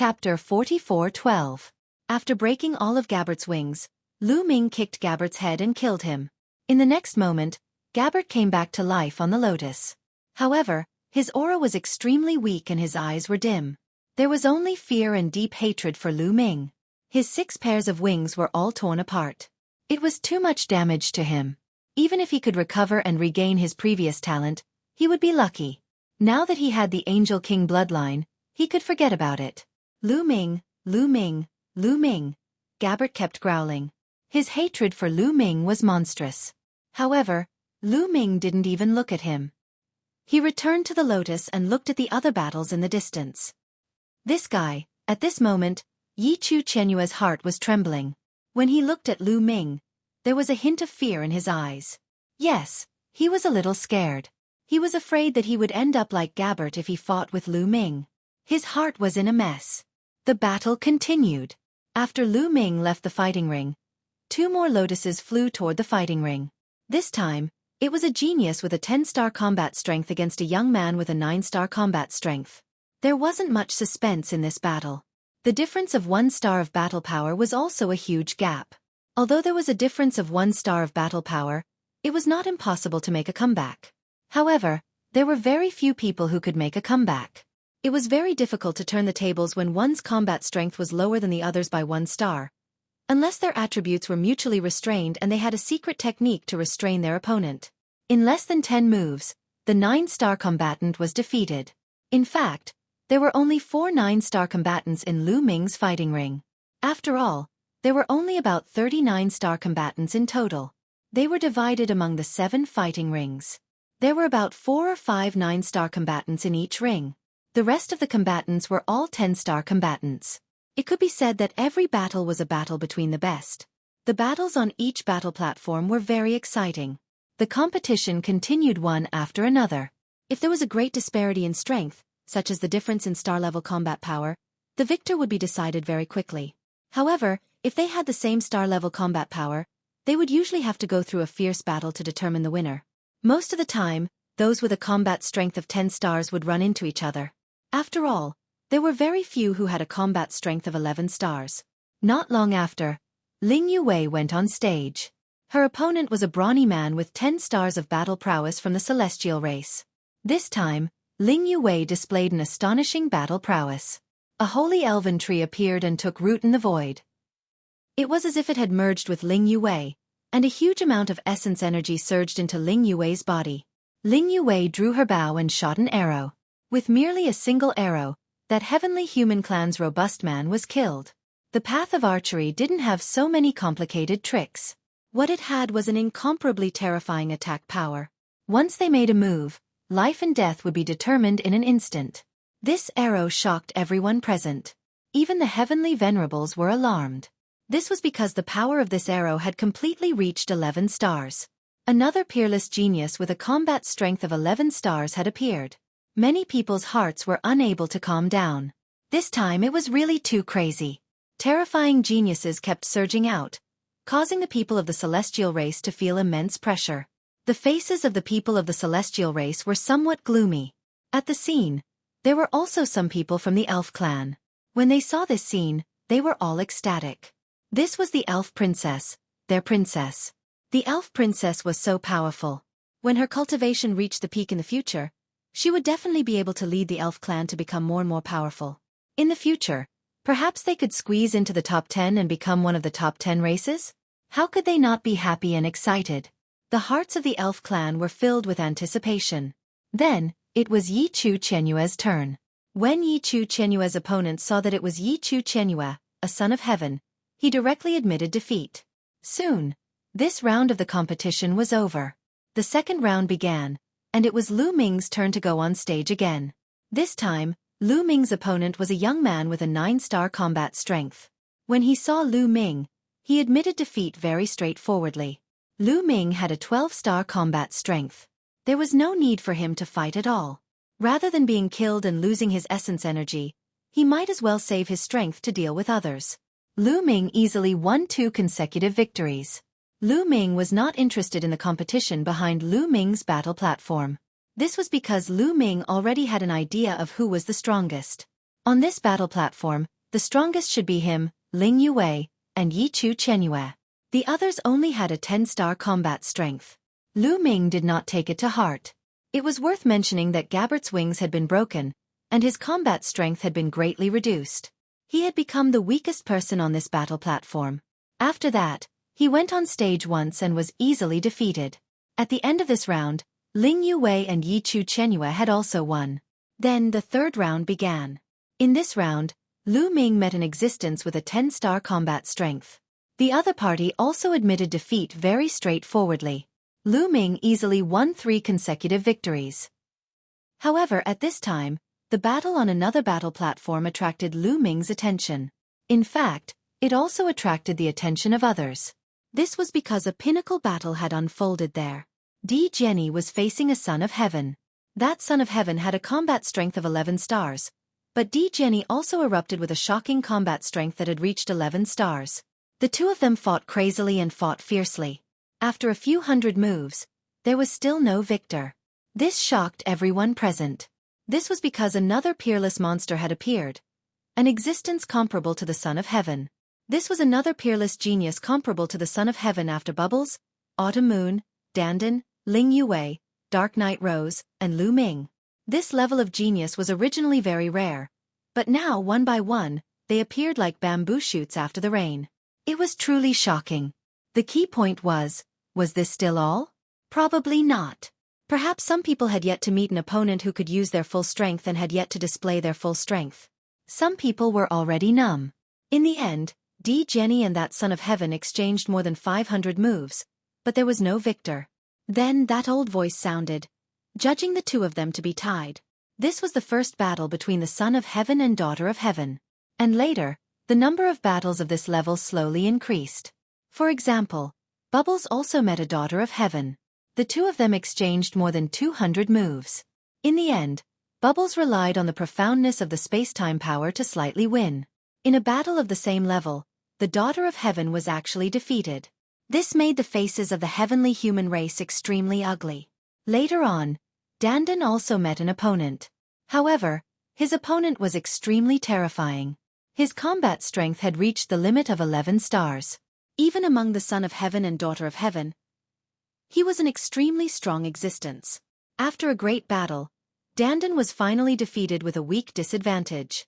Chapter 44:12. After breaking all of Gabbert's wings, Lu Ming kicked Gabbert's head and killed him. In the next moment, Gabbert came back to life on the lotus. However, his aura was extremely weak and his eyes were dim. There was only fear and deep hatred for Lu Ming. His 6 pairs of wings were all torn apart. It was too much damage to him. Even if he could recover and regain his previous talent, he would be lucky. Now that he had the Angel King bloodline, he could forget about it. Lu Ming, Lu Ming, Lu Ming, Gabbert kept growling. His hatred for Lu Ming was monstrous. However, Lu Ming didn't even look at him. He returned to the lotus and looked at the other battles in the distance. This guy, at this moment, Yichu Chenyua's heart was trembling. When he looked at Lu Ming, there was a hint of fear in his eyes. Yes, he was a little scared. He was afraid that he would end up like Gabbert if he fought with Lu Ming. His heart was in a mess. The battle continued. After Lu Ming left the fighting ring, 2 more lotuses flew toward the fighting ring. This time, it was a genius with a 10-star combat strength against a young man with a 9-star combat strength. There wasn't much suspense in this battle. The difference of 1 star of battle power was also a huge gap. Although there was a difference of 1 star of battle power, it was not impossible to make a comeback. However, there were very few people who could make a comeback. It was very difficult to turn the tables when one's combat strength was lower than the others by 1 star. Unless their attributes were mutually restrained and they had a secret technique to restrain their opponent. In less than 10 moves, the 9-star combatant was defeated. In fact, there were only 4 9-star combatants in Lu Ming's fighting ring. After all, there were only about 39-star combatants in total. They were divided among the 7 fighting rings. There were about 4 or 5 9-star combatants in each ring. The rest of the combatants were all 10-star combatants. It could be said that every battle was a battle between the best. The battles on each battle platform were very exciting. The competition continued one after another. If there was a great disparity in strength, such as the difference in star-level combat power, the victor would be decided very quickly. However, if they had the same star-level combat power, they would usually have to go through a fierce battle to determine the winner. Most of the time, those with a combat strength of 10 stars would run into each other. After all, there were very few who had a combat strength of 11 stars. Not long after, Ling Yue went on stage. Her opponent was a brawny man with 10 stars of battle prowess from the celestial race. This time, Ling Yue displayed an astonishing battle prowess. A holy elven tree appeared and took root in the void. It was as if it had merged with Ling Yue, and a huge amount of essence energy surged into Ling Yue's body. Ling Yue drew her bow and shot an arrow. With merely a single arrow, that heavenly human clan's robust man was killed. The path of archery didn't have so many complicated tricks. What it had was an incomparably terrifying attack power. Once they made a move, life and death would be determined in an instant. This arrow shocked everyone present. Even the heavenly venerables were alarmed. This was because the power of this arrow had completely reached 11 stars. Another peerless genius with a combat strength of 11 stars had appeared. Many people's hearts were unable to calm down. This time it was really too crazy. Terrifying geniuses kept surging out, causing the people of the celestial race to feel immense pressure. The faces of the people of the celestial race were somewhat gloomy. At the scene, there were also some people from the elf clan. When they saw this scene, they were all ecstatic. This was the elf princess, their princess. The elf princess was so powerful. When her cultivation reached the peak in the future, she would definitely be able to lead the elf clan to become more and more powerful. In the future, perhaps they could squeeze into the top 10 and become one of the top 10 races? How could they not be happy and excited? The hearts of the elf clan were filled with anticipation. Then, it was Yichu Chenyua's turn. When Yichu Chenyua's opponent saw that it was Yichu Chenyua, a son of heaven, he directly admitted defeat. Soon, this round of the competition was over. The second round began, and it was Lu Ming's turn to go on stage again. This time, Lu Ming's opponent was a young man with a 9-star combat strength. When he saw Lu Ming, he admitted defeat very straightforwardly. Lu Ming had a 12-star combat strength. There was no need for him to fight at all. Rather than being killed and losing his essence energy, he might as well save his strength to deal with others. Lu Ming easily won 2 consecutive victories. Lu Ming was not interested in the competition behind Lu Ming's battle platform. This was because Lu Ming already had an idea of who was the strongest. On this battle platform, the strongest should be him, Ling Yue, and Yi Chu Chenyue. The others only had a 10-star combat strength. Lu Ming did not take it to heart. It was worth mentioning that Gabbert's wings had been broken, and his combat strength had been greatly reduced. He had become the weakest person on this battle platform. After that, he went on stage once and was easily defeated. At the end of this round, Ling Yue and Yi Chu Chenyue had also won. Then the third round began. In this round, Lu Ming met an existence with a 10-star combat strength. The other party also admitted defeat very straightforwardly. Lu Ming easily won 3 consecutive victories. However, at this time, the battle on another battle platform attracted Lu Ming's attention. In fact, it also attracted the attention of others. This was because a pinnacle battle had unfolded there. Di Jenny was facing a son of heaven. That son of heaven had a combat strength of 11 stars. But Di Jenny also erupted with a shocking combat strength that had reached 11 stars. The two of them fought crazily and fought fiercely. After a few hundred moves, there was still no victor. This shocked everyone present. This was because another peerless monster had appeared. An existence comparable to the son of heaven. This was another peerless genius comparable to the son of heaven after Bubbles, Autumn Moon, Dandan, Ling Yue, Dark Knight Rose, and Lu Ming. This level of genius was originally very rare, but now one by one, they appeared like bamboo shoots after the rain. It was truly shocking. The key point was this still all? Probably not. Perhaps some people had yet to meet an opponent who could use their full strength and had yet to display their full strength. Some people were already numb. In the end, Di Jenny and that son of heaven exchanged more than 500 moves, but there was no victor. Then that old voice sounded, judging the two of them to be tied. This was the first battle between the son of heaven and daughter of heaven. And later, the number of battles of this level slowly increased. For example, Bubbles also met a daughter of heaven. The two of them exchanged more than 200 moves. In the end, Bubbles relied on the profoundness of the space-time power to slightly win. In a battle of the same level, the daughter of heaven was actually defeated. This made the faces of the heavenly human race extremely ugly. Later on, Dandan also met an opponent. However, his opponent was extremely terrifying. His combat strength had reached the limit of 11 stars. Even among the son of heaven and daughter of heaven, he was an extremely strong existence. After a great battle, Dandan was finally defeated with a weak disadvantage.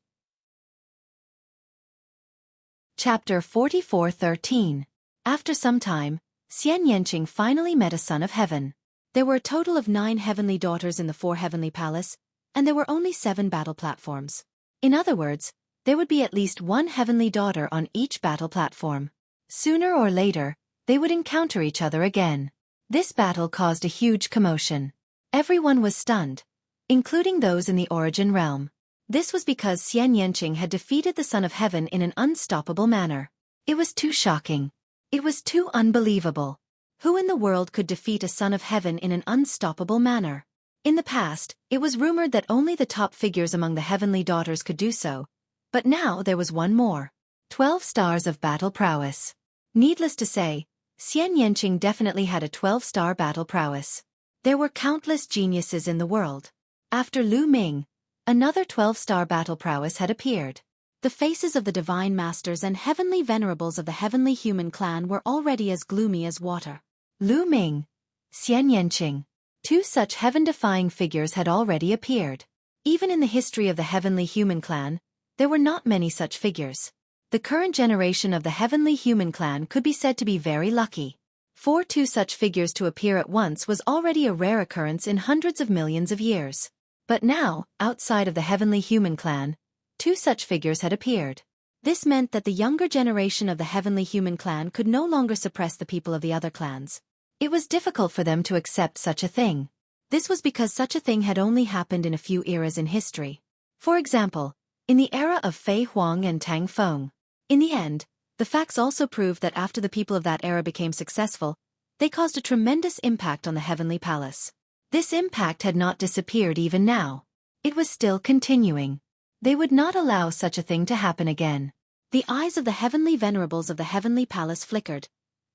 Chapter 44:13. After some time, Xian Yanqing finally met a son of heaven. There were a total of 9 heavenly daughters in the 4 heavenly palace, and there were only 7 battle platforms. In other words, there would be at least 1 heavenly daughter on each battle platform. Sooner or later, they would encounter each other again. This battle caused a huge commotion. Everyone was stunned, including those in the origin realm. This was because Xian Yanqing had defeated the son of heaven in an unstoppable manner. It was too shocking. It was too unbelievable. Who in the world could defeat a son of heaven in an unstoppable manner? In the past, it was rumored that only the top figures among the heavenly daughters could do so, but now there was one more. 12 stars of battle prowess. Needless to say, Xian Yanqing definitely had a 12-star battle prowess. There were countless geniuses in the world. After Lu Ming, another 12-star battle prowess had appeared. The faces of the divine masters and heavenly venerables of the heavenly human clan were already as gloomy as water. Lu Ming, Xian Yanqing. 2 such heaven-defying figures had already appeared. Even in the history of the heavenly human clan, there were not many such figures. The current generation of the heavenly human clan could be said to be very lucky. For 2 such figures to appear at once was already a rare occurrence in hundreds of millions of years. But now, outside of the heavenly human clan, 2 such figures had appeared. This meant that the younger generation of the heavenly human clan could no longer suppress the people of the other clans. It was difficult for them to accept such a thing. This was because such a thing had only happened in a few eras in history. For example, in the era of Fei Huang and Tang Feng. In the end, the facts also proved that after the people of that era became successful, they caused a tremendous impact on the heavenly palace. This impact had not disappeared even now. It was still continuing. They would not allow such a thing to happen again. The eyes of the heavenly venerables of the heavenly palace flickered,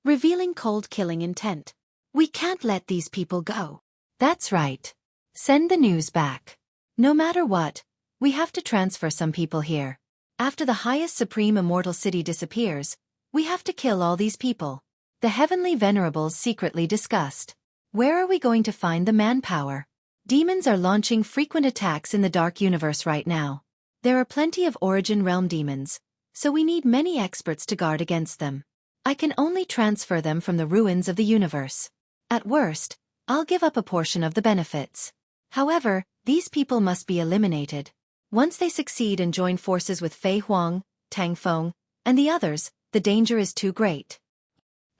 revealing cold killing intent. We can't let these people go. That's right. Send the news back. No matter what, We have to transfer some people here. After the highest supreme immortal city disappears, we have to kill all these people. The heavenly venerables secretly discussed. Where are we going to find the manpower? Demons are launching frequent attacks in the dark universe right now. There are plenty of origin realm demons, so we need many experts to guard against them. I can only transfer them from the ruins of the universe. At worst, I'll give up a portion of the benefits. However, these people must be eliminated. Once they succeed and join forces with Fei Huang, Tang Feng, and the others, the danger is too great.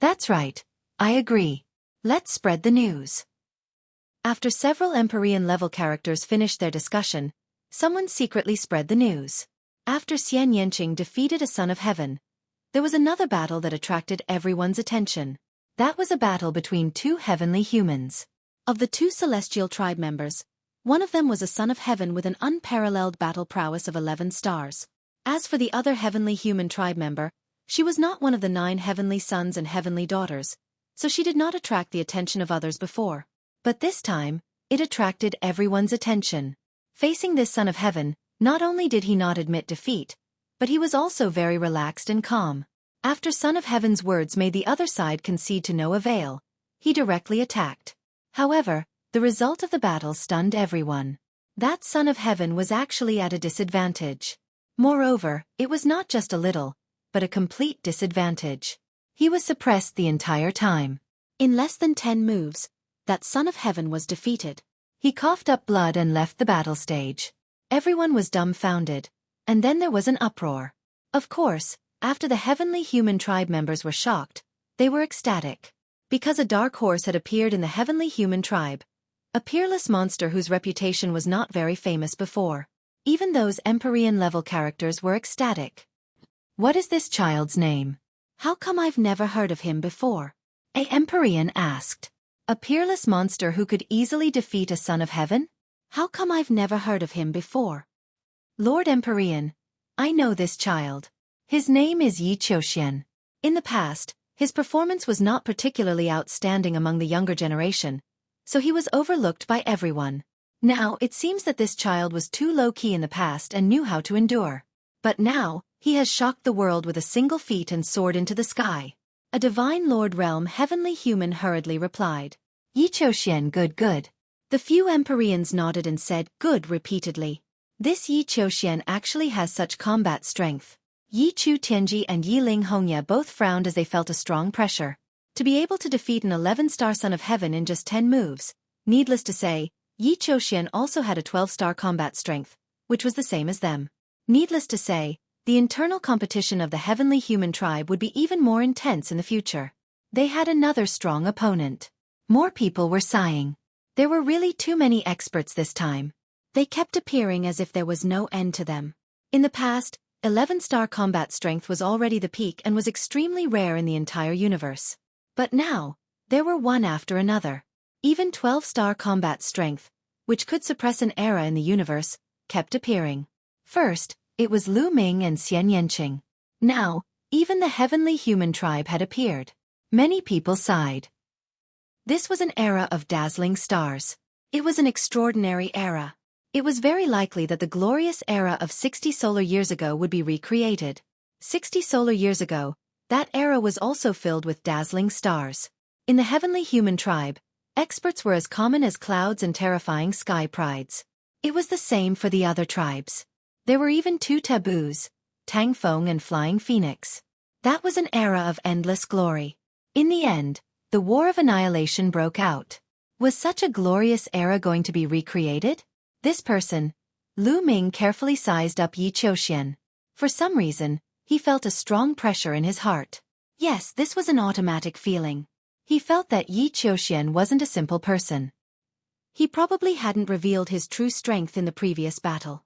That's right. I agree. Let's spread the news. After several Empyrean-level characters finished their discussion, someone secretly spread the news. After Xian Yanqing defeated a son of heaven, there was another battle that attracted everyone's attention. That was a battle between two heavenly humans. Of the two celestial tribe members, one of them was a son of heaven with an unparalleled battle prowess of 11 stars. As for the other heavenly human tribe member, she was not one of the 9 heavenly sons and heavenly daughters, so she did not attract the attention of others before. But this time, it attracted everyone's attention. Facing this son of heaven, not only did he not admit defeat, but he was also very relaxed and calm. After son of heaven's words made the other side concede to no avail, he directly attacked. However, the result of the battle stunned everyone. That son of heaven was actually at a disadvantage. Moreover, it was not just a little, but a complete disadvantage. He was suppressed the entire time. In less than 10 moves, that son of heaven was defeated. He coughed up blood and left the battle stage. Everyone was dumbfounded, and then there was an uproar. Of course, after the heavenly human tribe members were shocked, they were ecstatic. Because a dark horse had appeared in the heavenly human tribe, a peerless monster whose reputation was not very famous before. Even those Empyrean-level characters were ecstatic. What is this child's name? How come I've never heard of him before? A Empyrean asked. A peerless monster who could easily defeat a son of heaven? How come I've never heard of him before? Lord Empyrean, I know this child. His name is Yi Qiuxian. In the past, his performance was not particularly outstanding among the younger generation, so he was overlooked by everyone. Now, it seems that this child was too low-key in the past and knew how to endure. But now, he has shocked the world with a single feat and soared into the sky. A divine lord realm heavenly human hurriedly replied. Yi Qiuxian, good. The few Empyreans nodded and said, good, repeatedly. This Yi Qiuxian actually has such combat strength. Yi Chu Tianji and Yi Ling Hongya both frowned as they felt a strong pressure. To be able to defeat an 11-star son of heaven in just 10 moves, needless to say, Yi Qiuxian also had a 12-star combat strength, which was the same as them. Needless to say, the internal competition of the heavenly human tribe would be even more intense in the future. They had another strong opponent. More people were sighing. There were really too many experts this time. They kept appearing as if there was no end to them. In the past, 11-star combat strength was already the peak and was extremely rare in the entire universe. But now, there were one after another. Even 12-star combat strength, which could suppress an era in the universe, kept appearing. First, it was Lu Ming and Xian Yanqing. Now, even the heavenly human tribe had appeared. Many people sighed. This was an era of dazzling stars. It was an extraordinary era. It was very likely that the glorious era of 60 solar years ago would be recreated. 60 solar years ago, that era was also filled with dazzling stars. In the heavenly human tribe, experts were as common as clouds and terrifying sky prides. It was the same for the other tribes. There were even 2 taboos, Tang Feng and Flying Phoenix. That was an era of endless glory. In the end, the War of Annihilation broke out. Was such a glorious era going to be recreated? This person, Lu Ming, carefully sized up Yi Qiuxian. For some reason, he felt a strong pressure in his heart. Yes, this was an automatic feeling. He felt that Yi Qiuxian wasn't a simple person. He probably hadn't revealed his true strength in the previous battle.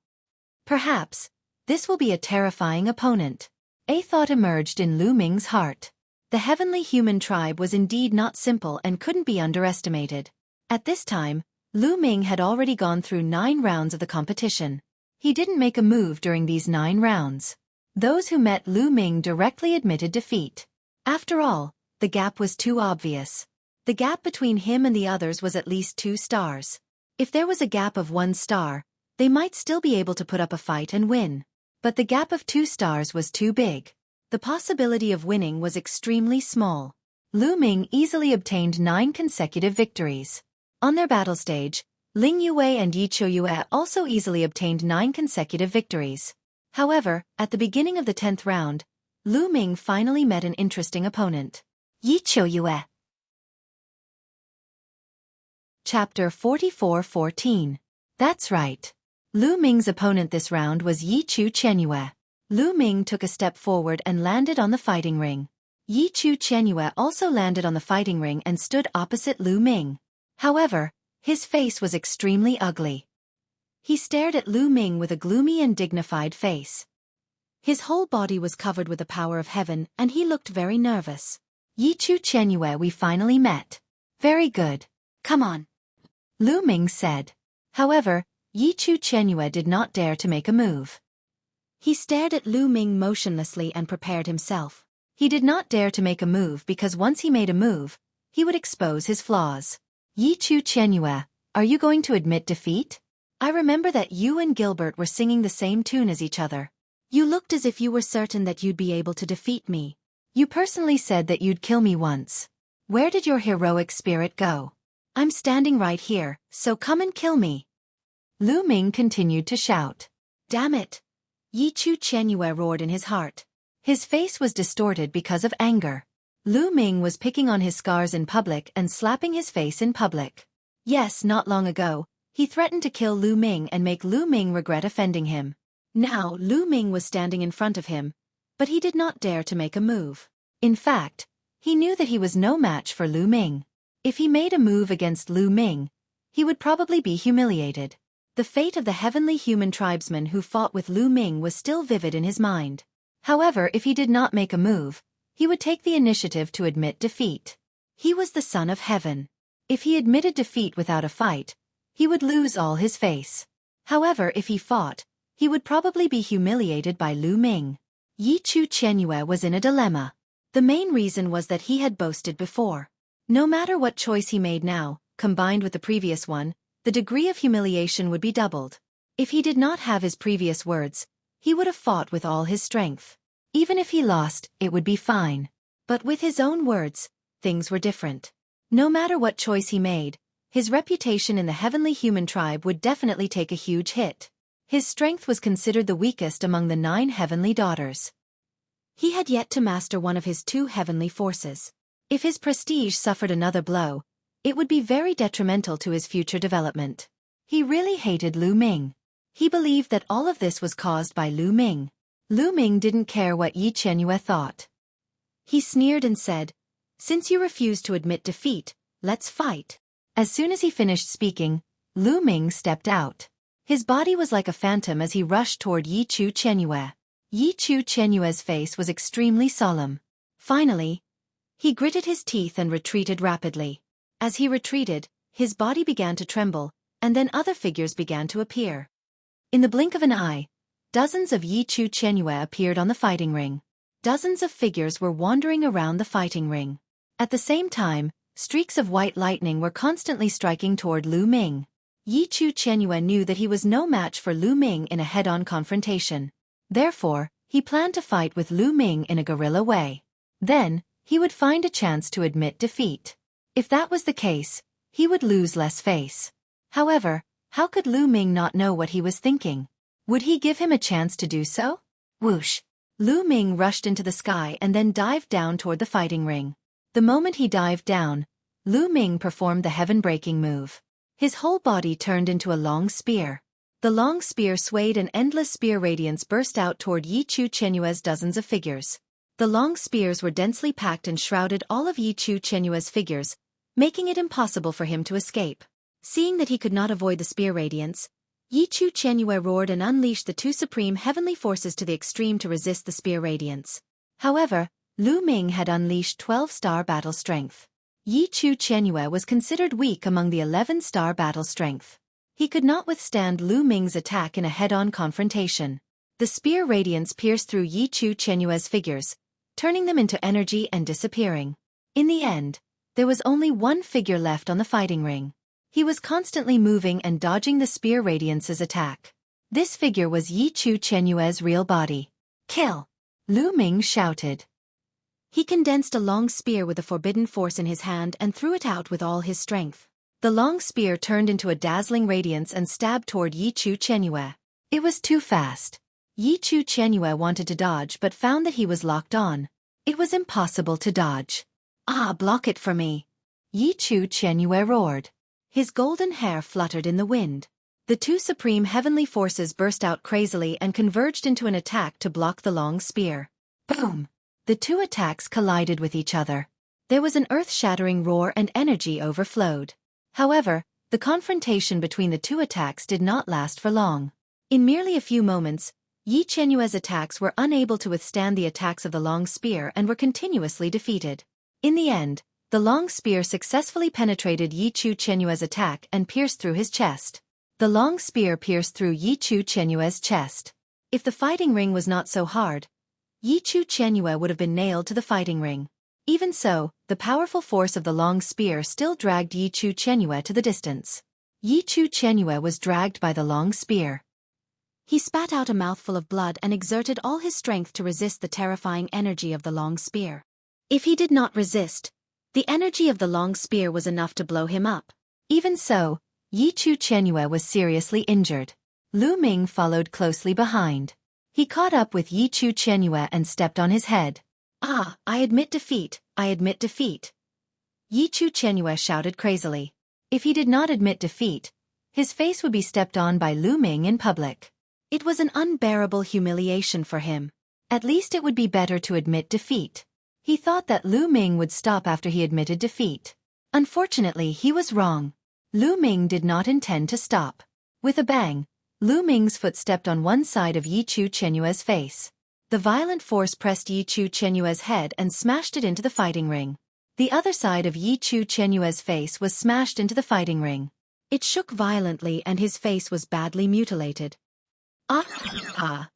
Perhaps, this will be a terrifying opponent. A thought emerged in Lu Ming's heart. The heavenly human tribe was indeed not simple and couldn't be underestimated. At this time, Lu Ming had already gone through 9 rounds of the competition. He didn't make a move during these 9 rounds. Those who met Lu Ming directly admitted defeat. After all, the gap was too obvious. The gap between him and the others was at least 2 stars. If there was a gap of 1 star, they might still be able to put up a fight and win. But the gap of 2 stars was too big. The possibility of winning was extremely small. Lu Ming easily obtained 9 consecutive victories. On their battle stage, Ling Yue and Yi Chuoyue also easily obtained 9 consecutive victories. However, at the beginning of the 10th round, Lu Ming finally met an interesting opponent. Yi Chuoyue. Chapter 44-14. That's right. Lu Ming's opponent this round was Yi Chuoyue. Lu Ming took a step forward and landed on the fighting ring. Yi Chuoyue also landed on the fighting ring and stood opposite Lu Ming. However, his face was extremely ugly. He stared at Lu Ming with a gloomy and dignified face. His whole body was covered with the power of heaven and he looked very nervous. Yi Chuoyue, we finally met. Very good. Come on. Lu Ming said. However, Yi Chuoyue did not dare to make a move. He stared at Lu Ming motionlessly and prepared himself. He did not dare to make a move because once he made a move, he would expose his flaws. Yi Chuoyue, are you going to admit defeat? I remember that you and Gilbert were singing the same tune as each other. You looked as if you were certain that you'd be able to defeat me. You personally said that you'd kill me once. Where did your heroic spirit go? I'm standing right here, so come and kill me. Lu Ming continued to shout. Damn it! Yi Chuoyue roared in his heart. His face was distorted because of anger. Lu Ming was picking on his scars in public and slapping his face in public. Yes, not long ago, he threatened to kill Lu Ming and make Lu Ming regret offending him. Now, Lu Ming was standing in front of him, but he did not dare to make a move. In fact, he knew that he was no match for Lu Ming. If he made a move against Lu Ming, he would probably be humiliated. The fate of the heavenly human tribesman who fought with Lu Ming was still vivid in his mind. However, if he did not make a move, he would take the initiative to admit defeat. He was the son of heaven. If he admitted defeat without a fight, he would lose all his face. However, if he fought, he would probably be humiliated by Lu Ming. Yi Chuoyue was in a dilemma. The main reason was that he had boasted before. No matter what choice he made now, combined with the previous one, the degree of humiliation would be doubled. If he did not have his previous words, he would have fought with all his strength. Even if he lost, it would be fine. But with his own words, things were different. No matter what choice he made, his reputation in the heavenly human tribe would definitely take a huge hit. His strength was considered the weakest among the 9 heavenly daughters. He had yet to master one of his 2 heavenly forces. If his prestige suffered another blow, it would be very detrimental to his future development. He really hated Lu Ming. He believed that all of this was caused by Lu Ming. Lu Ming didn't care what Yi Chuoyue thought. He sneered and said, "Since you refuse to admit defeat, let's fight." As soon as he finished speaking, Lu Ming stepped out. His body was like a phantom as he rushed toward Yi Chuoyue. Yi Chuoyue's face was extremely solemn. Finally, he gritted his teeth and retreated rapidly. As he retreated, his body began to tremble, and then other figures began to appear. In the blink of an eye, dozens of Yi Chuoyue appeared on the fighting ring. Dozens of figures were wandering around the fighting ring. At the same time, streaks of white lightning were constantly striking toward Lu Ming. Yi Chuoyue knew that he was no match for Lu Ming in a head-on confrontation. Therefore, he planned to fight with Lu Ming in a guerrilla way. Then, he would find a chance to admit defeat. If that was the case, he would lose less face. However, how could Lu Ming not know what he was thinking? Would he give him a chance to do so? Whoosh! Lu Ming rushed into the sky and then dived down toward the fighting ring. The moment he dived down, Lu Ming performed the heaven-breaking move. His whole body turned into a long spear. The long spear swayed and endless spear radiance burst out toward Yi Chuoyue's dozens of figures. The long spears were densely packed and shrouded all of Yi Chuoyue's figures, making it impossible for him to escape. Seeing that he could not avoid the spear radiance, Yi Chuoyue roared and unleashed the 2 supreme heavenly forces to the extreme to resist the spear radiance. However, Lu Ming had unleashed 12-star battle strength. Yi Chuoyue was considered weak among the 11-star battle strength. He could not withstand Lu Ming's attack in a head-on confrontation. The spear radiance pierced through Yi Chuoyue's figures, turning them into energy and disappearing. In the end, there was only one figure left on the fighting ring. He was constantly moving and dodging the spear radiance's attack. This figure was Yichu Chenyue's real body. Kill! Lu Ming shouted. He condensed a long spear with a forbidden force in his hand and threw it out with all his strength. The long spear turned into a dazzling radiance and stabbed toward Yichu Chenyue. It was too fast. Yichu Chenyue wanted to dodge but found that he was locked on. It was impossible to dodge. Ah, block it for me! Yichu Chenyue roared. His golden hair fluttered in the wind. The two supreme heavenly forces burst out crazily and converged into an attack to block the long spear. Boom! The two attacks collided with each other. There was an earth-shattering roar and energy overflowed. However, the confrontation between the two attacks did not last for long. In merely a few moments, Yi Chenyue's attacks were unable to withstand the attacks of the long spear and were continuously defeated. In the end, the long spear successfully penetrated Yichu Chenyue's attack and pierced through his chest. The long spear pierced through Yichu Chenyue's chest. If the fighting ring was not so hard, Yichu Chenyue would have been nailed to the fighting ring. Even so, the powerful force of the long spear still dragged Yichu Chenyue to the distance. Yichu Chenyue was dragged by the long spear. He spat out a mouthful of blood and exerted all his strength to resist the terrifying energy of the long spear. If he did not resist, the energy of the long spear was enough to blow him up. Even so, Yichu Chenyue was seriously injured. Lu Ming followed closely behind. He caught up with Yichu Chenyue and stepped on his head. Ah, I admit defeat, I admit defeat. Yichu Chenyue shouted crazily. If he did not admit defeat, his face would be stepped on by Lu Ming in public. It was an unbearable humiliation for him. At least it would be better to admit defeat. He thought that Lu Ming would stop after he admitted defeat. Unfortunately, he was wrong. Lu Ming did not intend to stop. With a bang, Lu Ming's foot stepped on one side of Yichu Chenyue's face. The violent force pressed Yichu Chenyue's head and smashed it into the fighting ring. The other side of Yichu Chenyue's face was smashed into the fighting ring. It shook violently and his face was badly mutilated. Ah!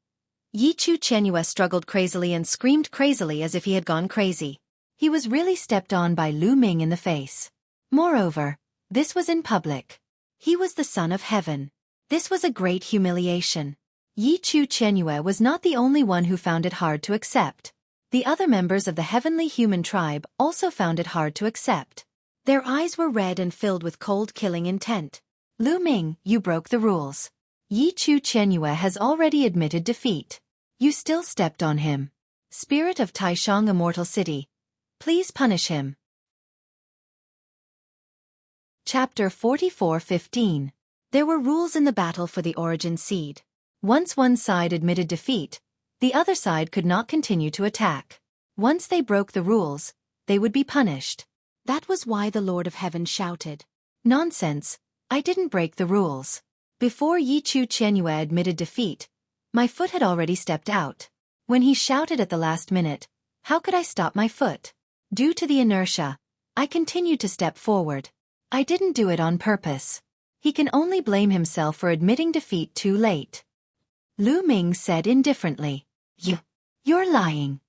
Yichu Chenyue struggled crazily and screamed crazily as if he had gone crazy. He was really stepped on by Lu Ming in the face. Moreover, this was in public. He was the son of heaven. This was a great humiliation. Yichu Chenyue was not the only one who found it hard to accept. The other members of the heavenly human tribe also found it hard to accept. Their eyes were red and filled with cold killing intent. Lu Ming, you broke the rules. Yichu Chenyue has already admitted defeat. You still stepped on him. Spirit of Taishang Immortal City, please punish him. Chapter 44:15. There were rules in the battle for the origin seed. Once one side admitted defeat, the other side could not continue to attack. Once they broke the rules, they would be punished. That was why the Lord of Heaven shouted. Nonsense, I didn't break the rules. Before Yichu Chenyue admitted defeat, my foot had already stepped out. When he shouted at the last minute, how could I stop my foot? Due to the inertia, I continued to step forward. I didn't do it on purpose. He can only blame himself for admitting defeat too late. Lu Ming said indifferently. You're lying.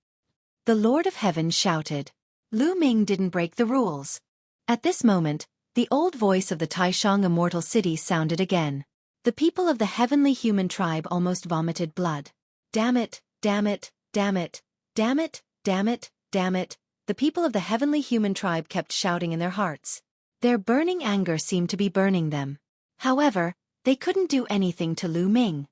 The Lord of Heaven shouted. Lu Ming didn't break the rules. At this moment, the old voice of the Taishang Immortal City sounded again. The people of the heavenly human tribe almost vomited blood. Damn it, damn it, damn it, damn it, damn it, damn it. The people of the heavenly human tribe kept shouting in their hearts. Their burning anger seemed to be burning them. However, they couldn't do anything to Lu Ming.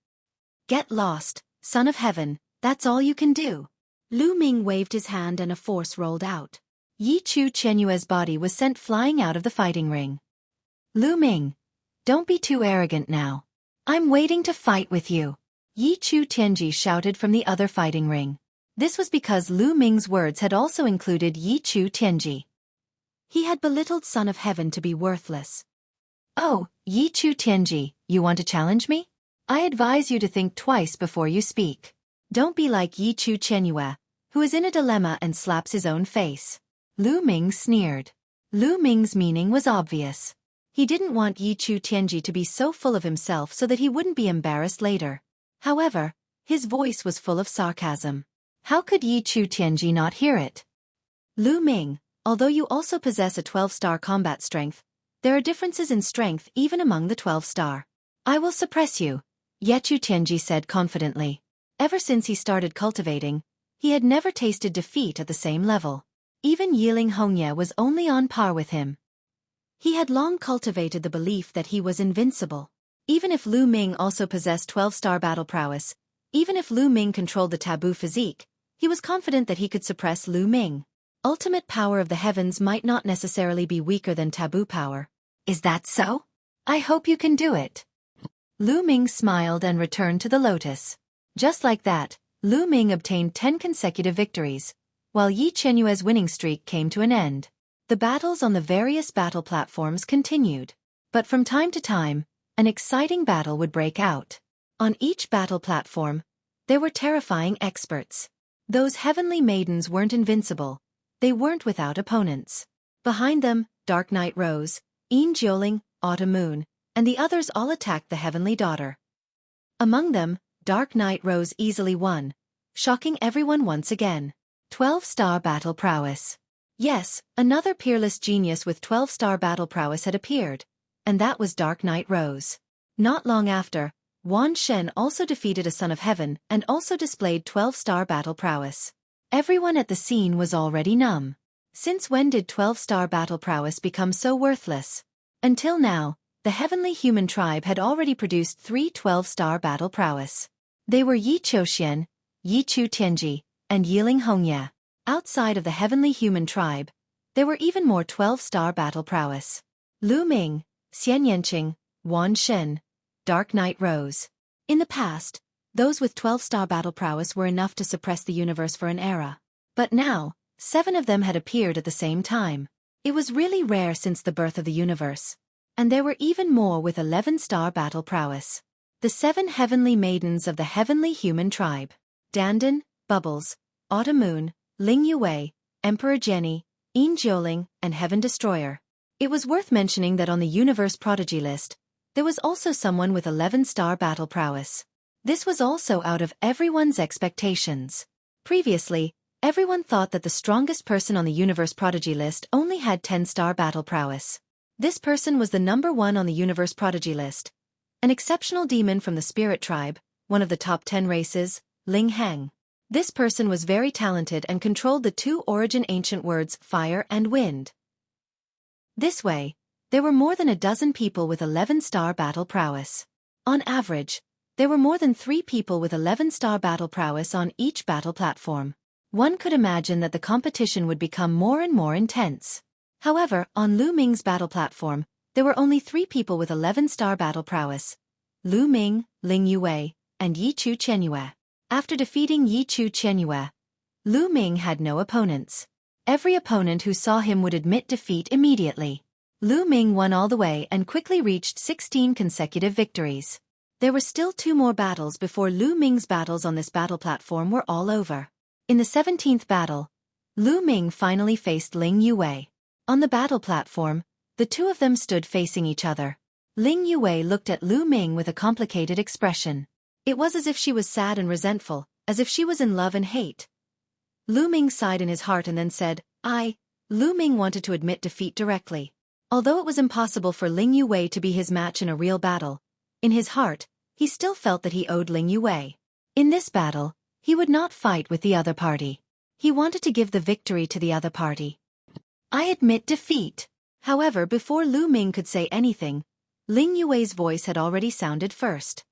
Get lost, son of heaven, that's all you can do. Lu Ming waved his hand and a force rolled out. Yichu Chenyue's body was sent flying out of the fighting ring. Lu Ming, don't be too arrogant now. I'm waiting to fight with you. Yichu Tianji shouted from the other fighting ring. This was because Lu Ming's words had also included Yichu Tianji. He had belittled Son of Heaven to be worthless. Oh, Yichu Tianji, you want to challenge me? I advise you to think twice before you speak. Don't be like Yichu Chenyue, who is in a dilemma and slaps his own face. Lu Ming sneered. Lu Ming's meaning was obvious. He didn't want Yichu Tianji to be so full of himself so that he wouldn't be embarrassed later. However, his voice was full of sarcasm. How could Yichu Tianji not hear it? Lu Ming, although you also possess a 12-star combat strength, There are differences in strength even among the 12-star. I will suppress you, Yechu Tianji said confidently. Ever since he started cultivating, he had never tasted defeat at the same level. Even Yiling Hongye was only on par with him. He had long cultivated the belief that he was invincible. Even if Lu Ming also possessed 12-star battle prowess, even if Lu Ming controlled the taboo physique, he was confident that he could suppress Lu Ming. Ultimate power of the heavens might not necessarily be weaker than taboo power. Is that so? I hope you can do it. Lu Ming smiled and returned to the lotus. Just like that, Lu Ming obtained 10 consecutive victories, while Yi Chenyue's winning streak came to an end. The battles on the various battle platforms continued. But from time to time, an exciting battle would break out. On each battle platform, there were terrifying experts. Those heavenly maidens weren't invincible. They weren't without opponents. Behind them, Dark Knight Rose, Yin Jioling, Autumn Moon, and the others all attacked the heavenly daughter. Among them, Dark Knight Rose easily won, shocking everyone once again. 12-star battle prowess. Yes, another peerless genius with 12-star battle prowess had appeared, and that was Dark Knight Rose. Not long after, Wan Shen also defeated a son of heaven and also displayed 12-star battle prowess. Everyone at the scene was already numb. Since when did 12-star battle prowess become so worthless? Until now, the heavenly human tribe had already produced 3 12-star battle prowess. They were Yi Qiuxian, Yi Chu Tianji, and Yiling Hongye. Outside of the heavenly human tribe, there were even more 12-star battle prowess. Lu Ming, Xian Yanqing, Wan Shen, Dark Knight Rose. In the past, those with 12-star battle prowess were enough to suppress the universe for an era. But now, 7 of them had appeared at the same time. It was really rare since the birth of the universe. And there were even more with 11-star battle prowess. The 7 heavenly maidens of the heavenly human tribe. Dandan, Bubbles, Autumn Moon, Ling Yue, Emperor Jenny, Yin Jioling, and Heaven Destroyer. It was worth mentioning that on the Universe Prodigy list, there was also someone with 11-star battle prowess. This was also out of everyone's expectations. Previously, everyone thought that the strongest person on the Universe Prodigy list only had 10-star battle prowess. This person was the number 1 on the Universe Prodigy list. An exceptional demon from the Spirit Tribe, one of the top 10 races, Ling Heng. This person was very talented and controlled the 2 origin ancient words fire and wind. This way, there were more than a dozen people with 11-star battle prowess. On average, there were more than 3 people with 11-star battle prowess on each battle platform. One could imagine that the competition would become more and more intense. However, on Lu Ming's battle platform, there were only 3 people with 11-star battle prowess: Lu Ming, Ling Yue, and Yi Chu Chenyue. After defeating Yi Chu Chenyue, Lu Ming had no opponents. Every opponent who saw him would admit defeat immediately. Lu Ming won all the way and quickly reached 16 consecutive victories. There were still 2 more battles before Lu Ming's battles on this battle platform were all over. In the 17th battle, Lu Ming finally faced Ling Yue. On the battle platform, the 2 of them stood facing each other. Ling Yue looked at Lu Ming with a complicated expression. It was as if she was sad and resentful, as if she was in love and hate. Lu Ming sighed in his heart and then said, Lu Ming wanted to admit defeat directly. Although it was impossible for Ling Yue to be his match in a real battle, in his heart, he still felt that he owed Ling Yue. In this battle, he would not fight with the other party. He wanted to give the victory to the other party. I admit defeat. However, before Lu Ming could say anything, Ling Yue's voice had already sounded first.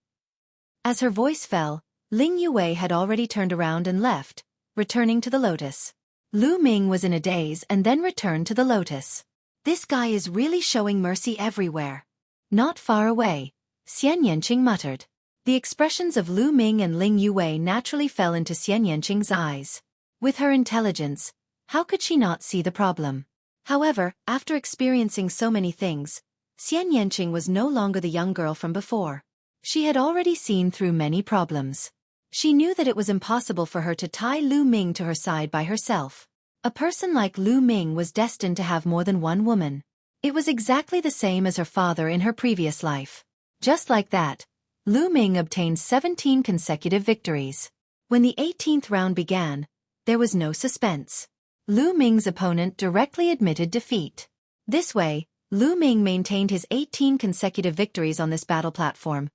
As her voice fell, Ling Yue had already turned around and left, returning to the lotus. Lu Ming was in a daze and then returned to the lotus. This guy is really showing mercy everywhere. Not far away, Xian Yanqing muttered. The expressions of Lu Ming and Ling Yue naturally fell into Xian Yanqing's eyes. With her intelligence, how could she not see the problem? However, after experiencing so many things, Xian Yanqing was no longer the young girl from before. She had already seen through many problems. She knew that it was impossible for her to tie Lu Ming to her side by herself. A person like Lu Ming was destined to have more than one woman. It was exactly the same as her father in her previous life. Just like that, Lu Ming obtained 17 consecutive victories. When the 18th round began, there was no suspense. Lu Ming's opponent directly admitted defeat. This way, Lu Ming maintained his 18 consecutive victories on this battle platform,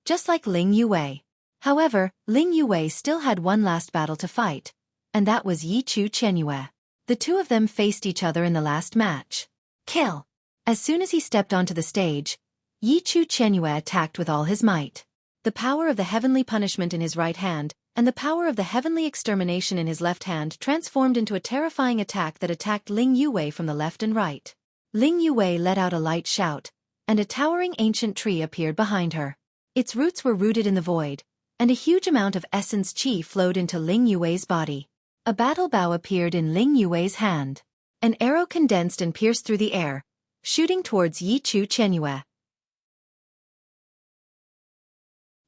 just like Ling Yue. However, Ling Yue still had one last battle to fight, and that was Yi Chu Qianyue. The two of them faced each other in the last match. Kill! As soon as he stepped onto the stage, Yi Chu Qianyue attacked with all his might. The power of the heavenly punishment in his right hand, and the power of the heavenly extermination in his left hand transformed into a terrifying attack that attacked Ling Yue from the left and right. Ling Yue let out a light shout, and a towering ancient tree appeared behind her. Its roots were rooted in the void, and a huge amount of essence qi flowed into Ling Yue's body. A battle bow appeared in Ling Yue's hand. An arrow condensed and pierced through the air, shooting towards Yi Chu Qianyue.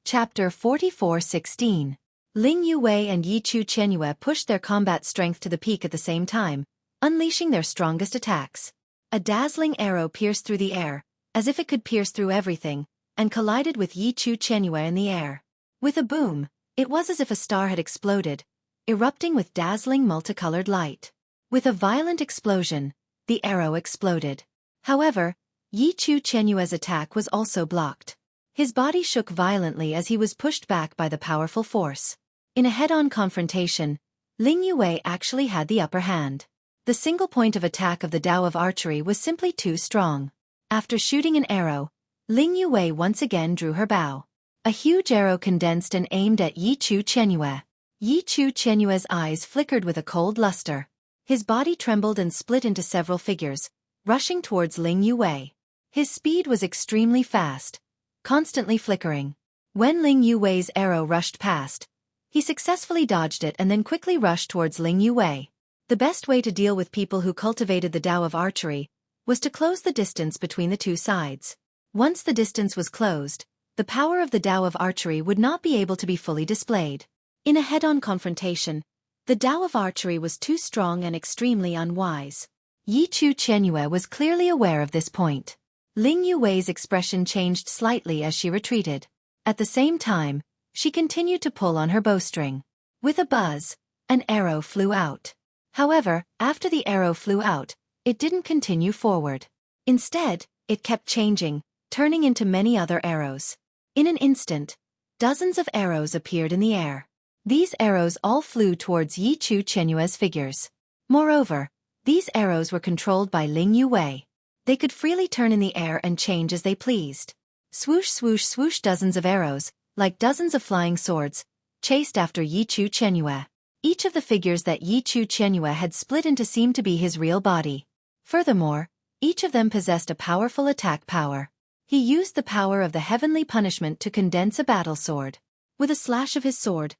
Chapter 44:16. Ling Yue and Yi Chu Qianyue pushed their combat strength to the peak at the same time, unleashing their strongest attacks. A dazzling arrow pierced through the air, as if it could pierce through everything, and collided with Yi Chu Qianyue in the air. With a boom, it was as if a star had exploded, erupting with dazzling multicolored light. With a violent explosion, the arrow exploded. However, Yi Chu Qianyue's attack was also blocked. His body shook violently as he was pushed back by the powerful force. In a head-on confrontation, Ling Yue actually had the upper hand. The single point of attack of the Tao of archery was simply too strong. After shooting an arrow, Ling Yue once again drew her bow. A huge arrow condensed and aimed at Yi Chu Qianyue. Yi Chu Qianyue's eyes flickered with a cold luster. His body trembled and split into several figures, rushing towards Ling Yue. His speed was extremely fast, constantly flickering. When Ling Yue's arrow rushed past, he successfully dodged it and then quickly rushed towards Ling Yue. The best way to deal with people who cultivated the Tao of archery was to close the distance between the two sides. Once the distance was closed, the power of the Tao of archery would not be able to be fully displayed. In a head-on confrontation, the Tao of archery was too strong and extremely unwise. Yi Chu Qianyue was clearly aware of this point. Ling Yue's expression changed slightly as she retreated. At the same time, she continued to pull on her bowstring. With a buzz, an arrow flew out. However, after the arrow flew out, it didn't continue forward. Instead, it kept changing, turning into many other arrows. In an instant, dozens of arrows appeared in the air. These arrows all flew towards Yi Chu Qianyue's figures. Moreover, these arrows were controlled by Ling Yue. They could freely turn in the air and change as they pleased. Swoosh swoosh swoosh, dozens of arrows, like dozens of flying swords, chased after Yi Chu Qianyue. Each of the figures that Yi Chu Qianyue had split into seemed to be his real body. Furthermore, each of them possessed a powerful attack power. He used the power of the heavenly punishment to condense a battle sword. With a slash of his sword,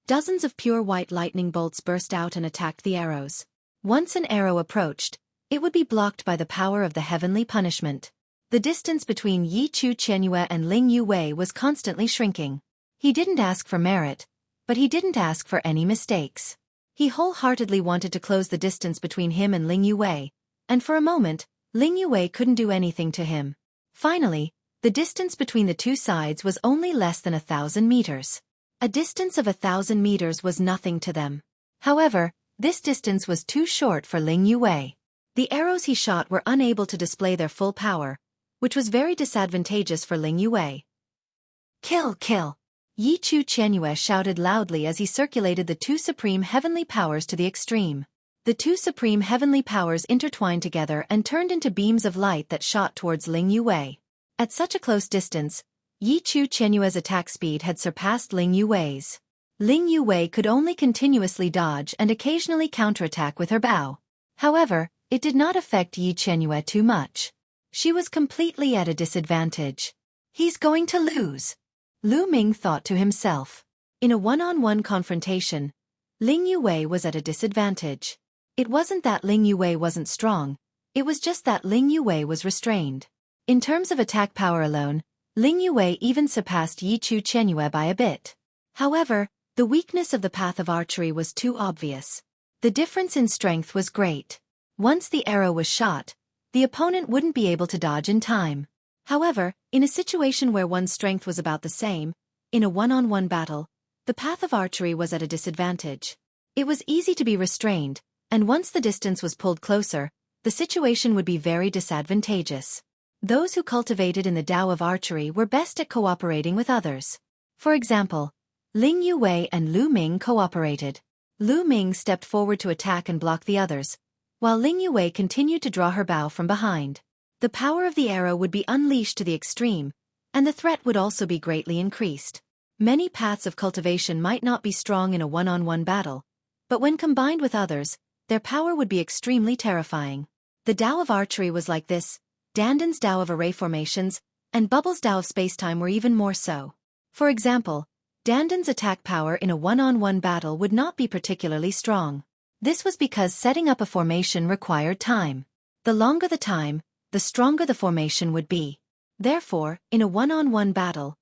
dozens of pure white lightning bolts burst out and attacked the arrows. Once an arrow approached, it would be blocked by the power of the heavenly punishment. The distance between Yi Chu Qianyue and Ling Yue was constantly shrinking. He didn't ask for merit, but he didn't ask for any mistakes. He wholeheartedly wanted to close the distance between him and Ling Yue, and for a moment, Ling Yue couldn't do anything to him. Finally, the distance between the two sides was only less than 1,000 meters. A distance of 1,000 meters was nothing to them. However, this distance was too short for Ling Yue. The arrows he shot were unable to display their full power, which was very disadvantageous for Ling Yue. Kill, kill! Yi Chu Qianyue shouted loudly as he circulated the two supreme heavenly powers to the extreme. The two supreme heavenly powers intertwined together and turned into beams of light that shot towards Ling Yue. At such a close distance, Yi Chu Qianyue's attack speed had surpassed Ling Yue's. Ling Yue could only continuously dodge and occasionally counterattack with her bow. However, it did not affect Yi Qianyue too much. She was completely at a disadvantage. He's going to lose, Lu Ming thought to himself. In a one-on-one confrontation, Ling Yue was at a disadvantage. It wasn't that Ling Yue wasn't strong, it was just that Ling Yue was restrained. In terms of attack power alone, Ling Yue even surpassed Yi Chu Qianyue by a bit. However, the weakness of the path of archery was too obvious. The difference in strength was great. Once the arrow was shot, the opponent wouldn't be able to dodge in time. However, in a situation where one's strength was about the same, in a one-on-one battle, the path of archery was at a disadvantage. It was easy to be restrained, and once the distance was pulled closer, the situation would be very disadvantageous. Those who cultivated in the Tao of archery were best at cooperating with others. For example, Ling Yue and Lu Ming cooperated. Lu Ming stepped forward to attack and block the others, while Ling Yue continued to draw her bow from behind. The power of the arrow would be unleashed to the extreme, and the threat would also be greatly increased. Many paths of cultivation might not be strong in a one-on-one battle, but when combined with others, their power would be extremely terrifying. The Tao of archery was like this, Danden's Tao of array formations, and Bubble's Tao of spacetime were even more so. For example, Danden's attack power in a one-on-one battle would not be particularly strong. This was because setting up a formation required time. The longer the time, the stronger the formation would be. Therefore, in a one-on-one battle,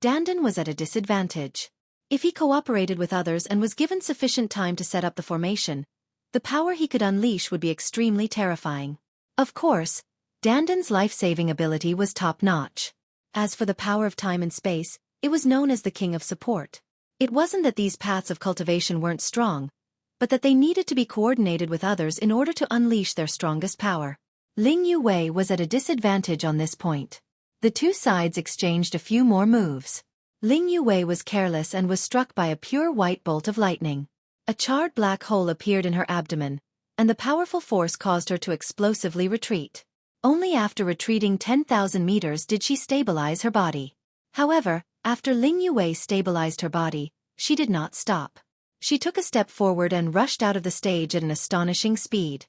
Danden was at a disadvantage. If he cooperated with others and was given sufficient time to set up the formation, the power he could unleash would be extremely terrifying. Of course, Danden's life-saving ability was top-notch. As for the power of time and space, it was known as the King of Support. It wasn't that these paths of cultivation weren't strong, but that they needed to be coordinated with others in order to unleash their strongest power. Ling Yue was at a disadvantage on this point. The two sides exchanged a few more moves. Ling Yue was careless and was struck by a pure white bolt of lightning. A charred black hole appeared in her abdomen, and the powerful force caused her to explosively retreat. Only after retreating 10,000 meters did she stabilize her body. However, after Ling Yue stabilized her body, she did not stop. She took a step forward and rushed out of the stage at an astonishing speed.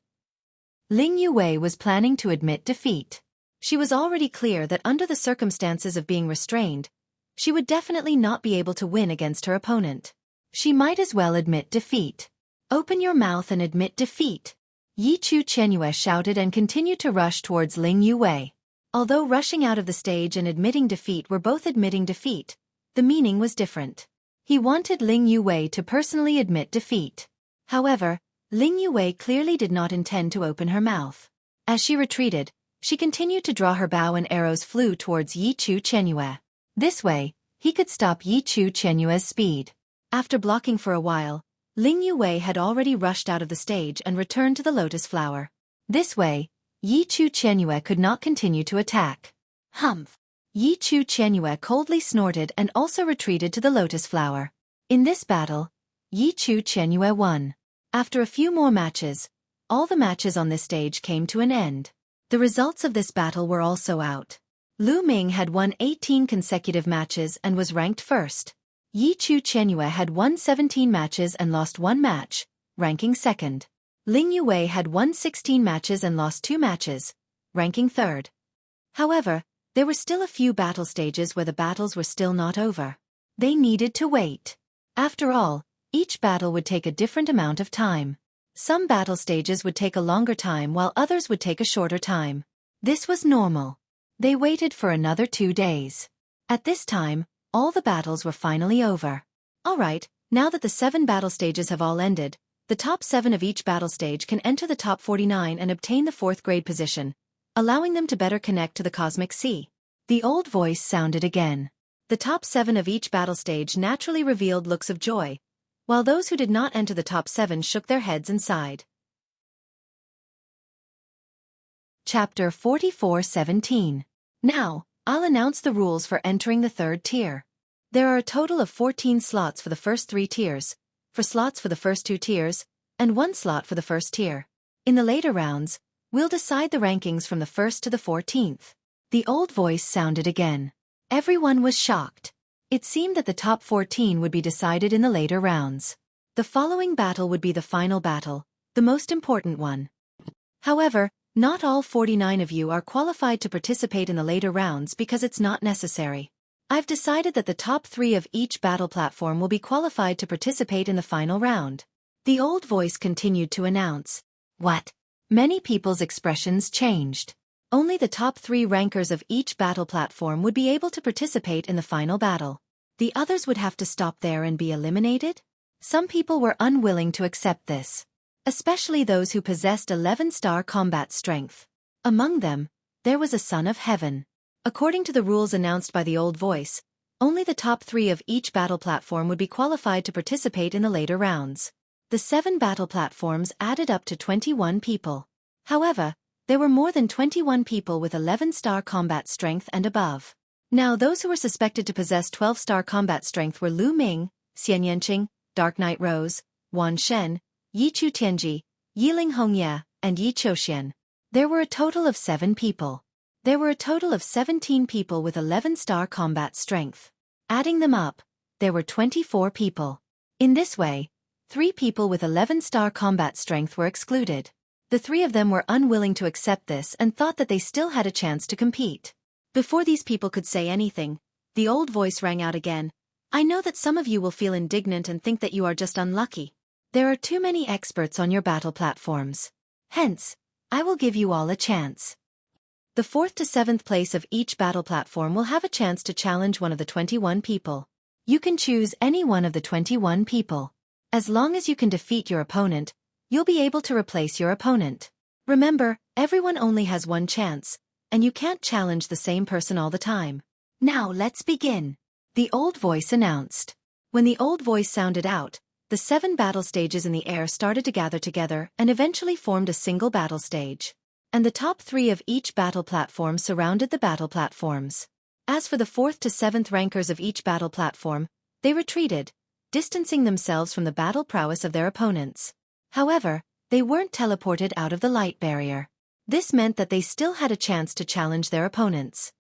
Ling Yue was planning to admit defeat. She was already clear that under the circumstances of being restrained, she would definitely not be able to win against her opponent. She might as well admit defeat. "Open your mouth and admit defeat," Yi Chu Chenyue shouted and continued to rush towards Ling Yue. Although rushing out of the stage and admitting defeat were both admitting defeat, the meaning was different. He wanted Ling Yue to personally admit defeat. However, Ling Yue clearly did not intend to open her mouth. As she retreated, she continued to draw her bow and arrows flew towards Yi Chu Chenyue. This way, he could stop Yi Chu Chenyue's speed. After blocking for a while, Ling Yue had already rushed out of the stage and returned to the lotus flower. This way, Yi Chu Chenyue could not continue to attack. Humph! Yi Chu Chenyue coldly snorted and also retreated to the lotus flower. In this battle, Yi Chu Chenyue won. After a few more matches, all the matches on this stage came to an end. The results of this battle were also out. Lu Ming had won 18 consecutive matches and was ranked first. Yi Chu Chenyue had won 17 matches and lost 1 match, ranking second. Ling Yue had won 16 matches and lost 2 matches, ranking third. However, there were still a few battle stages where the battles were still not over. They needed to wait. After all, each battle would take a different amount of time. Some battle stages would take a longer time while others would take a shorter time. This was normal. They waited for another 2 days. At this time, all the battles were finally over. Alright, now that the 7 battle stages have all ended, the top 7 of each battle stage can enter the top 49 and obtain the 4th grade position, allowing them to better connect to the cosmic sea. The old voice sounded again. The top 7 of each battle stage naturally revealed looks of joy, while those who did not enter the top 7 shook their heads and sighed. Chapter 44:17. Now, I'll announce the rules for entering the 3rd tier. There are a total of 14 slots for the first 3 tiers, 4 slots for the first 2 tiers, and 1 slot for the first tier. In the later rounds, we'll decide the rankings from the 1st to the 14th. The old voice sounded again. Everyone was shocked. It seemed that the top 14 would be decided in the later rounds. The following battle would be the final battle, the most important one. However, not all 49 of you are qualified to participate in the later rounds because it's not necessary. I've decided that the top 3 of each battle platform will be qualified to participate in the final round. The old voice continued to announce. What? Many people's expressions changed. Only the top 3 rankers of each battle platform would be able to participate in the final battle. The others would have to stop there and be eliminated? Some people were unwilling to accept this, especially those who possessed 11-star combat strength. Among them, there was a son of heaven. According to the rules announced by the old voice, only the top 3 of each battle platform would be qualified to participate in the later rounds. The 7 battle platforms added up to 21 people. However, There were more than 21 people with 11-star combat strength and above. Now those who were suspected to possess 12-star combat strength were Lu Ming, Xian Yanqing, Dark Knight Rose, Wan Shen, Yi Chu Tianji, Yiling Hongye, and Yi Qiuxian. There were a total of 7 people. There were a total of 17 people with 11-star combat strength. Adding them up, there were 24 people. In this way, 3 people with 11-star combat strength were excluded. The 3 of them were unwilling to accept this and thought that they still had a chance to compete. Before these people could say anything, the old voice rang out again. I know that some of you will feel indignant and think that you are just unlucky. There are too many experts on your battle platforms. Hence, I will give you all a chance. The 4th to 7th place of each battle platform will have a chance to challenge one of the 21 people. You can choose any one of the 21 people. As long as you can defeat your opponent, you'll be able to replace your opponent. Remember, everyone only has one chance, and you can't challenge the same person all the time. Now let's begin. The old voice announced. When the old voice sounded out, the 7 battle stages in the air started to gather together and eventually formed a single battle stage. And the top 3 of each battle platform surrounded the battle platforms. As for the 4th to 7th rankers of each battle platform, they retreated, distancing themselves from the battle prowess of their opponents. However, they weren't teleported out of the light barrier. This meant that they still had a chance to challenge their opponents.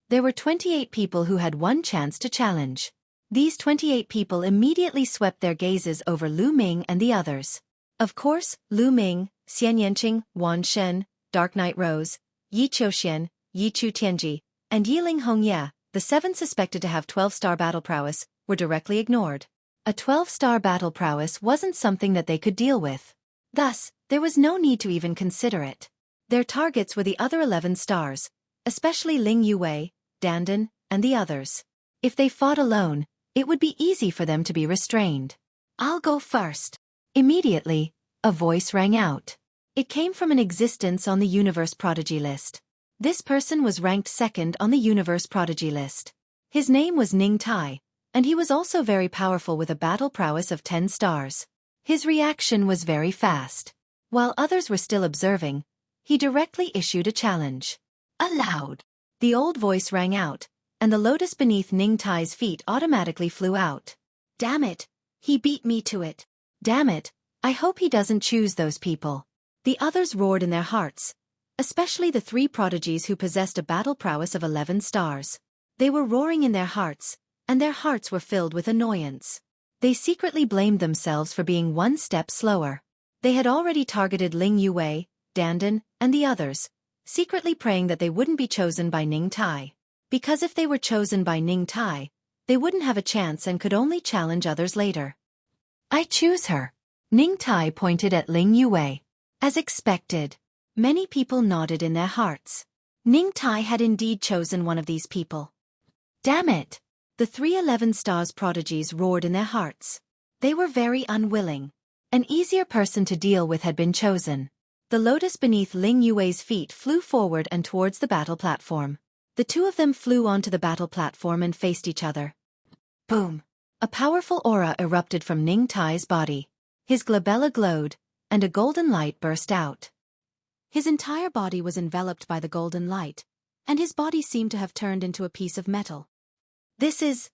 There were 28 people who had one chance to challenge. These 28 people immediately swept their gazes over Lu Ming and the others. Of course, Lu Ming, Xian Yanqing, Wan Shen, Dark Knight Rose, Yi Qiuxian, Yi Chu Tianji, and Yiling Hongye, the 7 suspected to have 12-star battle prowess, were directly ignored. A 12-star battle prowess wasn't something that they could deal with. Thus, there was no need to even consider it. Their targets were the other 11 stars, especially Ling Yue, Dandan, and the others. If they fought alone, it would be easy for them to be restrained. I'll go first. Immediately, a voice rang out. It came from an existence on the Universe Prodigy list. This person was ranked 2nd on the Universe Prodigy list. His name was Ning Tai, and he was also very powerful with a battle prowess of 10 stars. His reaction was very fast. While others were still observing, he directly issued a challenge. Aloud. The old voice rang out, and the lotus beneath Ning Tai's feet automatically flew out. Damn it, he beat me to it. Damn it, I hope he doesn't choose those people. The others roared in their hearts, especially the 3 prodigies who possessed a battle prowess of 11 stars. They were roaring in their hearts, and their hearts were filled with annoyance. They secretly blamed themselves for being one step slower. They had already targeted Ling Yue, Dandan, and the others, secretly praying that they wouldn't be chosen by Ning Tai. Because if they were chosen by Ning Tai, they wouldn't have a chance and could only challenge others later. I choose her. Ning Tai pointed at Ling Yue. As expected, many people nodded in their hearts. Ning Tai had indeed chosen one of these people. Damn it! The 3 11 stars prodigies roared in their hearts. They were very unwilling. An easier person to deal with had been chosen. The lotus beneath Ling Yue's feet flew forward and towards the battle platform. The 2 of them flew onto the battle platform and faced each other. Boom! A powerful aura erupted from Ning Tai's body. His glabella glowed, and a golden light burst out. His entire body was enveloped by the golden light, and his body seemed to have turned into a piece of metal. This is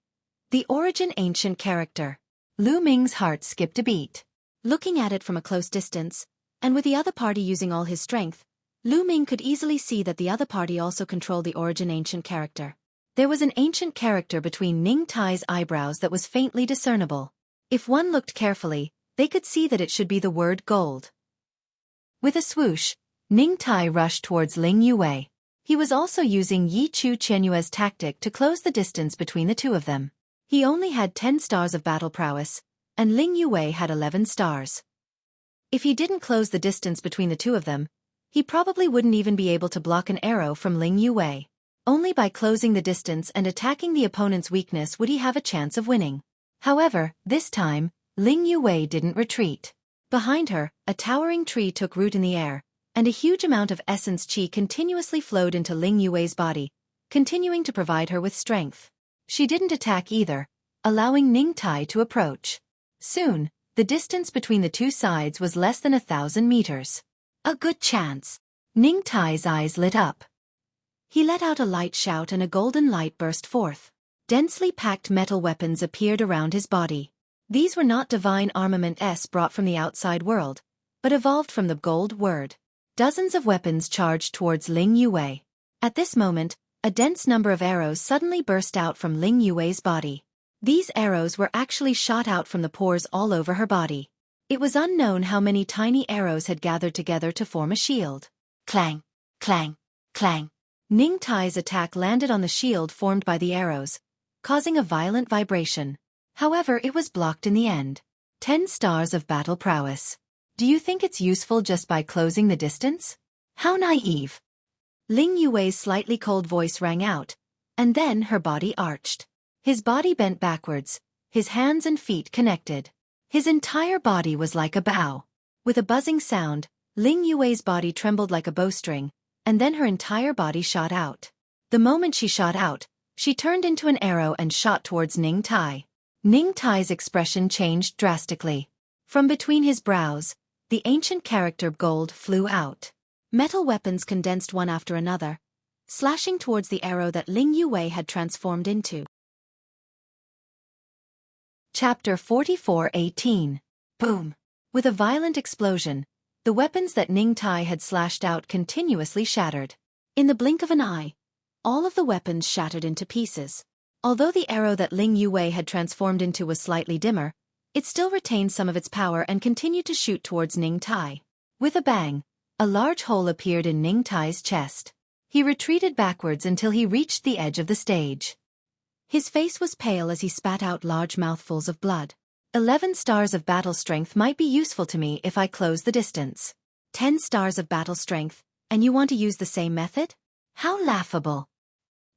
the origin ancient character. Lu Ming's heart skipped a beat. Looking at it from a close distance, and with the other party using all his strength, Lu Ming could easily see that the other party also controlled the origin ancient character. There was an ancient character between Ning Tai's eyebrows that was faintly discernible. If one looked carefully, they could see that it should be the word gold. With a swoosh, Ning Tai rushed towards Ling Yue. He was also using Yi Chu Qianyue's tactic to close the distance between the 2 of them. He only had 10 stars of battle prowess, and Ling Yue had 11 stars. If he didn't close the distance between the 2 of them, he probably wouldn't even be able to block an arrow from Ling Yue. Only by closing the distance and attacking the opponent's weakness would he have a chance of winning. However, this time, Ling Yue didn't retreat. Behind her, a towering tree took root in the air, and a huge amount of essence qi continuously flowed into Ling Yue's body, continuing to provide her with strength. She didn't attack either, allowing Ning Tai to approach. Soon, the distance between the 2 sides was less than 1,000 meters. A good chance. Ning Tai's eyes lit up. He let out a light shout and a golden light burst forth. Densely packed metal weapons appeared around his body. These were not divine armaments brought from the outside world, but evolved from the gold word. Dozens of weapons charged towards Ling Yue. At this moment, a dense number of arrows suddenly burst out from Ling Yue's body. These arrows were actually shot out from the pores all over her body. It was unknown how many tiny arrows had gathered together to form a shield. Clang, clang, clang. Ning Tai's attack landed on the shield formed by the arrows, causing a violent vibration. However, it was blocked in the end. 10 stars of battle prowess. Do you think it's useful just by closing the distance? How naive. Ling Yue's slightly cold voice rang out, and then her body arched. His body bent backwards, his hands and feet connected. His entire body was like a bow. With a buzzing sound, Ling Yue's body trembled like a bowstring, and then her entire body shot out. The moment she shot out, she turned into an arrow and shot towards Ning Tai. Ning Tai's expression changed drastically. From between his brows, the ancient character gold flew out. Metal weapons condensed one after another, slashing towards the arrow that Ling Yue had transformed into. Chapter 44:18. Boom! With a violent explosion, the weapons that Ning Tai had slashed out continuously shattered. In the blink of an eye, all of the weapons shattered into pieces. Although the arrow that Ling Yue had transformed into was slightly dimmer, it still retained some of its power and continued to shoot towards Ning Tai. With a bang, a large hole appeared in Ning Tai's chest. He retreated backwards until he reached the edge of the stage. His face was pale as he spat out large mouthfuls of blood. 11 stars of battle strength might be useful to me if I close the distance. 10 stars of battle strength, and you want to use the same method? How laughable!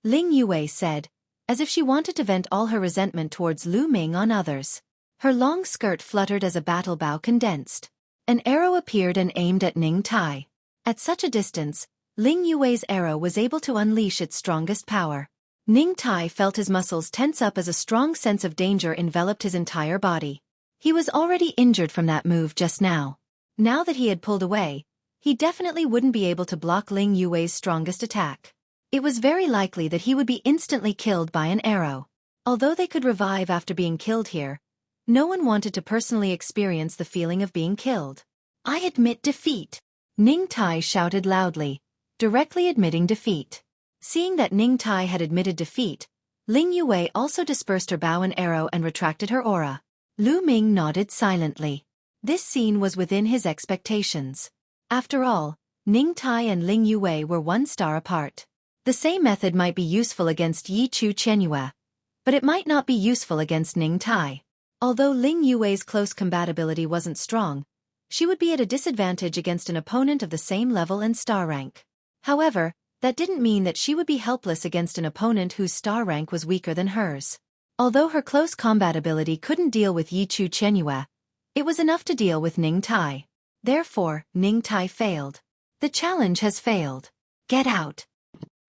Ling Yue said, as if she wanted to vent all her resentment towards Lu Ming on others. Her long skirt fluttered as a battle bow condensed. An arrow appeared and aimed at Ning Tai. At such a distance, Ling Yue's arrow was able to unleash its strongest power. Ning Tai felt his muscles tense up as a strong sense of danger enveloped his entire body. He was already injured from that move just now. Now that he had pulled away, he definitely wouldn't be able to block Ling Yue's strongest attack. It was very likely that he would be instantly killed by an arrow. Although they could revive after being killed here, no one wanted to personally experience the feeling of being killed. I admit defeat. Ning Tai shouted loudly, directly admitting defeat. Seeing that Ning Tai had admitted defeat, Ling Yue also dispersed her bow and arrow and retracted her aura. Lu Ming nodded silently. This scene was within his expectations. After all, Ning Tai and Ling Yue were 1 star apart. The same method might be useful against Yi Chu Qianyue, but it might not be useful against Ning Tai. Although Ling Yue's close compatibility wasn't strong, she would be at a disadvantage against an opponent of the same level and star rank. However, that didn't mean that she would be helpless against an opponent whose star rank was weaker than hers. Although her close compatibility couldn't deal with Yi Chu Qianyue, it was enough to deal with Ning Tai. Therefore, Ning Tai failed. The challenge has failed. Get out.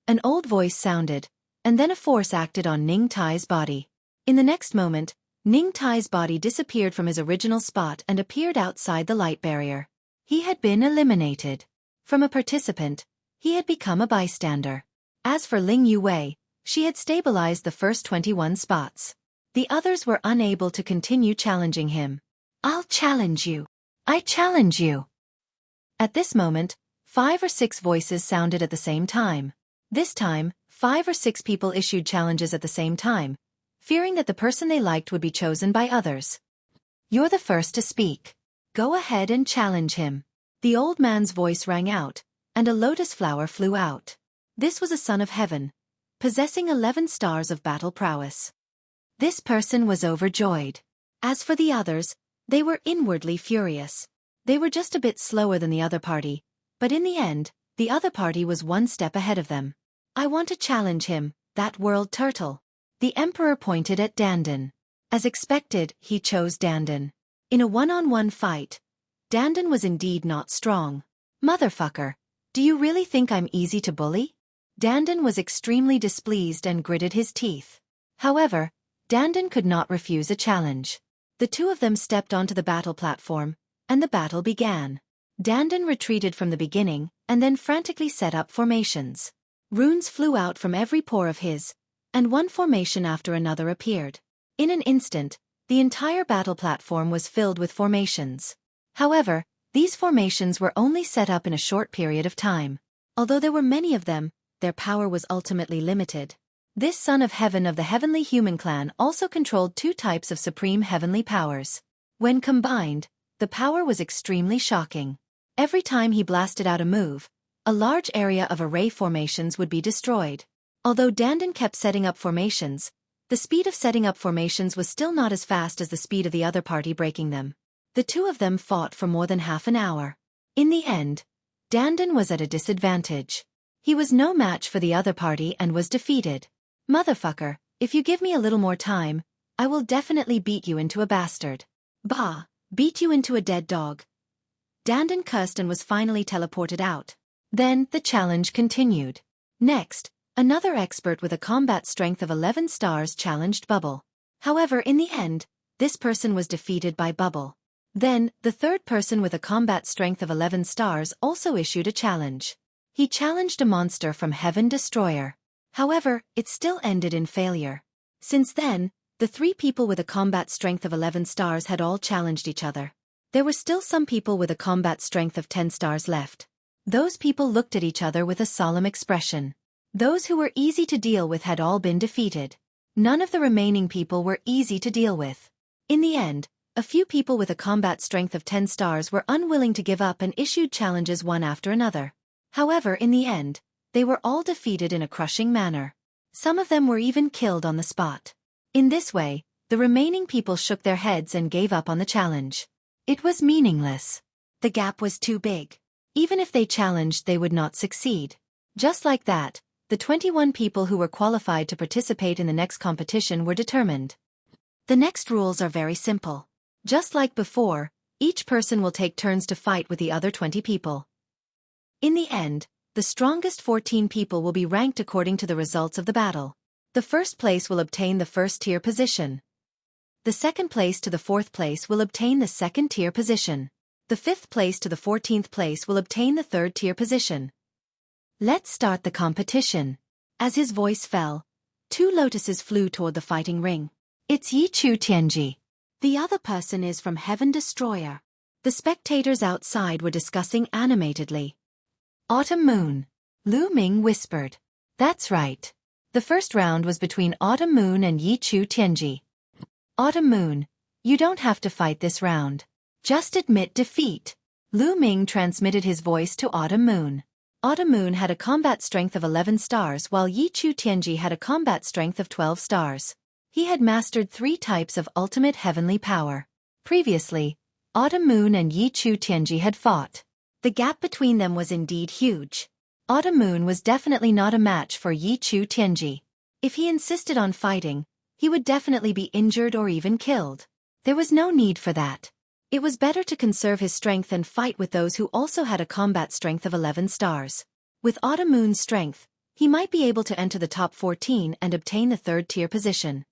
An old voice sounded, and then a force acted on Ning Tai's body. In the next moment, Ning Tai's body disappeared from his original spot and appeared outside the light barrier. He had been eliminated. From a participant, he had become a bystander. As for Ling Yue, she had stabilized the first 21 spots. The others were unable to continue challenging him. I'll challenge you. I challenge you. At this moment, 5 or 6 voices sounded at the same time. This time, 5 or 6 people issued challenges at the same time, fearing that the person they liked would be chosen by others. You're the first to speak. Go ahead and challenge him. The old man's voice rang out, and a lotus flower flew out. This was a son of heaven, possessing 11 stars of battle prowess. This person was overjoyed. As for the others, they were inwardly furious. They were just a bit slower than the other party, but in the end, the other party was 1 step ahead of them. I want to challenge him, that world turtle. The emperor pointed at Dandan. As expected, he chose Dandan. In a one-on-one fight, Dandan was indeed not strong. Motherfucker, do you really think I'm easy to bully? Dandan was extremely displeased and gritted his teeth. However, Dandan could not refuse a challenge. The two of them stepped onto the battle platform, and the battle began. Dandan retreated from the beginning, and then frantically set up formations. Runes flew out from every pore of his, and one formation after another appeared. In an instant, the entire battle platform was filled with formations. However, these formations were only set up in a short period of time. Although there were many of them, their power was ultimately limited. This son of heaven of the heavenly human clan also controlled two types of supreme heavenly powers. When combined, the power was extremely shocking. Every time he blasted out a move, a large area of array formations would be destroyed. Although Dandan kept setting up formations, the speed of setting up formations was still not as fast as the speed of the other party breaking them. The two of them fought for more than half an hour. In the end, Dandan was at a disadvantage. He was no match for the other party and was defeated. Motherfucker, if you give me a little more time, I will definitely beat you into a bastard. Bah, beat you into a dead dog. Dandan cursed and was finally teleported out. Then, the challenge continued. Next, another expert with a combat strength of 11 stars challenged Bubble. However, in the end, this person was defeated by Bubble. Then, the third person with a combat strength of 11 stars also issued a challenge. He challenged a monster from Heaven Destroyer. However, it still ended in failure. Since then, the three people with a combat strength of 11 stars had all challenged each other. There were still some people with a combat strength of 10 stars left. Those people looked at each other with a solemn expression. Those who were easy to deal with had all been defeated. None of the remaining people were easy to deal with. In the end, a few people with a combat strength of 10 stars were unwilling to give up and issued challenges one after another. However, in the end, they were all defeated in a crushing manner. Some of them were even killed on the spot. In this way, the remaining people shook their heads and gave up on the challenge. It was meaningless. The gap was too big. Even if they challenged, they would not succeed. Just like that, the 21 people who were qualified to participate in the next competition were determined. The next rules are very simple. Just like before, each person will take turns to fight with the other 20 people. In the end, the strongest 14 people will be ranked according to the results of the battle. The first place will obtain the first tier position. The second place to the fourth place will obtain the second tier position. The fifth place to the 14th place will obtain the third tier position. Let's start the competition. As his voice fell, two lotuses flew toward the fighting ring. It's Yichu Tianji. The other person is from Heaven Destroyer. The spectators outside were discussing animatedly. Autumn Moon. Lu Ming whispered. That's right. The first round was between Autumn Moon and Yichu Tianji. Autumn Moon, you don't have to fight this round. Just admit defeat. Lu Ming transmitted his voice to Autumn Moon. Autumn Moon had a combat strength of 11 stars while Yichu Tianji had a combat strength of 12 stars. He had mastered 3 types of ultimate heavenly power. Previously, Autumn Moon and Yichu Tianji had fought. The gap between them was indeed huge. Autumn Moon was definitely not a match for Yichu Tianji. If he insisted on fighting, he would definitely be injured or even killed. There was no need for that. It was better to conserve his strength and fight with those who also had a combat strength of 11 stars. With Autumn Moon's strength, he might be able to enter the top 14 and obtain the third tier position.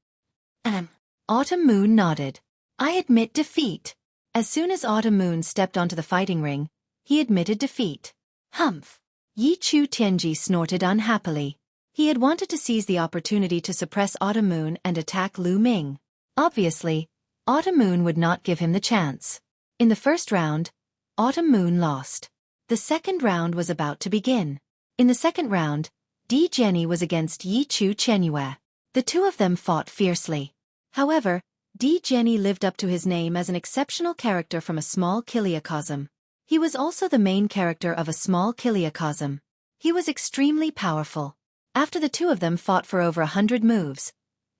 Autumn Moon nodded. I admit defeat. As soon as Autumn Moon stepped onto the fighting ring, he admitted defeat. Humph. Yichu Tianji snorted unhappily. He had wanted to seize the opportunity to suppress Autumn Moon and attack Lu Ming. Obviously, Autumn Moon would not give him the chance. In the first round, Autumn Moon lost. The second round was about to begin. In the second round, Di Jenny was against Yichu Tianyue. The two of them fought fiercely. However, Di Jenny lived up to his name as an exceptional character from a small kiliacosm. He was also the main character of a small kiliacosm. He was extremely powerful. After the two of them fought for over 100 moves,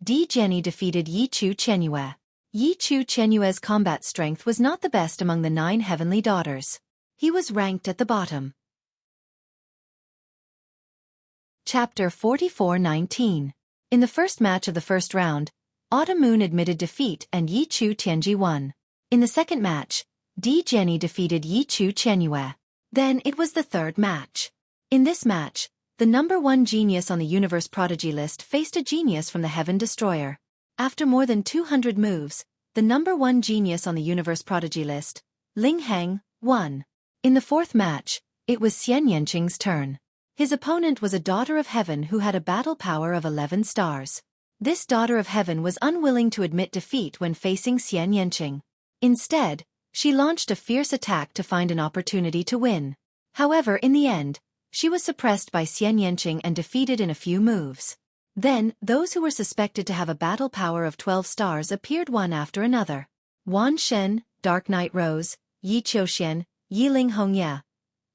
Di Jenny defeated Yichu Tianyue. Yichu Tianyue's combat strength was not the best among the 9 heavenly daughters. He was ranked at the bottom. Chapter 44:19. In the first match of the first round, Autumn Moon admitted defeat and Yichu Tianji won. In the second match, Di Jenny defeated Yichu Tianyue. Then it was the third match. In this match, the number 1 genius on the Universe Prodigy list faced a genius from the Heaven Destroyer. After more than 200 moves, the number 1 genius on the Universe Prodigy list, Ling Heng, won. In the fourth match, it was Xian Yanqing's turn. His opponent was a daughter of heaven who had a battle power of 11 stars. This daughter of heaven was unwilling to admit defeat when facing Xian Yanqing. Instead, she launched a fierce attack to find an opportunity to win. However, in the end, she was suppressed by Xian Yanqing and defeated in a few moves. Then, those who were suspected to have a battle power of 12 stars appeared one after another. Wan Shen, Dark Knight Rose, Yi Qiuxian, Yiling Hongya.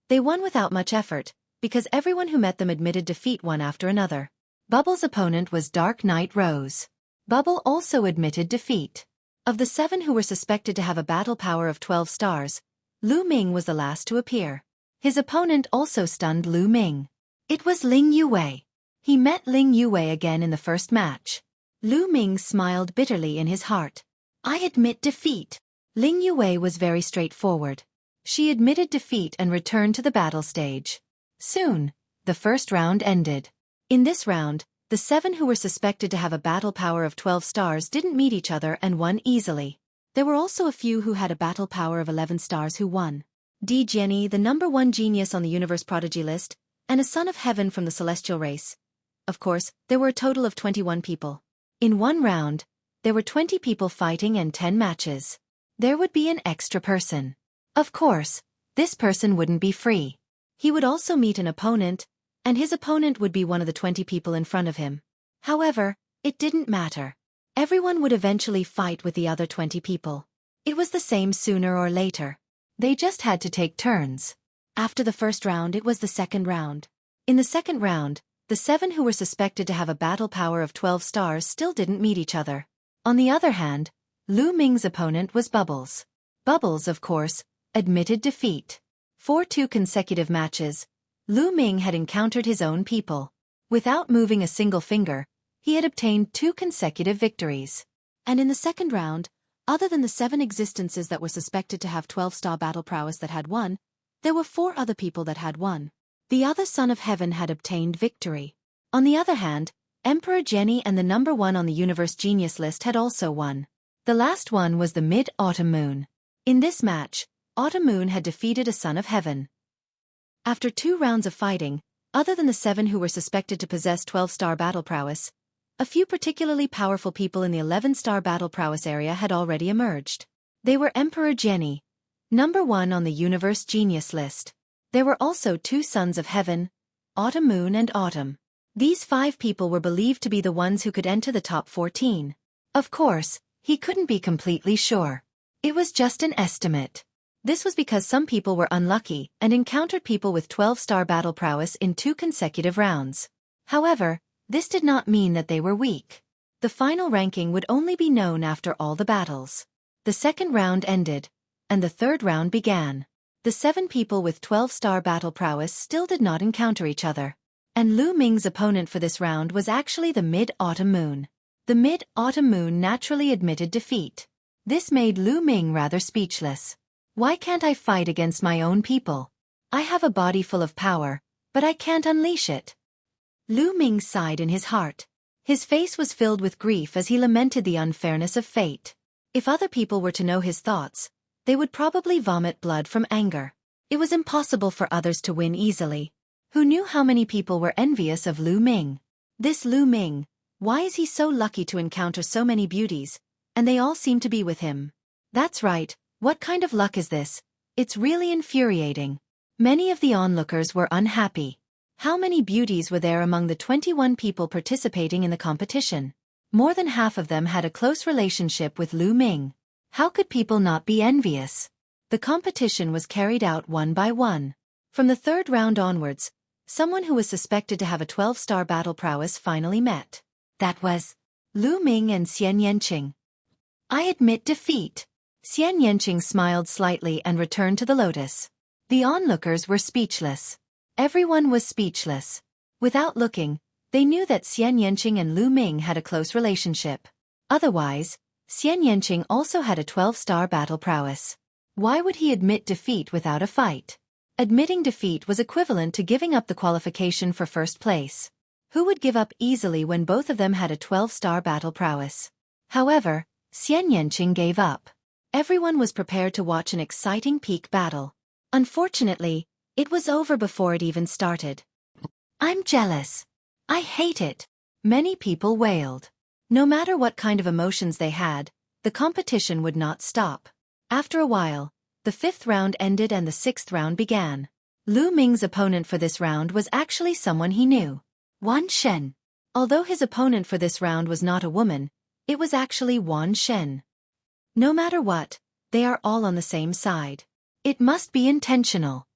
They won without much effort, because everyone who met them admitted defeat one after another. Bubble's opponent was Dark Knight Rose. Bubble also admitted defeat. Of the 7 who were suspected to have a battle power of 12 stars, Lu Ming was the last to appear. His opponent also stunned Lu Ming. It was Ling Yue. He met Ling Yue again in the first match. Lu Ming smiled bitterly in his heart. I admit defeat. Ling Yue was very straightforward. She admitted defeat and returned to the battle stage. Soon, the first round ended. In this round, the 7 who were suspected to have a battle power of 12 stars didn't meet each other and won easily. There were also a few who had a battle power of 11 stars who won. Di Jenny, the #1 genius on the universe prodigy list, and a son of heaven from the celestial race. Of course, there were a total of 21 people. In one round, there were 20 people fighting and 10 matches. There would be an extra person. Of course, this person wouldn't be free. He would also meet an opponent, and his opponent would be one of the 20 people in front of him. However, it didn't matter. Everyone would eventually fight with the other 20 people. It was the same sooner or later. They just had to take turns. After the first round, it was the second round. In the second round, the 7 who were suspected to have a battle power of 12 stars still didn't meet each other. On the other hand, Lu Ming's opponent was Bubbles. Bubbles, of course, admitted defeat. For 2 consecutive matches, Lu Ming had encountered his own people. Without moving a single finger, he had obtained 2 consecutive victories. And in the second round, other than the 7 existences that were suspected to have 12-star battle prowess that had won, there were 4 other people that had won. The other son of heaven had obtained victory. On the other hand, Emperor Jenny and the #1 on the universe genius list had also won. The last one was the Mid-Autumn Moon. In this match, Autumn Moon had defeated a son of heaven. After 2 rounds of fighting, other than the 7 who were suspected to possess 12-star battle prowess, a few particularly powerful people in the 11-star battle prowess area had already emerged. They were Emperor Jenny, #1 on the universe genius list. There were also 2 sons of heaven, Autumn Moon and Autumn. These 5 people were believed to be the ones who could enter the top 14. Of course, he couldn't be completely sure. It was just an estimate. This was because some people were unlucky and encountered people with 12-star battle prowess in 2 consecutive rounds. However, this did not mean that they were weak. The final ranking would only be known after all the battles. The second round ended, and the third round began. The 7 people with 12-star battle prowess still did not encounter each other. And Lu Ming's opponent for this round was actually the Mid-Autumn Moon. The Mid-Autumn Moon naturally admitted defeat. This made Lu Ming rather speechless. Why can't I fight against my own people? I have a body full of power, but I can't unleash it. Lu Ming sighed in his heart. His face was filled with grief as he lamented the unfairness of fate. If other people were to know his thoughts, they would probably vomit blood from anger. It was impossible for others to win easily. Who knew how many people were envious of Lu Ming? This Lu Ming, why is he so lucky to encounter so many beauties, and they all seem to be with him? That's right, what kind of luck is this? It's really infuriating. Many of the onlookers were unhappy. How many beauties were there among the 21 people participating in the competition? More than half of them had a close relationship with Lu Ming. How could people not be envious? The competition was carried out one by one. From the third round onwards, someone who was suspected to have a 12-star battle prowess finally met. That was Lu Ming and Xian Yanqing. I admit defeat. Xian Yanqing smiled slightly and returned to the lotus. The onlookers were speechless. Everyone was speechless. Without looking, they knew that Xian Yanqing and Lu Ming had a close relationship. Otherwise, Xian Yanqing also had a 12-star battle prowess. Why would he admit defeat without a fight? Admitting defeat was equivalent to giving up the qualification for first place. Who would give up easily when both of them had a 12-star battle prowess? However, Xian Yanqing gave up. Everyone was prepared to watch an exciting peak battle. Unfortunately, it was over before it even started. I'm jealous. I hate it. Many people wailed. No matter what kind of emotions they had, the competition would not stop. After a while, the 5th round ended and the 6th round began. Lu Ming's opponent for this round was actually someone he knew. Wan Shen. Although his opponent for this round was not a woman, it was actually Wan Shen. No matter what, they are all on the same side. It must be intentional.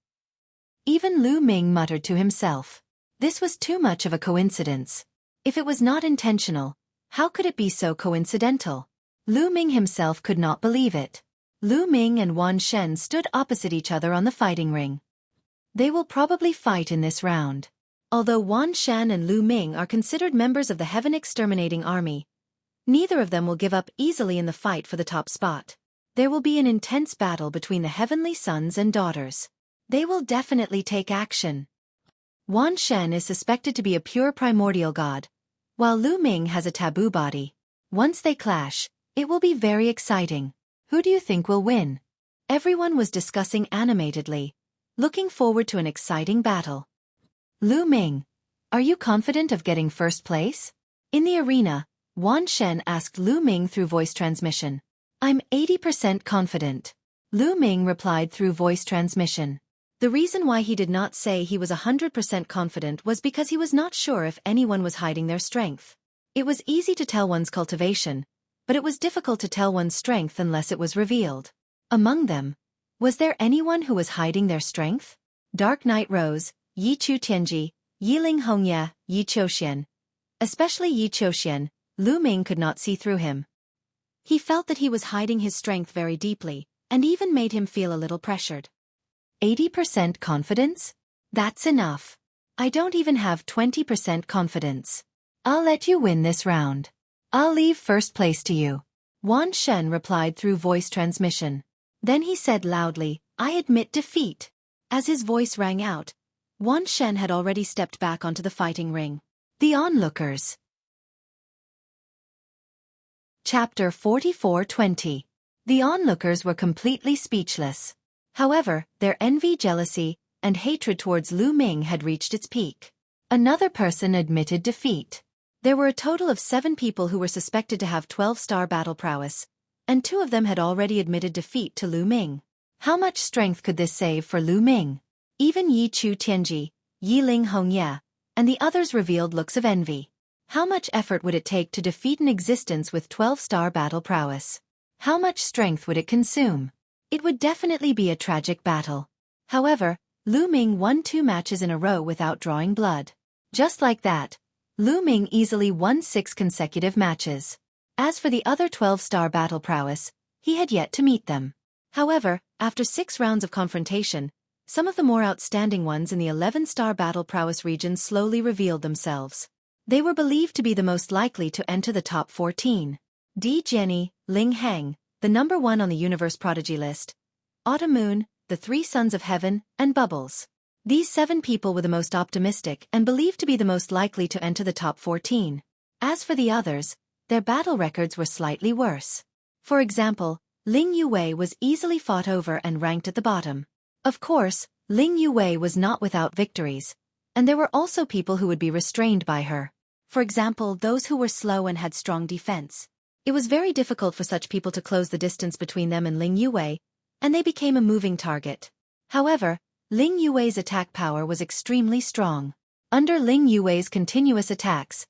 Even Lu Ming muttered to himself. This was too much of a coincidence. If it was not intentional, how could it be so coincidental? Lu Ming himself could not believe it. Lu Ming and Wan Shen stood opposite each other on the fighting ring. They will probably fight in this round. Although Wan Shen and Lu Ming are considered members of the Heaven Exterminating Army, neither of them will give up easily in the fight for the top spot. There will be an intense battle between the heavenly sons and daughters. They will definitely take action. Wan Shen is suspected to be a pure primordial god, while Lu Ming has a taboo body. Once they clash, it will be very exciting. Who do you think will win? Everyone was discussing animatedly, looking forward to an exciting battle. Lu Ming, are you confident of getting first place? In the arena, Wan Shen asked Lu Ming through voice transmission. I'm 80% confident. Lu Ming replied through voice transmission. The reason why he did not say he was 100% confident was because he was not sure if anyone was hiding their strength. It was easy to tell one's cultivation, but it was difficult to tell one's strength unless it was revealed. Among them, was there anyone who was hiding their strength? Dark Night Rose, Yi Chu Tianji, Yiling Hongye, Yi Qiuxian. Especially Yi Qiuxian, Lu Ming could not see through him. He felt that he was hiding his strength very deeply, and even made him feel a little pressured. 80% confidence? That's enough. I don't even have 20% confidence. I'll let you win this round. I'll leave first place to you. Wan Shen replied through voice transmission. Then he said loudly, I admit defeat. As his voice rang out, Wan Shen had already stepped back onto the fighting ring. The onlookers. Chapter 44:20. The onlookers were completely speechless. However, their envy, jealousy, and hatred towards Lu Ming had reached its peak. Another person admitted defeat. There were a total of 7 people who were suspected to have 12-star battle prowess, and 2 of them had already admitted defeat to Lu Ming. How much strength could this save for Lu Ming? Even Yi Chu Tianji, Yiling Hongye, and the others revealed looks of envy. How much effort would it take to defeat an existence with 12-star battle prowess? How much strength would it consume? It would definitely be a tragic battle. However, Lu Ming won 2 matches in a row without drawing blood. Just like that, Lu Ming easily won 6 consecutive matches. As for the other 12-star battle prowess, he had yet to meet them. However, after 6 rounds of confrontation, some of the more outstanding ones in the 11-star battle prowess region slowly revealed themselves. They were believed to be the most likely to enter the top 14. Di Jenny, Ling Heng, the number 1 on the Universe Prodigy list, Autumn Moon, the 3 Sons of Heaven, and Bubbles. These 7 people were the most optimistic and believed to be the most likely to enter the top 14. As for the others, their battle records were slightly worse. For example, Ling Yue was easily fought over and ranked at the bottom. Of course, Ling Yue was not without victories, and there were also people who would be restrained by her. For example, those who were slow and had strong defense. It was very difficult for such people to close the distance between them and Ling Yue, and they became a moving target. However, Ling Yue's attack power was extremely strong. Under Ling Yue's continuous attacks,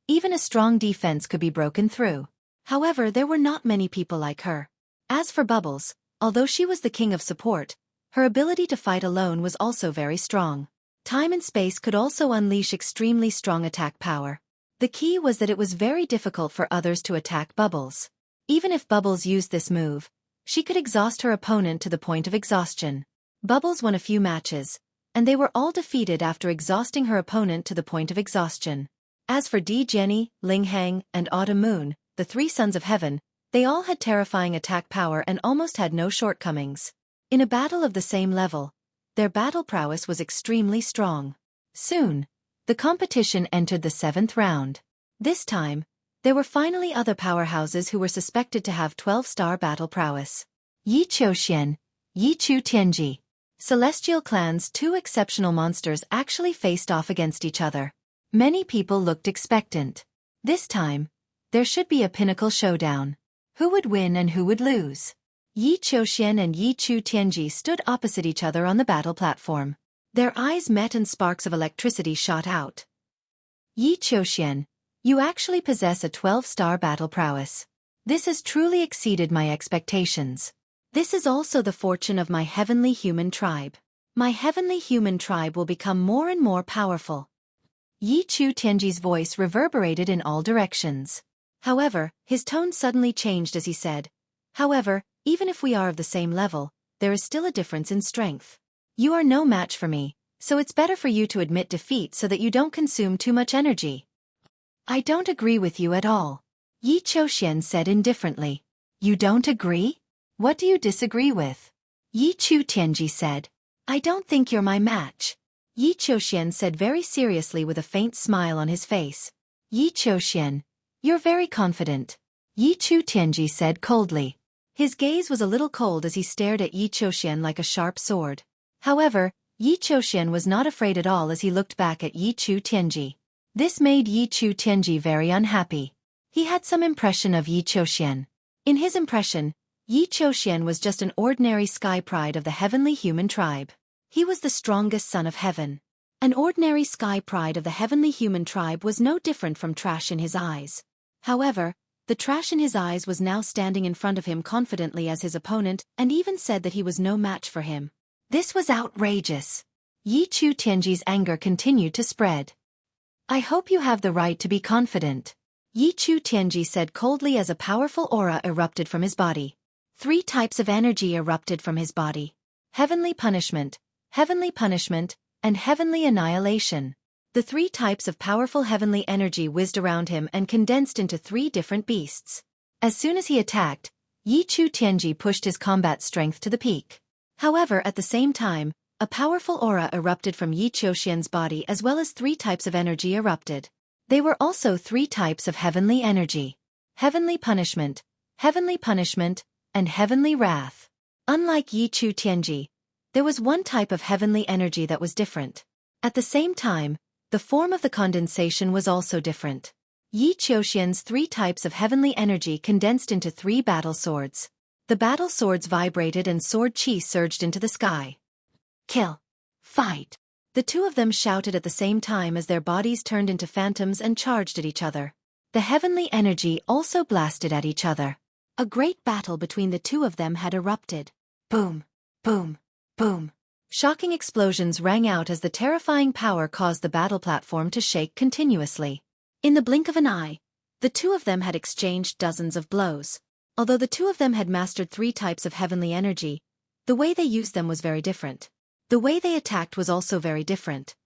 even a strong defense could be broken through. However, there were not many people like her. As for Bubbles, although she was the king of support, her ability to fight alone was also very strong. Time and space could also unleash extremely strong attack power. The key was that it was very difficult for others to attack Bubbles. Even if Bubbles used this move, she could exhaust her opponent to the point of exhaustion. Bubbles won a few matches, and they were all defeated after exhausting her opponent to the point of exhaustion. As for Di Jenny, Ling Heng, and Autumn Moon, the 3 Sons of Heaven, they all had terrifying attack power and almost had no shortcomings. In a battle of the same level, their battle prowess was extremely strong. Soon, the competition entered the 7th round. This time, there were finally other powerhouses who were suspected to have 12-star battle prowess. Yi Qiuxian, Yi Chu Tianji. Celestial Clan's two exceptional monsters actually faced off against each other. Many people looked expectant. This time, there should be a pinnacle showdown. Who would win and who would lose? Yi Qiuxian and Yi Chu Tianji stood opposite each other on the battle platform. Their eyes met and sparks of electricity shot out. Yi Qiuxian, you actually possess a 12-star battle prowess. This has truly exceeded my expectations. This is also the fortune of my heavenly human tribe. My heavenly human tribe will become more and more powerful. Yi Chu Tianji's voice reverberated in all directions. However, his tone suddenly changed as he said, "However, even if we are of the same level, there is still a difference in strength. You are no match for me, so it's better for you to admit defeat so that you don't consume too much energy." "I don't agree with you at all," Yi Qiuxian said indifferently. "You don't agree? What do you disagree with?" Yi Chu Tianji said. "I don't think you're my match," Yi Qiuxian said very seriously with a faint smile on his face. "Yi Qiuxian, you're very confident," Yi Chu Tianji said coldly. His gaze was a little cold as he stared at Yi Qiuxian like a sharp sword. However, Yi Qiuxian was not afraid at all as he looked back at Yi Chu Tianji. This made Yi Chu Tianji very unhappy. He had some impression of Yi Qiuxian. In his impression, Yi Qiuxian was just an ordinary sky pride of the heavenly human tribe. He was the strongest son of heaven. An ordinary sky pride of the heavenly human tribe was no different from trash in his eyes. However, the trash in his eyes was now standing in front of him confidently as his opponent and even said that he was no match for him. This was outrageous. Yi Chu Tianji's anger continued to spread. "I hope you have the right to be confident," Yi Chu Tianji said coldly as a powerful aura erupted from his body. 3 types of energy erupted from his body: heavenly punishment, and heavenly annihilation. The 3 types of powerful heavenly energy whizzed around him and condensed into 3 different beasts. As soon as he attacked, Yi Chu Tianji pushed his combat strength to the peak. However, at the same time, a powerful aura erupted from Yi Qiuxian's body as well as 3 types of energy erupted. They were also 3 types of heavenly energy: heavenly punishment, and heavenly wrath. Unlike Yi Chu Tianji, there was one type of heavenly energy that was different. At the same time, the form of the condensation was also different. Yi Qiuxian's 3 types of heavenly energy condensed into 3 battle swords. The battle swords vibrated and sword chi surged into the sky. "Kill! Fight!" The 2 of them shouted at the same time as their bodies turned into phantoms and charged at each other. The heavenly energy also blasted at each other. A great battle between the 2 of them had erupted. Boom! Boom! Boom! Shocking explosions rang out as the terrifying power caused the battle platform to shake continuously. In the blink of an eye, the 2 of them had exchanged dozens of blows. Although the 2 of them had mastered 3 types of heavenly energy, the way they used them was very different. The way they attacked was also very different.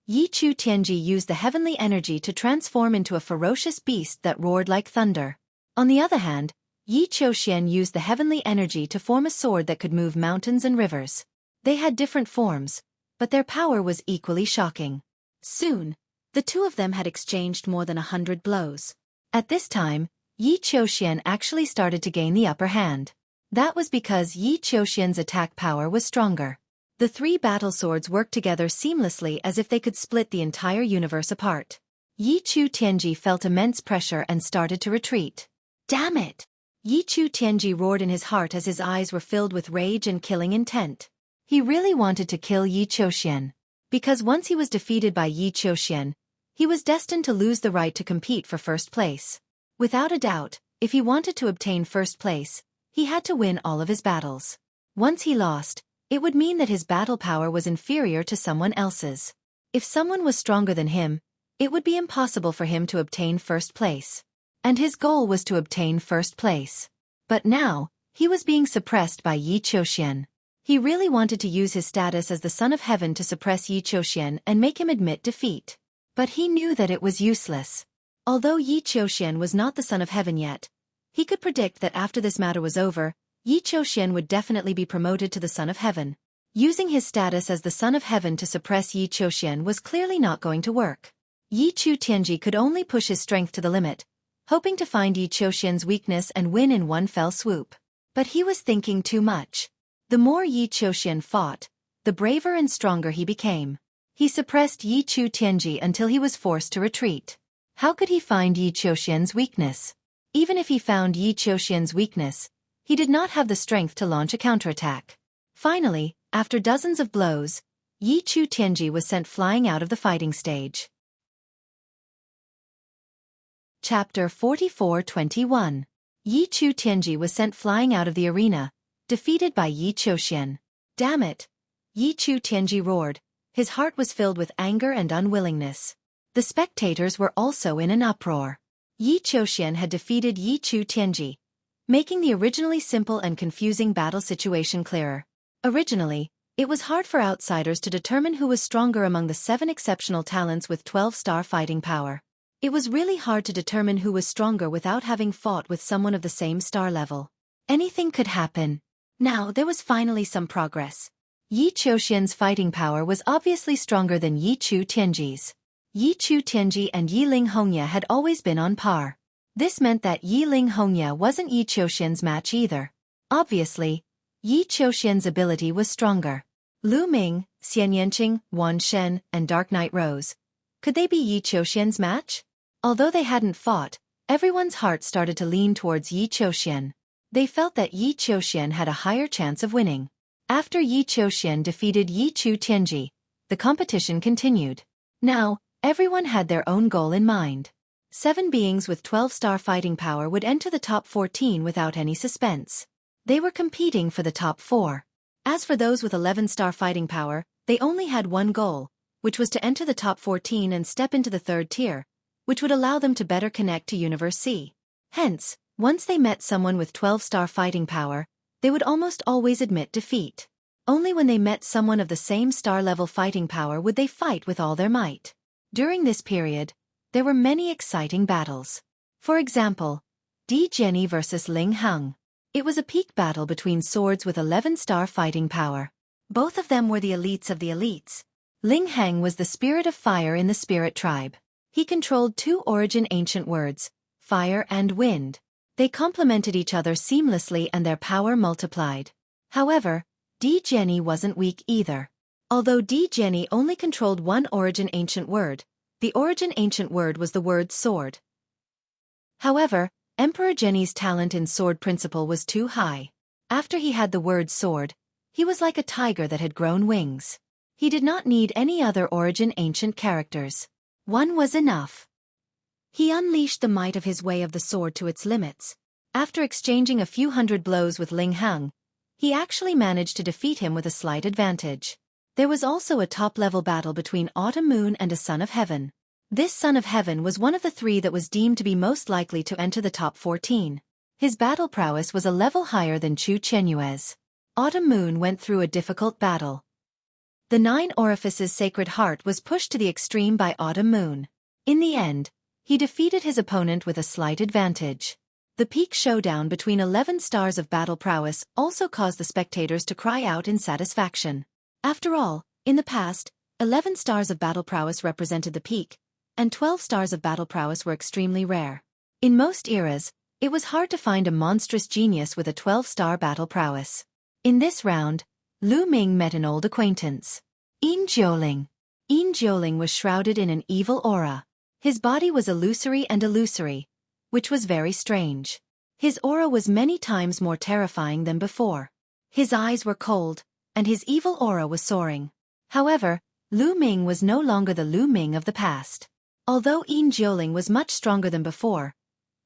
Yi Chu Tianji used the heavenly energy to transform into a ferocious beast that roared like thunder. On the other hand, Yi Qiuxian used the heavenly energy to form a sword that could move mountains and rivers. They had different forms, but their power was equally shocking. Soon, the 2 of them had exchanged more than 100 blows. At this time, Yi Qiuxian actually started to gain the upper hand. That was because Yi Qiuxian's attack power was stronger. The 3 battle swords worked together seamlessly as if they could split the entire universe apart. Yi Chu Tianji felt immense pressure and started to retreat. "Damn it!" Yi Chu Tianji roared in his heart as his eyes were filled with rage and killing intent. He really wanted to kill Yi Qiuxian. Because once he was defeated by Yi Qiuxian, he was destined to lose the right to compete for first place. Without a doubt, if he wanted to obtain first place, he had to win all of his battles. Once he lost, it would mean that his battle power was inferior to someone else's. If someone was stronger than him, it would be impossible for him to obtain first place. And his goal was to obtain first place. But now, he was being suppressed by Yi Qiuxian. He really wanted to use his status as the son of heaven to suppress Yi Qiuxian and make him admit defeat. But he knew that it was useless. Although Yi Qiuxian was not the son of heaven yet, he could predict that after this matter was over, Yi Qiuxian would definitely be promoted to the son of heaven. Using his status as the son of heaven to suppress Yi Qiuxian was clearly not going to work. Yi Chu Tianji could only push his strength to the limit, hoping to find Yi Qiuxian's weakness and win in one fell swoop. But he was thinking too much. The more Yi Qiuxian fought, the braver and stronger he became. He suppressed Yi Chu Tianji until he was forced to retreat. How could he find Yi Qiuxian's weakness? Even if he found Yi Qiuxian's weakness, he did not have the strength to launch a counterattack. Finally, after dozens of blows, Yi Chu Tianji was sent flying out of the fighting stage. Chapter 44-21. Yi Chu Tianji was sent flying out of the arena, defeated by Yi Qiuxian. Damn it! Yi Chu Tianji roared. His heart was filled with anger and unwillingness. The spectators were also in an uproar. Yi Qiuxian had defeated Yi Chu Tianji, making the originally simple and confusing battle situation clearer. Originally, it was hard for outsiders to determine who was stronger among the 7 exceptional talents with 12-star fighting power. It was really hard to determine who was stronger without having fought with someone of the same star level. Anything could happen. Now there was finally some progress. Yi Qiuxian's fighting power was obviously stronger than Yi Chu Tianji's. Yi Chu Tianji and Yi Ling Hongya had always been on par. This meant that Yi Ling Hongya wasn't Yi Qiuxian's match either. Obviously, Yi Qiuxian's ability was stronger. Lu Ming, Xian Yanqing, Wan Shen, and Dark Knight Rose. Could they be Yi Qiuxian's match? Although they hadn't fought, everyone's heart started to lean towards Yi Qiuxian. They felt that Yi Qiuxian had a higher chance of winning. After Yi Qiuxian defeated Yi Chu Tianji, the competition continued. Now, everyone had their own goal in mind. 7 beings with 12-star fighting power would enter the top 14 without any suspense. They were competing for the top 4. As for those with 11-star fighting power, they only had one goal, which was to enter the top 14 and step into the 3rd tier, which would allow them to better connect to Universe C. Hence, once they met someone with 12-star fighting power, they would almost always admit defeat. Only when they met someone of the same star-level fighting power would they fight with all their might. During this period, there were many exciting battles. For example, Di Jenny versus Ling Heng. It was a peak battle between swords with 11-star fighting power. Both of them were the elites of the elites. Ling Heng was the spirit of fire in the spirit tribe. He controlled 2 origin ancient words, fire and wind. They complemented each other seamlessly and their power multiplied. However, Di Jenny wasn't weak either. Although Di Jenny only controlled 1 origin ancient word, the origin ancient word was the word sword. However, Emperor Jenny's talent in sword principle was too high. After he had the word sword, he was like a tiger that had grown wings. He did not need any other origin ancient characters. One was enough. He unleashed the might of his way of the sword to its limits. After exchanging a few hundred blows with Ling Heng, he actually managed to defeat him with a slight advantage. There was also a top-level battle between Autumn Moon and a Son of Heaven. This Son of Heaven was one of the 3 that was deemed to be most likely to enter the top 14. His battle prowess was a level higher than Chu Chenyue's. Autumn Moon went through a difficult battle. The 9 Orifices Sacred Heart was pushed to the extreme by Autumn Moon. In the end, he defeated his opponent with a slight advantage. The peak showdown between 11 stars of battle prowess also caused the spectators to cry out in satisfaction. After all, in the past, 11 stars of battle prowess represented the peak, and 12 stars of battle prowess were extremely rare. In most eras, it was hard to find a monstrous genius with a 12-star battle prowess. In this round, Lu Ming met an old acquaintance. Yin Jiuling. Yin Jiuling was shrouded in an evil aura. His body was illusory, which was very strange. His aura was many times more terrifying than before. His eyes were cold, and his evil aura was soaring. However, Lu Ming was no longer the Lu Ming of the past. Although Yin Jiuling was much stronger than before,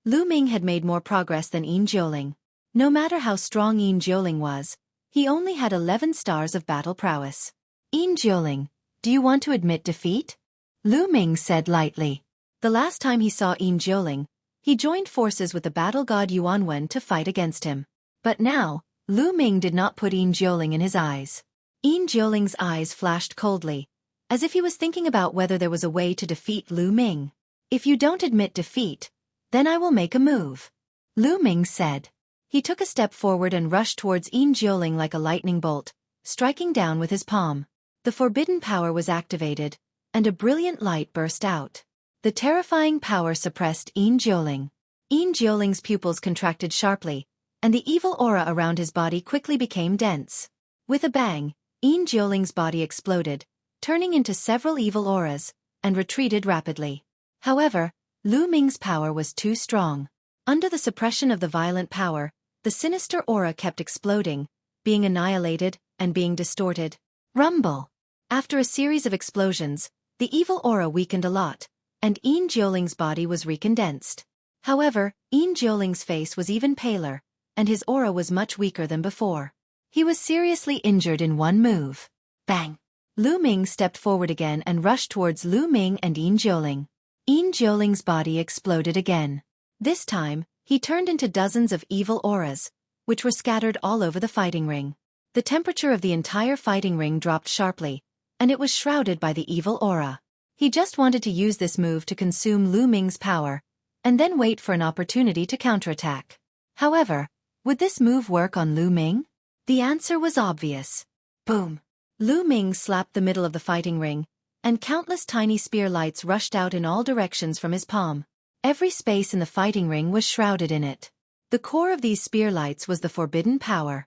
Lu Ming had made more progress than Yin Jiuling. No matter how strong Yin Jiuling was, he only had 11 stars of battle prowess. Yin Jiuling, do you want to admit defeat? Lu Ming said lightly. The last time he saw Yin Jiuling, he joined forces with the battle god Yuanwen to fight against him. But now, Lu Ming did not put Yin Jiuling in his eyes. Yin Jiuling's eyes flashed coldly, as if he was thinking about whether there was a way to defeat Lu Ming. If you don't admit defeat, then I will make a move. Lu Ming said. He took a step forward and rushed towards Yin Jiuling like a lightning bolt, striking down with his palm. The forbidden power was activated, and a brilliant light burst out. The terrifying power suppressed Yin Jiuling. Yin Jiuling's pupils contracted sharply, and the evil aura around his body quickly became dense. With a bang, Jiuling's body exploded, turning into several evil auras, and retreated rapidly. However, Lu Ming's power was too strong. Under the suppression of the violent power, the sinister aura kept exploding, being annihilated, and being distorted. Rumble! After a series of explosions, the evil aura weakened a lot, and Jiuling's body was recondensed. However, Jiuling's face was even paler, and his aura was much weaker than before. He was seriously injured in one move. Bang! Lu Ming stepped forward again and rushed towards Lu Ming and Jiuling. Jiuling's body exploded again. This time, he turned into dozens of evil auras, which were scattered all over the fighting ring. The temperature of the entire fighting ring dropped sharply, and it was shrouded by the evil aura. He just wanted to use this move to consume Lu Ming's power, and then wait for an opportunity to counterattack. However, would this move work on Lu Ming? The answer was obvious. Boom! Lu Ming slapped the middle of the fighting ring, and countless tiny spear lights rushed out in all directions from his palm. Every space in the fighting ring was shrouded in it. The core of these spear lights was the forbidden power.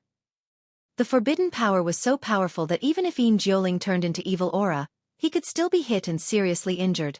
The forbidden power was so powerful that even if Jiuling turned into evil aura, he could still be hit and seriously injured.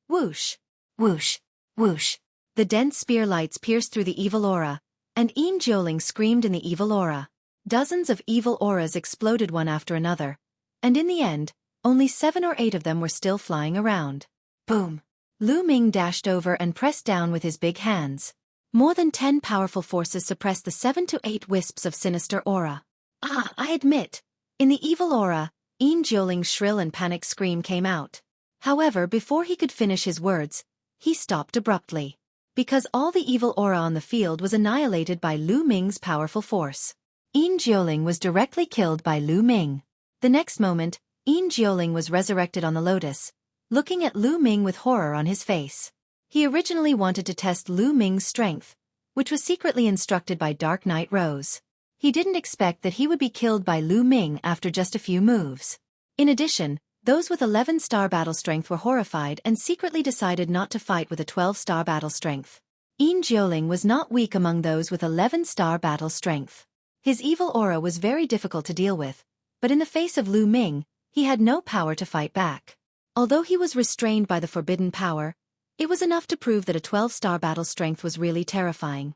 Whoosh! Whoosh! Whoosh! The dense spear lights pierced through the evil aura, and Jiuling screamed in the evil aura. Dozens of evil auras exploded one after another, and in the end, only 7 or 8 of them were still flying around. Boom! Lu Ming dashed over and pressed down with his big hands. More than 10 powerful forces suppressed the 7 to 8 wisps of sinister aura. I admit. In the evil aura, Jiuling's shrill and panicked scream came out. However, before he could finish his words, he stopped abruptly. Because all the evil aura on the field was annihilated by Lu Ming's powerful force. Jiuling was directly killed by Lu Ming. The next moment, Jiuling was resurrected on the lotus, looking at Lu Ming with horror on his face. He originally wanted to test Lu Ming's strength, which was secretly instructed by Dark Knight Rose. He didn't expect that he would be killed by Lu Ming after just a few moves. In addition, those with 11-star battle strength were horrified and secretly decided not to fight with a 12-star battle strength. Jiuling was not weak among those with 11-star battle strength. His evil aura was very difficult to deal with, but in the face of Lu Ming, he had no power to fight back. Although he was restrained by the forbidden power, it was enough to prove that a 12-star battle strength was really terrifying.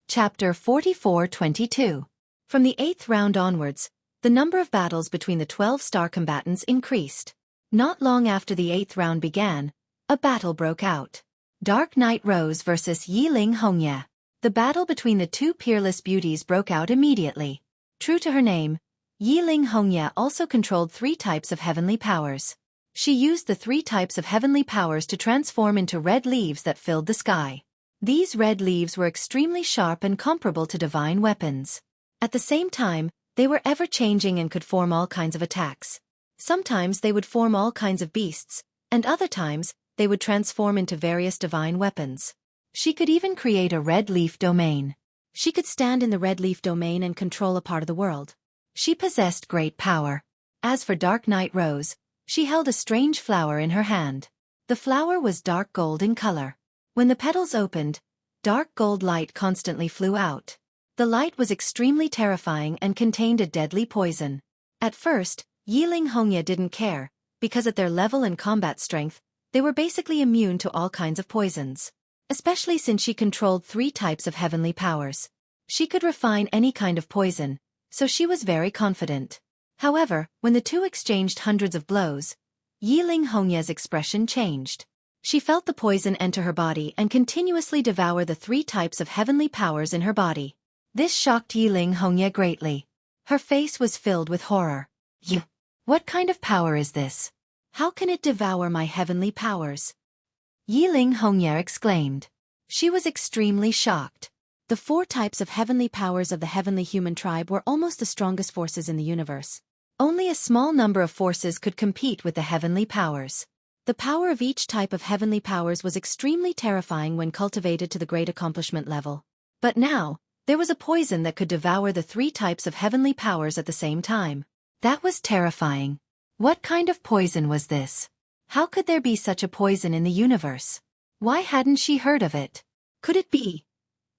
Chapter 44-22. From the 8th round onwards, the number of battles between the 12-star combatants increased. Not long after the 8th round began, a battle broke out. Dark Knight Rose versus Yiling Hongye. The battle between the two peerless beauties broke out immediately. True to her name, Yiling Hongye also controlled 3 types of heavenly powers. She used the 3 types of heavenly powers to transform into red leaves that filled the sky. These red leaves were extremely sharp and comparable to divine weapons. At the same time, they were ever-changing and could form all kinds of attacks. Sometimes they would form all kinds of beasts, and other times, they would transform into various divine weapons. She could even create a red leaf domain. She could stand in the red leaf domain and control a part of the world. She possessed great power. As for Dark Knight Rose, she held a strange flower in her hand. The flower was dark gold in color. When the petals opened, dark gold light constantly flew out. The light was extremely terrifying and contained a deadly poison. At first, Yiling Hongye didn't care, because at their level and combat strength, they were basically immune to all kinds of poisons. Especially since she controlled 3 types of heavenly powers. She could refine any kind of poison, so she was very confident. However, when the two exchanged hundreds of blows, Yiling Hongye's expression changed. She felt the poison enter her body and continuously devour the 3 types of heavenly powers in her body. This shocked Yiling Hongye greatly. Her face was filled with horror. What kind of power is this? How can it devour my heavenly powers? Yiling Hongye exclaimed. She was extremely shocked. The 4 types of heavenly powers of the heavenly human tribe were almost the strongest forces in the universe. Only a small number of forces could compete with the heavenly powers. The power of each type of heavenly powers was extremely terrifying when cultivated to the great accomplishment level. But now, there was a poison that could devour the 3 types of heavenly powers at the same time. That was terrifying. What kind of poison was this? How could there be such a poison in the universe? Why hadn't she heard of it? Could it be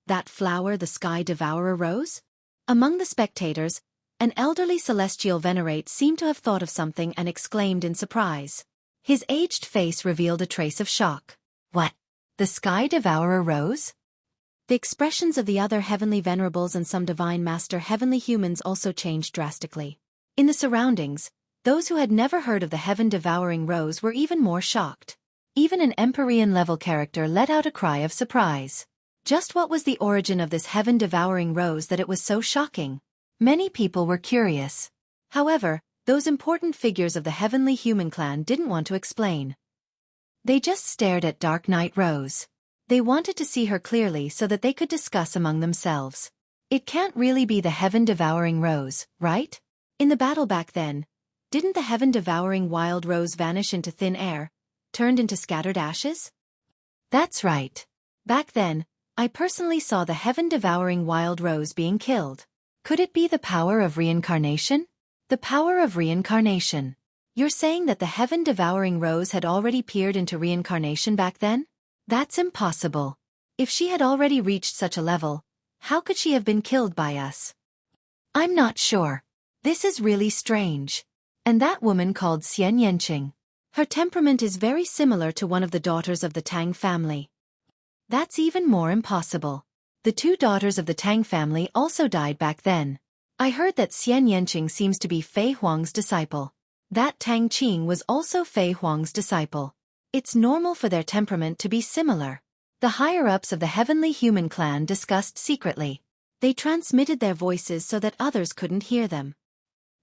that flower the sky devourer rose? Among the spectators, an elderly celestial venerate seemed to have thought of something and exclaimed in surprise. His aged face revealed a trace of shock. What? The Sky Devourer rose? The expressions of the other heavenly venerables and some divine master heavenly humans also changed drastically. In the surroundings, those who had never heard of the heaven-devouring rose were even more shocked. Even an Empyrean-level character let out a cry of surprise. Just what was the origin of this heaven-devouring rose that it was so shocking? Many people were curious. However, those important figures of the heavenly human clan didn't want to explain. They just stared at Dark Knight Rose. They wanted to see her clearly so that they could discuss among themselves. It can't really be the heaven-devouring rose, right? In the battle back then, didn't the heaven-devouring wild rose vanish into thin air, turned into scattered ashes? That's right. Back then, I personally saw the heaven-devouring wild rose being killed. Could it be the power of reincarnation? The power of reincarnation. You're saying that the heaven-devouring rose had already peered into reincarnation back then? That's impossible. If she had already reached such a level, how could she have been killed by us? I'm not sure. This is really strange. And that woman called Xian Yanqing. Her temperament is very similar to one of the daughters of the Tang family. That's even more impossible. The two daughters of the Tang family also died back then. I heard that Xian Yanqing seems to be Fei Huang's disciple. That Tang Qing was also Fei Huang's disciple. It's normal for their temperament to be similar. The higher-ups of the heavenly human clan discussed secretly. They transmitted their voices so that others couldn't hear them.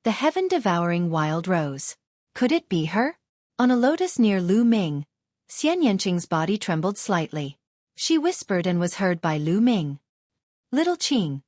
The heaven-devouring wild rose. Could it be her? On a lotus near Lu Ming, Xian Yanqing's body trembled slightly. She whispered and was heard by Lu Ming. Little Qing,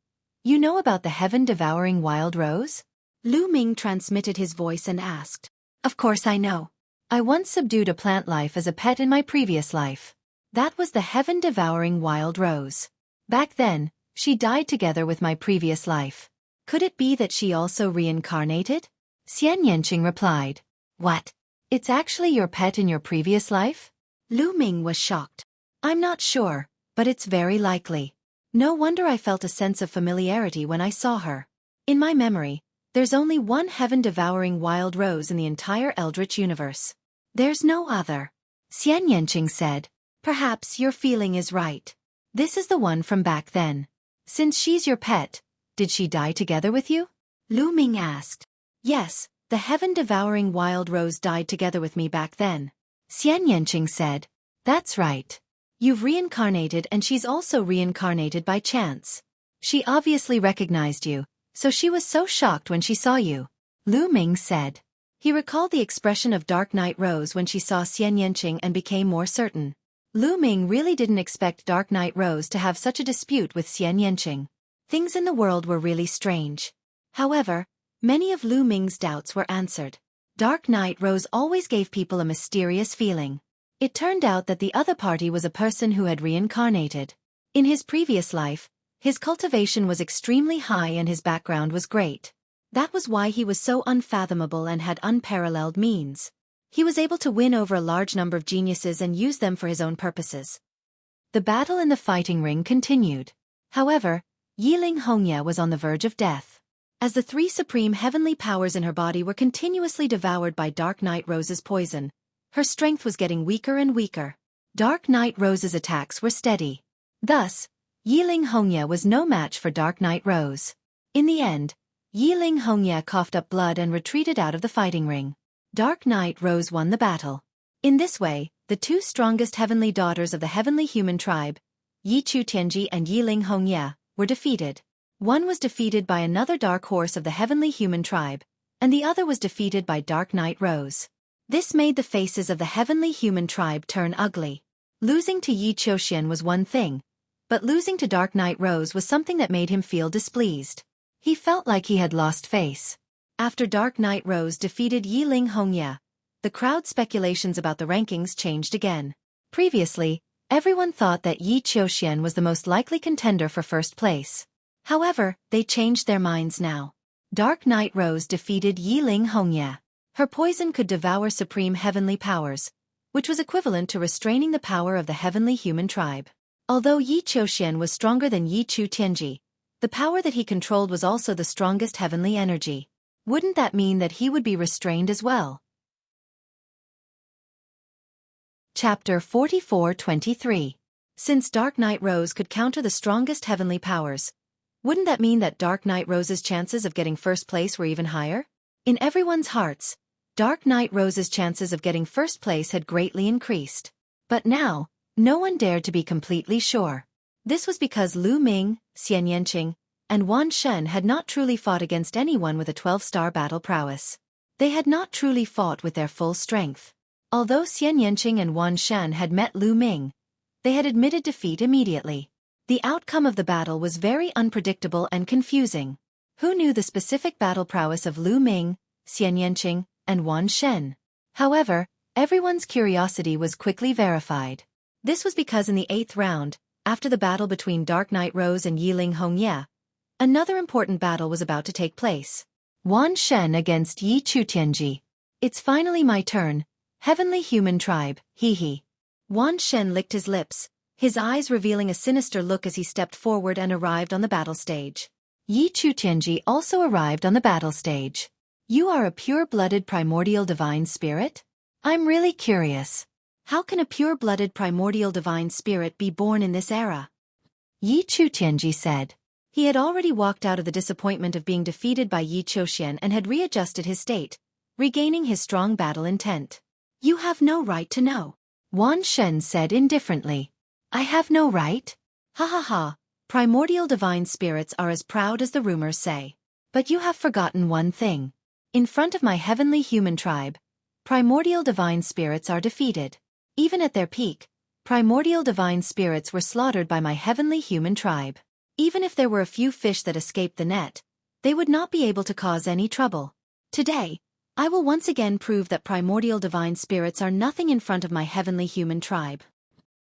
you know about the heaven-devouring wild rose? Lu Ming transmitted his voice and asked. Of course I know. I once subdued a plant life as a pet in my previous life. That was the heaven-devouring wild rose. Back then, she died together with my previous life. Could it be that she also reincarnated? Xian Yanqing replied. What? It's actually your pet in your previous life? Lu Ming was shocked. I'm not sure, but it's very likely. No wonder I felt a sense of familiarity when I saw her. In my memory, there's only one heaven-devouring wild rose in the entire Eldritch universe. There's no other. Xian Yanqing said. Perhaps your feeling is right. This is the one from back then. Since she's your pet, did she die together with you? Lu Ming asked. Yes, the heaven-devouring wild rose died together with me back then. Xian Yanqing said. That's right. You've reincarnated and she's also reincarnated by chance. She obviously recognized you, so she was so shocked when she saw you. Lu Ming said. He recalled the expression of Dark Knight Rose when she saw Xian Yanqing and became more certain. Lu Ming really didn't expect Dark Knight Rose to have such a dispute with Xian Yanqing. Things in the world were really strange. However, many of Lu Ming's doubts were answered. Dark Knight Rose always gave people a mysterious feeling. It turned out that the other party was a person who had reincarnated. In his previous life, his cultivation was extremely high and his background was great. That was why he was so unfathomable and had unparalleled means. He was able to win over a large number of geniuses and use them for his own purposes. The battle in the fighting ring continued. However, Yiling Hongya was on the verge of death. As the three supreme heavenly powers in her body were continuously devoured by Dark Knight Rose's poison, her strength was getting weaker and weaker. Dark Knight Rose's attacks were steady. Thus, Yiling Hongya was no match for Dark Knight Rose. In the end, Yiling Hongya coughed up blood and retreated out of the fighting ring. Dark Knight Rose won the battle. In this way, the two strongest heavenly daughters of the heavenly human tribe, Yi Chu Tianji and Yiling Hongya, were defeated. One was defeated by another dark horse of the heavenly human tribe, and the other was defeated by Dark Knight Rose. This made the faces of the heavenly human tribe turn ugly. Losing to Yi Qiuxian was one thing, but losing to Dark Knight Rose was something that made him feel displeased. He felt like he had lost face. After Dark Knight Rose defeated Yiling Hongya, the crowd speculations about the rankings changed again. Previously, everyone thought that Yi Qiuxian was the most likely contender for first place. However, they changed their minds now. Dark Knight Rose defeated Yiling Hongya. Her poison could devour supreme heavenly powers, which was equivalent to restraining the power of the heavenly human tribe. Although Yi Qiuxian was stronger than Yi Chu Tianji, The power that he controlled was also the strongest heavenly energy. Wouldn't that mean that he would be restrained as well? Chapter 44-23. Since Dark Knight Rose could counter the strongest heavenly powers, wouldn't that mean that Dark Knight Rose's chances of getting first place were even higher? In everyone's hearts, Dark Knight Rose's chances of getting first place had greatly increased. But now, no one dared to be completely sure. This was because Lu Ming, Xian Yanqing, and Wan Shen had not truly fought against anyone with a 12-star battle prowess. They had not truly fought with their full strength. Although Xian Yanqing and Wan Shen had met Lu Ming, they had admitted defeat immediately. The outcome of the battle was very unpredictable and confusing. Who knew the specific battle prowess of Lu Ming, Xian Yanqing, and Wan Shen? However, everyone's curiosity was quickly verified. This was because in the 8th round, after the battle between Dark Knight Rose and Yiling Hongye, another important battle was about to take place. Wan Shen against Yi Chutianji. It's finally my turn, Heavenly Human Tribe, hee. Wan Shen licked his lips, his eyes revealing a sinister look as he stepped forward and arrived on the battle stage. Yi Chutianji also arrived on the battle stage. You are a pure-blooded primordial divine spirit? I'm really curious. How can a pure-blooded primordial divine spirit be born in this era? Yi Chutianji said. He had already walked out of the disappointment of being defeated by Yi Chouxian and had readjusted his state, regaining his strong battle intent. You have no right to know. Wan Shen said indifferently. I have no right? Ha ha ha, primordial divine spirits are as proud as the rumors say. But you have forgotten one thing. In front of my heavenly human tribe, primordial divine spirits are defeated. Even at their peak, primordial divine spirits were slaughtered by my heavenly human tribe. Even if there were a few fish that escaped the net, they would not be able to cause any trouble. Today, I will once again prove that primordial divine spirits are nothing in front of my heavenly human tribe.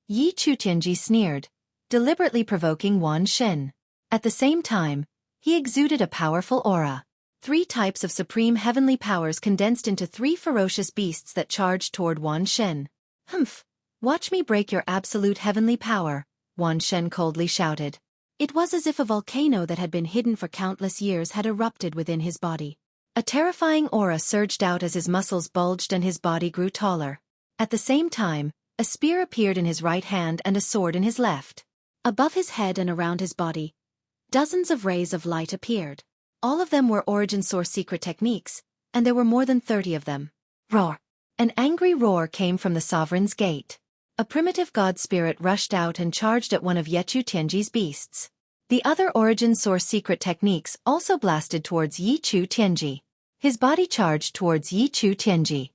Yi Chutianji sneered, deliberately provoking Wan Shen. At the same time, he exuded a powerful aura. 3 types of supreme heavenly powers condensed into 3 ferocious beasts that charged toward Wan Shen. Humph! Watch me break your absolute heavenly power, Wan Shen coldly shouted. It was as if a volcano that had been hidden for countless years had erupted within his body. A terrifying aura surged out as his muscles bulged and his body grew taller. At the same time, a spear appeared in his right hand and a sword in his left. Above his head and around his body, dozens of rays of light appeared. All of them were origin source secret techniques, and there were more than 30 of them. Roar! An angry roar came from the sovereign's gate. A primitive god spirit rushed out and charged at one of Yechu Tianji's beasts. The other origin source secret techniques also blasted towards Yi Chu Tianji. His body charged towards Yi Chu Tianji.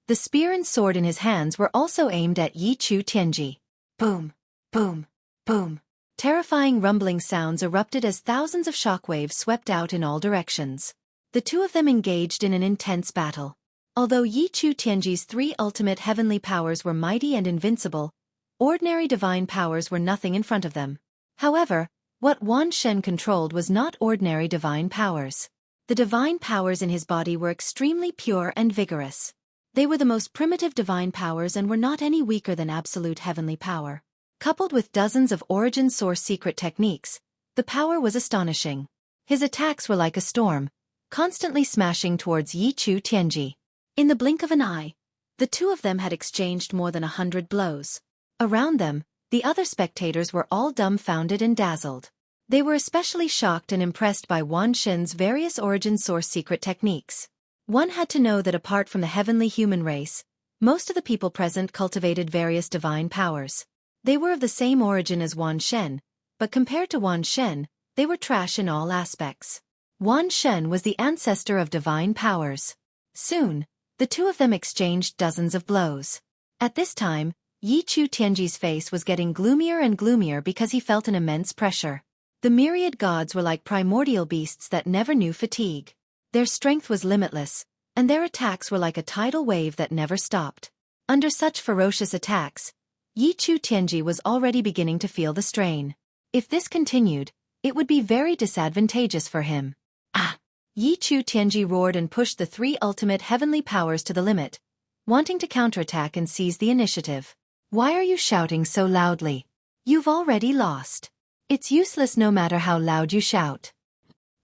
The spear and sword in his hands were also aimed at Yi Chu Tianji. Boom! Boom! Boom! Terrifying rumbling sounds erupted as thousands of shockwaves swept out in all directions. The 2 of them engaged in an intense battle. Although Yi Chu Tianji's 3 ultimate heavenly powers were mighty and invincible, ordinary divine powers were nothing in front of them. However, what Wan Shen controlled was not ordinary divine powers. The divine powers in his body were extremely pure and vigorous. They were the most primitive divine powers and were not any weaker than absolute heavenly power. Coupled with dozens of origin source secret techniques, the power was astonishing. His attacks were like a storm, constantly smashing towards Yi Chu Tianji. In the blink of an eye, the 2 of them had exchanged more than 100 blows. Around them, the other spectators were all dumbfounded and dazzled. They were especially shocked and impressed by Wan Shen's various origin source secret techniques. One had to know that apart from the heavenly human race, most of the people present cultivated various divine powers. They were of the same origin as Wan Shen, but compared to Wan Shen, they were trash in all aspects. Wan Shen was the ancestor of divine powers. Soon, the 2 of them exchanged dozens of blows. At this time, Yi Chu Tianji's face was getting gloomier and gloomier because he felt an immense pressure. The myriad gods were like primordial beasts that never knew fatigue. Their strength was limitless, and their attacks were like a tidal wave that never stopped. Under such ferocious attacks, Yi Chu Tianji was already beginning to feel the strain. If this continued, it would be very disadvantageous for him. Ah! Yi Chu Tianji roared and pushed the 3 ultimate heavenly powers to the limit, wanting to counterattack and seize the initiative. Why are you shouting so loudly? You've already lost. It's useless no matter how loud you shout.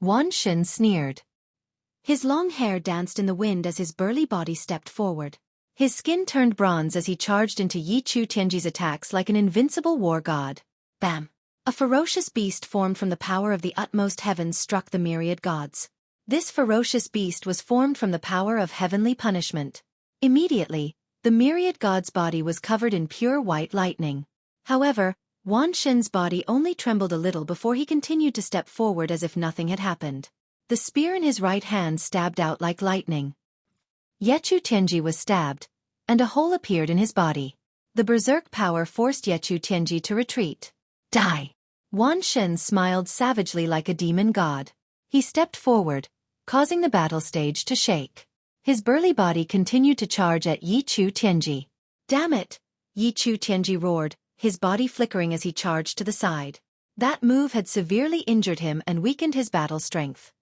Wan Shen sneered. His long hair danced in the wind as his burly body stepped forward. His skin turned bronze as he charged into Yi Chu Tianji's attacks like an invincible war god. Bam! A ferocious beast formed from the power of the utmost heavens struck the myriad gods. This ferocious beast was formed from the power of heavenly punishment. Immediately, the myriad god's body was covered in pure white lightning. However, Wan Shen's body only trembled a little before he continued to step forward as if nothing had happened. The spear in his right hand stabbed out like lightning. Yechu Tianji was stabbed, and a hole appeared in his body. The berserk power forced Yechu Tianji to retreat. Die! Wan Shen smiled savagely like a demon god. He stepped forward, causing the battle stage to shake. His burly body continued to charge at Yi Chu Tianji. Damn it! Yi Chu Tianji roared, his body flickering as he charged to the side. That move had severely injured him and weakened his battle strength.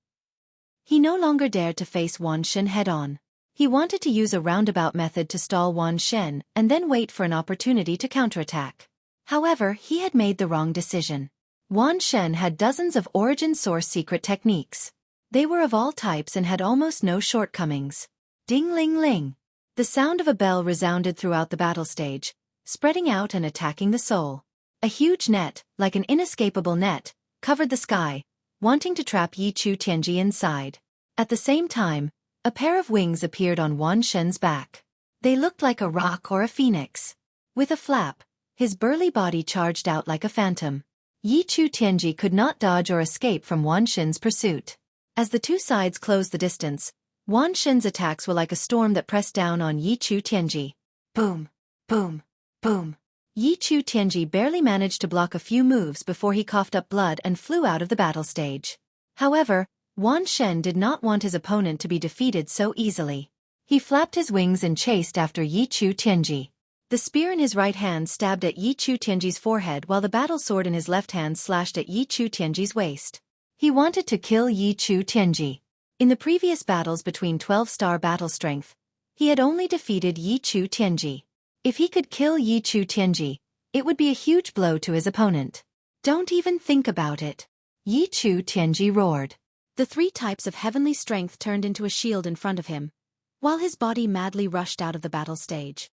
He no longer dared to face Wan Shen head-on. He wanted to use a roundabout method to stall Wan Shen and then wait for an opportunity to counterattack. However, he had made the wrong decision. Wan Shen had dozens of origin source secret techniques. They were of all types and had almost no shortcomings. Ding-ling-ling. The sound of a bell resounded throughout the battle stage, spreading out and attacking the soul. A huge net, like an inescapable net, covered the sky, wanting to trap Yi Chu Tianji inside. At the same time, a pair of wings appeared on Wan Shen's back. They looked like a roc or a phoenix. With a flap, his burly body charged out like a phantom. Yi Chu Tianji could not dodge or escape from Wan Shen's pursuit. As the two sides closed the distance, Wan Shen's attacks were like a storm that pressed down on Yi Chu Tianji. Boom! Boom! Boom! Yi Chu Tianji barely managed to block a few moves before he coughed up blood and flew out of the battle stage. However, Wan Shen did not want his opponent to be defeated so easily. He flapped his wings and chased after Yi Chu Tianji. The spear in his right hand stabbed at Yi Chu Tianji's forehead while the battle sword in his left hand slashed at Yi Chu Tianji's waist. He wanted to kill Yi Chu Tianji. In the previous battles between 12-star battle strength, he had only defeated Yi Chu Tianji. If he could kill Yi Chu Tianji, it would be a huge blow to his opponent. Don't even think about it. Yi Chu Tianji roared. The three types of heavenly strength turned into a shield in front of him, while his body madly rushed out of the battle stage.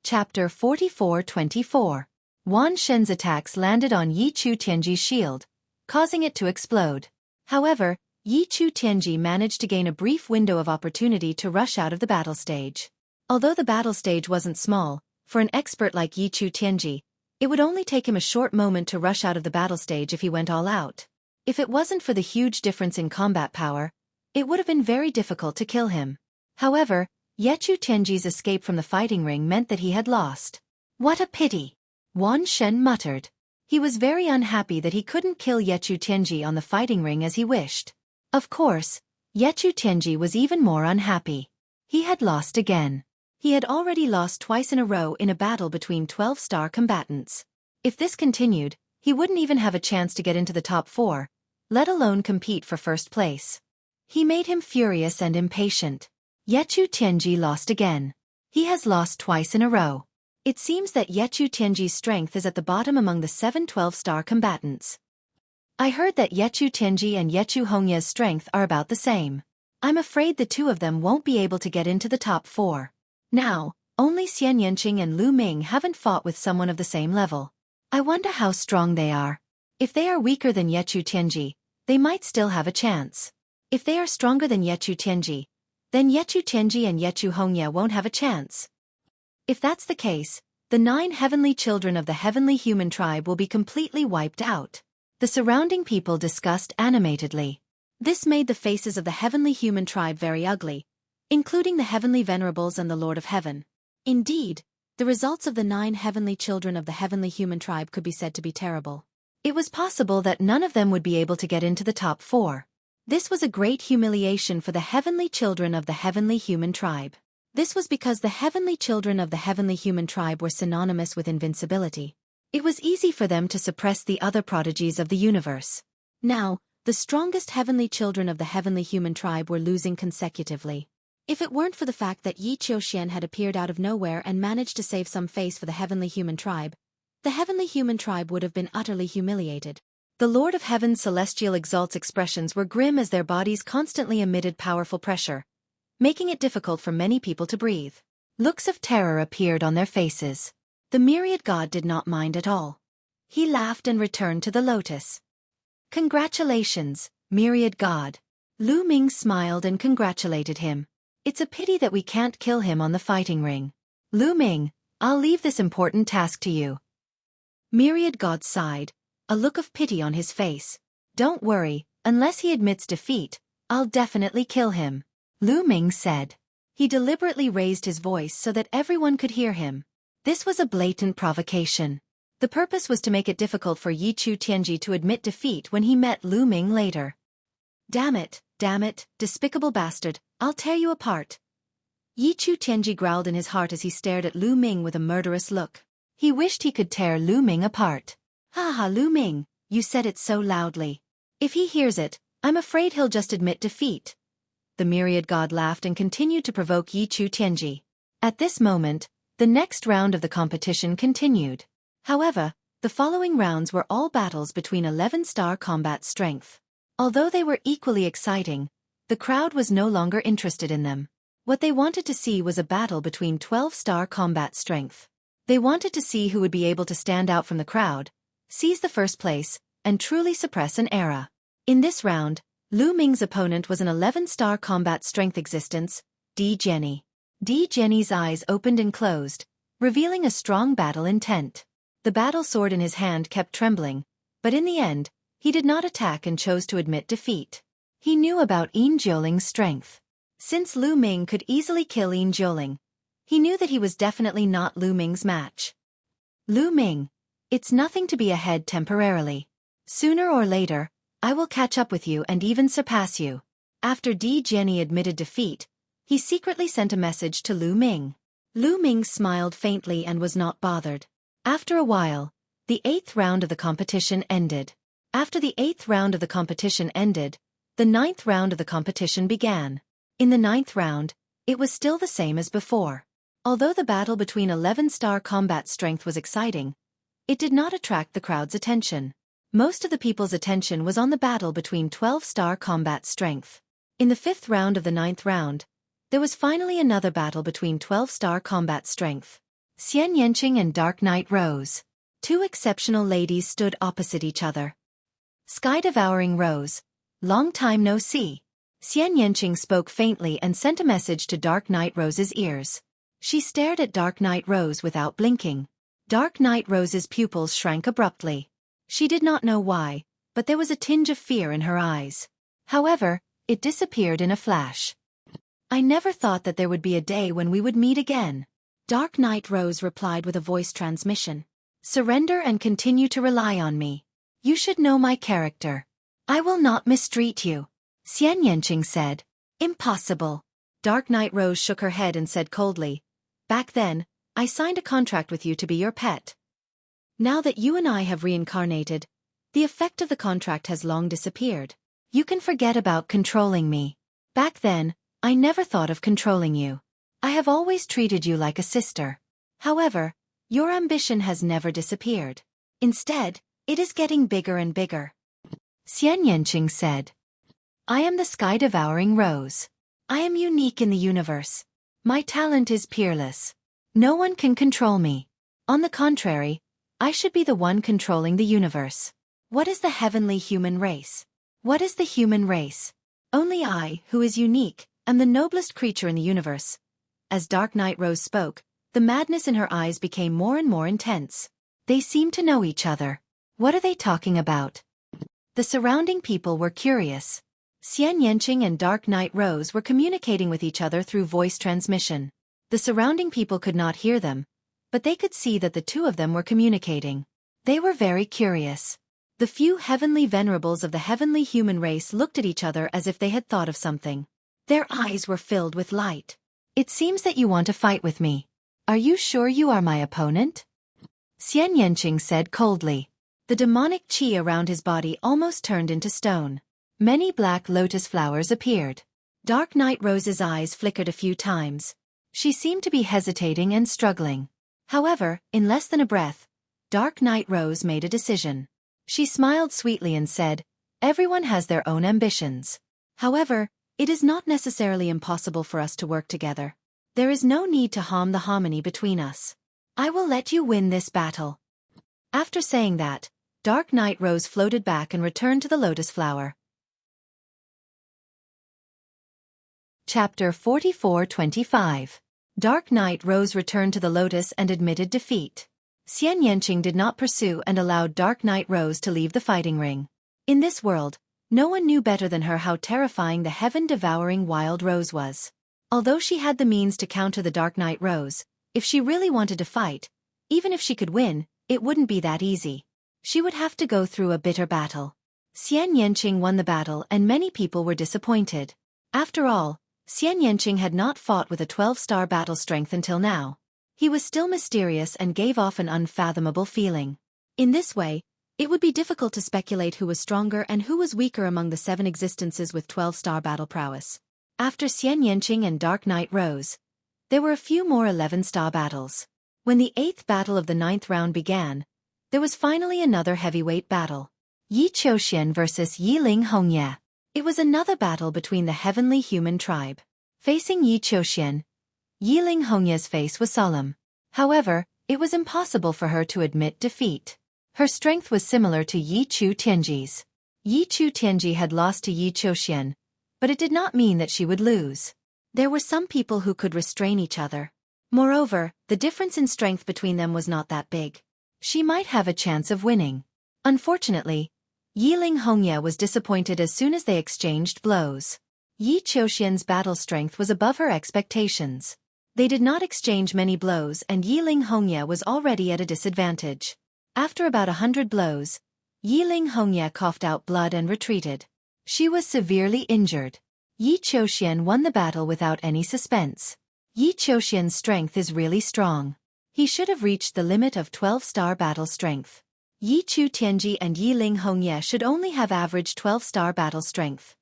Chapter 44-24. Wan Shen's attacks landed on Yi Chu Tianji's shield, causing it to explode. However, Yi Chu Tianji managed to gain a brief window of opportunity to rush out of the battle stage. Although the battle stage wasn't small, for an expert like Yi Chu Tianji, it would only take him a short moment to rush out of the battle stage if he went all out. If it wasn't for the huge difference in combat power, it would have been very difficult to kill him. However, Yechu Tianji's escape from the fighting ring meant that he had lost. What a pity! Wan Shen muttered. He was very unhappy that he couldn't kill Yechu Tianji on the fighting ring as he wished. Of course, Yechu Tianji was even more unhappy. He had lost again. He had already lost twice in a row in a battle between 12-star combatants. If this continued, he wouldn't even have a chance to get into the top 4, let alone compete for first place. He made him furious and impatient. Yechu Tianji lost again. He has lost twice in a row. It seems that Yechu Tianji's strength is at the bottom among the 7 12-star combatants. I heard that Yechu Tianji and Yechu Hongya's strength are about the same. I'm afraid the two of them won't be able to get into the top 4. Now, only Xian Yanqing and Lu Ming haven't fought with someone of the same level. I wonder how strong they are. If they are weaker than Yechu Tianji, they might still have a chance. If they are stronger than Yechu Tianji, then Yechu Tianji and Yechu Hongya won't have a chance. If that's the case, the 9 heavenly children of the heavenly human tribe will be completely wiped out. The surrounding people discussed animatedly. This made the faces of the heavenly human tribe very ugly, including the heavenly venerables and the Lord of Heaven. Indeed, the results of the 9 heavenly children of the heavenly human tribe could be said to be terrible. It was possible that none of them would be able to get into the top 4. This was a great humiliation for the heavenly children of the heavenly human tribe. This was because the heavenly children of the heavenly human tribe were synonymous with invincibility. It was easy for them to suppress the other prodigies of the universe. Now, the strongest heavenly children of the heavenly human tribe were losing consecutively. If it weren't for the fact that Yi Qiuxian had appeared out of nowhere and managed to save some face for the heavenly human tribe, the heavenly human tribe would have been utterly humiliated. The Lord of Heaven's celestial exalt's expressions were grim as their bodies constantly emitted powerful pressure, making it difficult for many people to breathe. Looks of terror appeared on their faces. The myriad god did not mind at all. He laughed and returned to the lotus. Congratulations, myriad god. Lu Ming smiled and congratulated him. It's a pity that we can't kill him on the fighting ring. Lu Ming, I'll leave this important task to you. Myriad god sighed, a look of pity on his face. Don't worry, unless he admits defeat, I'll definitely kill him. Lu Ming said. He deliberately raised his voice so that everyone could hear him. This was a blatant provocation. The purpose was to make it difficult for Yichu Tianji to admit defeat when he met Lu Ming later. Damn it, despicable bastard, I'll tear you apart. Yichu Tianji growled in his heart as he stared at Lu Ming with a murderous look. He wished he could tear Lu Ming apart. Ha ha, Lu Ming, you said it so loudly. If he hears it, I'm afraid he'll just admit defeat. The myriad god laughed and continued to provoke Yichu Tianji. At this moment, the next round of the competition continued. However, the following rounds were all battles between 11-star combat strength. Although they were equally exciting, the crowd was no longer interested in them. What they wanted to see was a battle between 12-star combat strength. They wanted to see who would be able to stand out from the crowd, seize the first place, and truly suppress an era. In this round, Lu Ming's opponent was an 11-star combat strength existence, Di Jenny. Di Jenny's eyes opened and closed, revealing a strong battle intent. The battle sword in his hand kept trembling, but in the end, he did not attack and chose to admit defeat. He knew about Yin Jiuling's strength. Since Lu Ming could easily kill Yin Jiuling, he knew that he was definitely not Lu Ming's match. Lu Ming, it's nothing to be ahead temporarily. Sooner or later, I will catch up with you and even surpass you. After Di Jenny admitted defeat, he secretly sent a message to Lu Ming. Lu Ming smiled faintly and was not bothered. After a while, the 8th round of the competition ended. After the 8th round of the competition ended, the 9th round of the competition began. In the 9th round, it was still the same as before. Although the battle between 11-star combat strength was exciting, it did not attract the crowd's attention. Most of the people's attention was on the battle between 12-star combat strength. In the 5th round of the 9th round, there was finally another battle between 12-star combat strength. Xian Yanqing and Dark Knight Rose. Two exceptional ladies stood opposite each other. Sky-devouring Rose. Long time no see. Xian Yanqing spoke faintly and sent a message to Dark Knight Rose's ears. She stared at Dark Knight Rose without blinking. Dark Knight Rose's pupils shrank abruptly. She did not know why, but there was a tinge of fear in her eyes. However, it disappeared in a flash. I never thought that there would be a day when we would meet again. Dark Knight Rose replied with a voice transmission. Surrender and continue to rely on me. You should know my character. I will not mistreat you. Xian Yanqing said. Impossible. Dark Knight Rose shook her head and said coldly, back then, I signed a contract with you to be your pet. Now that you and I have reincarnated, the effect of the contract has long disappeared. You can forget about controlling me. Back then, I never thought of controlling you. I have always treated you like a sister. However, your ambition has never disappeared. Instead, it is getting bigger and bigger. Xian Yanqing said. I am the sky-devouring Rose. I am unique in the universe. My talent is peerless. No one can control me. On the contrary, I should be the one controlling the universe. What is the heavenly human race? What is the human race? Only I, who is unique, am the noblest creature in the universe. As Dark Knight Rose spoke, the madness in her eyes became more and more intense. They seemed to know each other. What are they talking about? The surrounding people were curious. Xian Yanqing and Dark Knight Rose were communicating with each other through voice transmission. The surrounding people could not hear them, but they could see that the two of them were communicating. They were very curious. The few heavenly venerables of the heavenly human race looked at each other as if they had thought of something. Their eyes were filled with light. It seems that you want to fight with me. Are you sure you are my opponent? Xian Yanqing said coldly. The demonic qi around his body almost turned into stone. Many black lotus flowers appeared. Dark Knight Rose's eyes flickered a few times. She seemed to be hesitating and struggling. However, in less than a breath, Dark Knight Rose made a decision. She smiled sweetly and said, "Everyone has their own ambitions. However, it is not necessarily impossible for us to work together. There is no need to harm the harmony between us. I will let you win this battle." After saying that, Dark Knight Rose floated back and returned to the lotus flower. Chapter 44-25. Dark Knight Rose returned to the lotus and admitted defeat. Xian Yanqing did not pursue and allowed Dark Knight Rose to leave the fighting ring. In this world, no one knew better than her how terrifying the heaven-devouring Wild Rose was. Although she had the means to counter the Dark Knight Rose, if she really wanted to fight, even if she could win, it wouldn't be that easy. She would have to go through a bitter battle. Xian Yanqing won the battle and many people were disappointed. After all, Xian Yanqing had not fought with a 12-star battle strength until now. He was still mysterious and gave off an unfathomable feeling. In this way, it would be difficult to speculate who was stronger and who was weaker among the 7 existences with 12-star battle prowess. After Xian Yanqing and Dark Knight Rose, there were a few more 11-star battles. When the 8th battle of the 9th round began, there was finally another heavyweight battle. Yi Qiuxian versus Yi Ling Hongye. It was another battle between the heavenly human tribe. Facing Yi Qiuxian, Yi Ling Hongye's face was solemn. However, it was impossible for her to admit defeat. Her strength was similar to Yi Chu Tianji's. Yi Chu Tianji had lost to Yi Qiuxian, but it did not mean that she would lose. There were some people who could restrain each other. Moreover, the difference in strength between them was not that big. She might have a chance of winning. Unfortunately, Yi Ling Hongye was disappointed as soon as they exchanged blows. Yi Qiuxian's battle strength was above her expectations. They did not exchange many blows and Yi Ling Hongye was already at a disadvantage. After about 100 blows, Yi Ling Hongye coughed out blood and retreated. She was severely injured. Yi Qiuxian won the battle without any suspense. Yi Qiuxian's strength is really strong. He should have reached the limit of 12-star battle strength. Yi Chu Tianji and Yi Ling Hongye should only have average 12-star battle strength.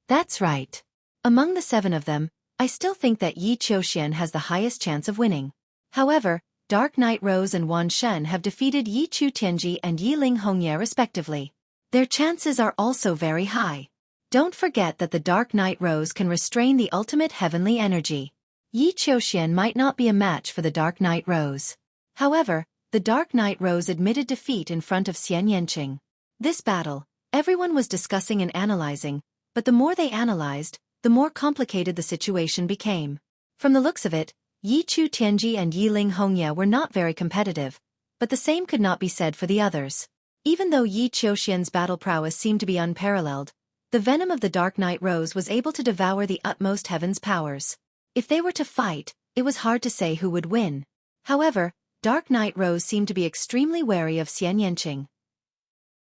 That's right. Among the 7 of them, I still think that Yi Qiuxian has the highest chance of winning. However, Dark Knight Rose and Wan Shen have defeated Yi Chu Tianji and Yi Ling Hongye respectively. Their chances are also very high. Don't forget that the Dark Knight Rose can restrain the ultimate heavenly energy. Yi Qiuxian might not be a match for the Dark Knight Rose. However, the Dark Knight Rose admitted defeat in front of Xian Yanqing. This battle, everyone was discussing and analyzing, but the more they analyzed, the more complicated the situation became. From the looks of it, Yi Chu Tianji and Yi Ling Hongye were not very competitive, but the same could not be said for the others. Even though Yi Qiuxian's battle prowess seemed to be unparalleled, the venom of the Dark Knight Rose was able to devour the utmost heaven's powers. If they were to fight, it was hard to say who would win. However, Dark Knight Rose seemed to be extremely wary of Xian Yanqing.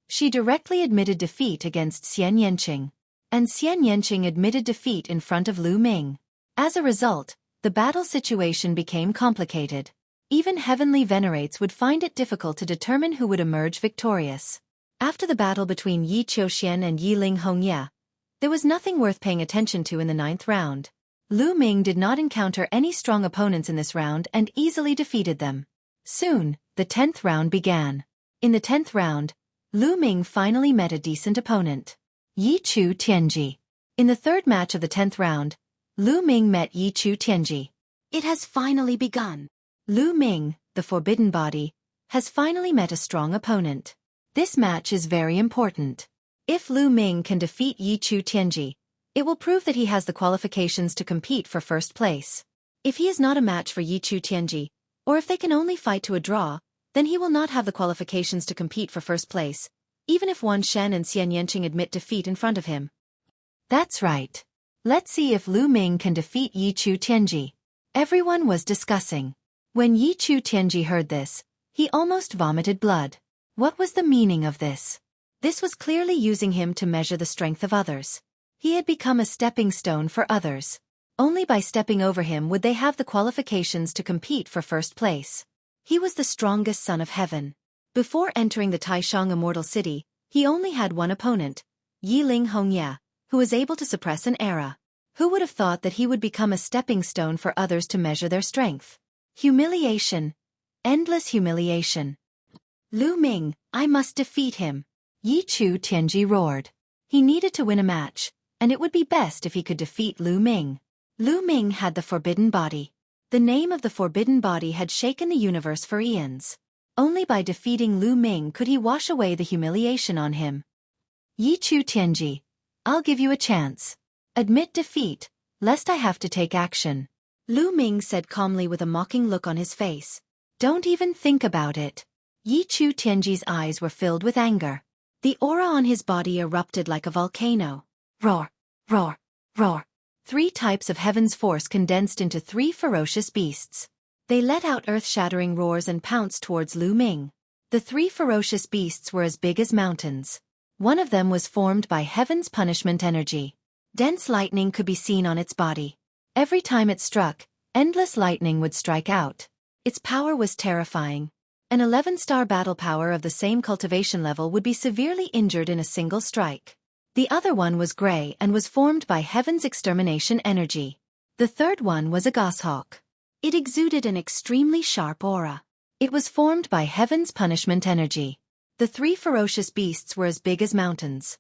She directly admitted defeat against Xian Yanqing. And Xian Yanqing admitted defeat in front of Lu Ming. As a result, the battle situation became complicated. Even heavenly venerates would find it difficult to determine who would emerge victorious. After the battle between Yi Qiuxian and Yi Ling Hongye, there was nothing worth paying attention to in the 9th round. Lu Ming did not encounter any strong opponents in this round and easily defeated them. Soon, the 10th round began. In the 10th round, Lu Ming finally met a decent opponent. Yi Chu Tianji. In the 3rd match of the 10th round, Lu Ming met Yi Chu Tianji. It has finally begun. Lu Ming, the Forbidden Body, has finally met a strong opponent. This match is very important. If Lu Ming can defeat Yi Chu Tianji, it will prove that he has the qualifications to compete for first place. If he is not a match for Yi Chu Tianji, or if they can only fight to a draw, then he will not have the qualifications to compete for first place, even if Wan Shen and Xian Yanqing admit defeat in front of him. That's right. Let's see if Lu Ming can defeat Yi Chu Tianji. Everyone was discussing. When Yi Chu Tianji heard this, he almost vomited blood. What was the meaning of this? This was clearly using him to measure the strength of others. He had become a stepping stone for others. Only by stepping over him would they have the qualifications to compete for first place. He was the strongest son of heaven. Before entering the Taishang Immortal City, he only had one opponent, Yi Ling Hongye, who was able to suppress an era. Who would have thought that he would become a stepping stone for others to measure their strength? Humiliation. Endless humiliation. Lu Ming, I must defeat him. Yi Chu Tianji roared. He needed to win a match, and it would be best if he could defeat Lu Ming. Lu Ming had the forbidden body. The name of the forbidden body had shaken the universe for eons. Only by defeating Lu Ming could he wash away the humiliation on him. Yi Chu Tianji, I'll give you a chance. Admit defeat, lest I have to take action. Lu Ming said calmly with a mocking look on his face. Don't even think about it. Yi Chu Tianji's eyes were filled with anger. The aura on his body erupted like a volcano. Roar, roar, roar. 3 types of heaven's force condensed into 3 ferocious beasts. They let out earth-shattering roars and pounced towards Lu Ming. The 3 ferocious beasts were as big as mountains. One of them was formed by heaven's punishment energy. Dense lightning could be seen on its body. Every time it struck, endless lightning would strike out. Its power was terrifying. An 11-star battle power of the same cultivation level would be severely injured in a single strike. The other one was gray and was formed by heaven's extermination energy. The third one was a goshawk. It exuded an extremely sharp aura. It was formed by heaven's punishment energy. The 3 ferocious beasts were as big as mountains.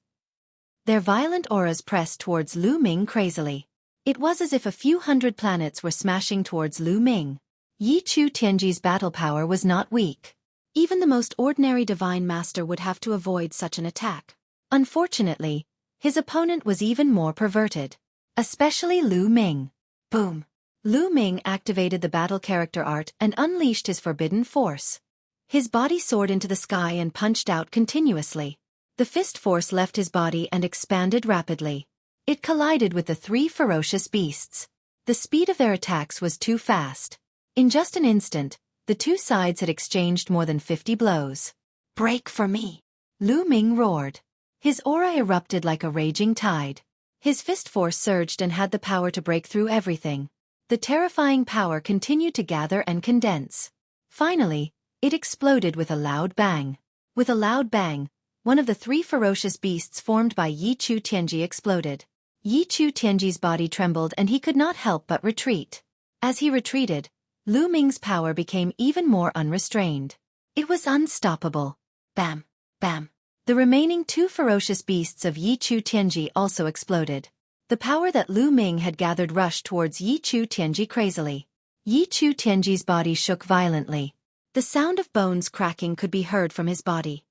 Their violent auras pressed towards Lu Ming crazily. It was as if a few hundred planets were smashing towards Lu Ming. Yi Chu Tianji's battle power was not weak. Even the most ordinary divine master would have to avoid such an attack. Unfortunately, his opponent was even more perverted. Especially Lu Ming. Boom! Lu Ming activated the battle character art and unleashed his forbidden force. His body soared into the sky and punched out continuously. The fist force left his body and expanded rapidly. It collided with the 3 ferocious beasts. The speed of their attacks was too fast. In just an instant, the 2 sides had exchanged more than 50 blows. Break for me! Lu Ming roared. His aura erupted like a raging tide. His fist force surged and had the power to break through everything. The terrifying power continued to gather and condense. Finally, it exploded with a loud bang. With a loud bang, one of the 3 ferocious beasts formed by Yi Chu Tianji exploded. Yi Chu Tianji's body trembled and he could not help but retreat. As he retreated, Lu Ming's power became even more unrestrained. It was unstoppable. Bam! Bam! The remaining 2 ferocious beasts of Yi Chu Tianji also exploded. The power that Lu Ming had gathered rushed towards Yi Chu Tianji crazily. Yi Chu Tianji's body shook violently. The sound of bones cracking could be heard from his body.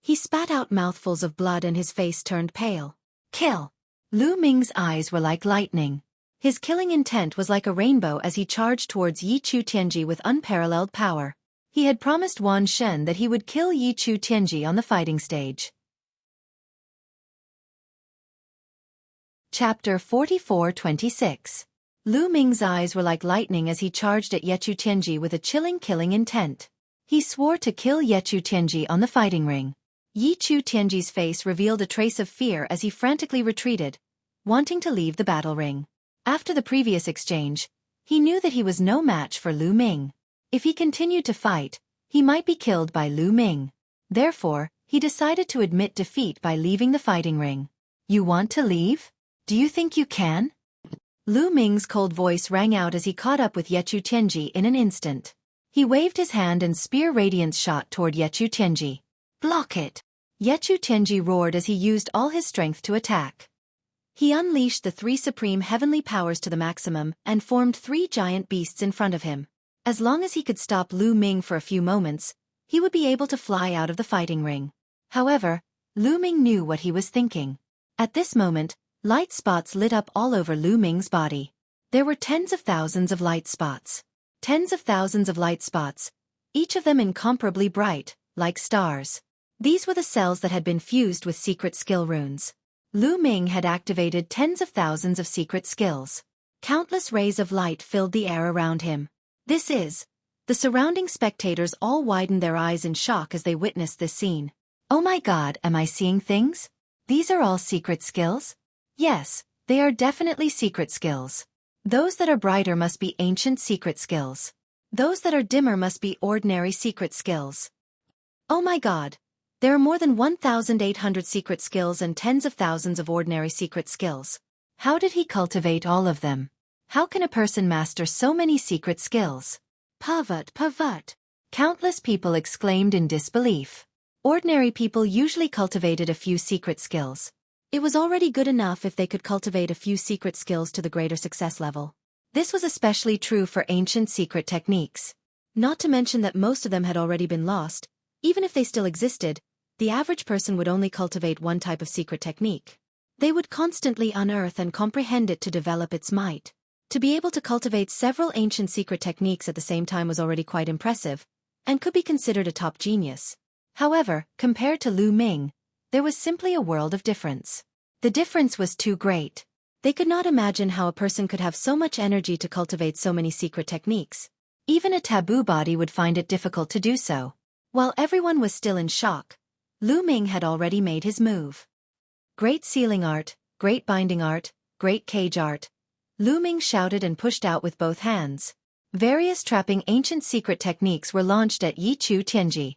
He spat out mouthfuls of blood and his face turned pale. Kill! Lu Ming's eyes were like lightning. His killing intent was like a rainbow as he charged towards Yi Chu Tianji with unparalleled power. He had promised Wan Shen that he would kill Yi Chu Tianji on the fighting stage. Chapter 44-26. Lu Ming's eyes were like lightning as he charged at Yi Chu Tianji with a chilling killing intent. He swore to kill Yi Chu Tianji on the fighting ring. Yi Chu Tianji's face revealed a trace of fear as he frantically retreated, wanting to leave the battle ring. After the previous exchange, he knew that he was no match for Lu Ming. If he continued to fight, he might be killed by Lu Ming. Therefore, he decided to admit defeat by leaving the fighting ring. You want to leave? Do you think you can? Lu Ming's cold voice rang out as he caught up with Yi Chu Tianji in an instant. He waved his hand and spear radiance shot toward Yi Chu Tianji. Block it! Yi Chu Tianji roared as he used all his strength to attack. He unleashed the 3 supreme heavenly powers to the maximum and formed 3 giant beasts in front of him. As long as he could stop Lu Ming for a few moments, he would be able to fly out of the fighting ring. However, Lu Ming knew what he was thinking. At this moment, light spots lit up all over Lu Ming's body. There were tens of thousands of light spots. Tens of thousands of light spots, each of them incomparably bright, like stars. These were the cells that had been fused with secret skill runes. Lu Ming had activated tens of thousands of secret skills. Countless rays of light filled the air around him. The surrounding spectators all widened their eyes in shock as they witnessed this scene. Oh my God, am I seeing things? These are all secret skills? Yes, they are definitely secret skills. Those that are brighter must be ancient secret skills. Those that are dimmer must be ordinary secret skills. Oh my God! There are more than 1,800 secret skills and tens of thousands of ordinary secret skills. How did he cultivate all of them? How can a person master so many secret skills? Pervert! Countless people exclaimed in disbelief. Ordinary people usually cultivated a few secret skills. It was already good enough if they could cultivate a few secret skills to the greater success level. This was especially true for ancient secret techniques. Not to mention that most of them had already been lost. Even if they still existed, the average person would only cultivate one type of secret technique. They would constantly unearth and comprehend it to develop its might. To be able to cultivate several ancient secret techniques at the same time was already quite impressive, and could be considered a top genius. However, compared to Lu Ming, there was simply a world of difference. The difference was too great. They could not imagine how a person could have so much energy to cultivate so many secret techniques. Even a taboo body would find it difficult to do so. While everyone was still in shock, Lu Ming had already made his move. Great sealing art, great binding art, great cage art. Lu Ming shouted and pushed out with both hands. Various trapping ancient secret techniques were launched at Yi Chu Tianji.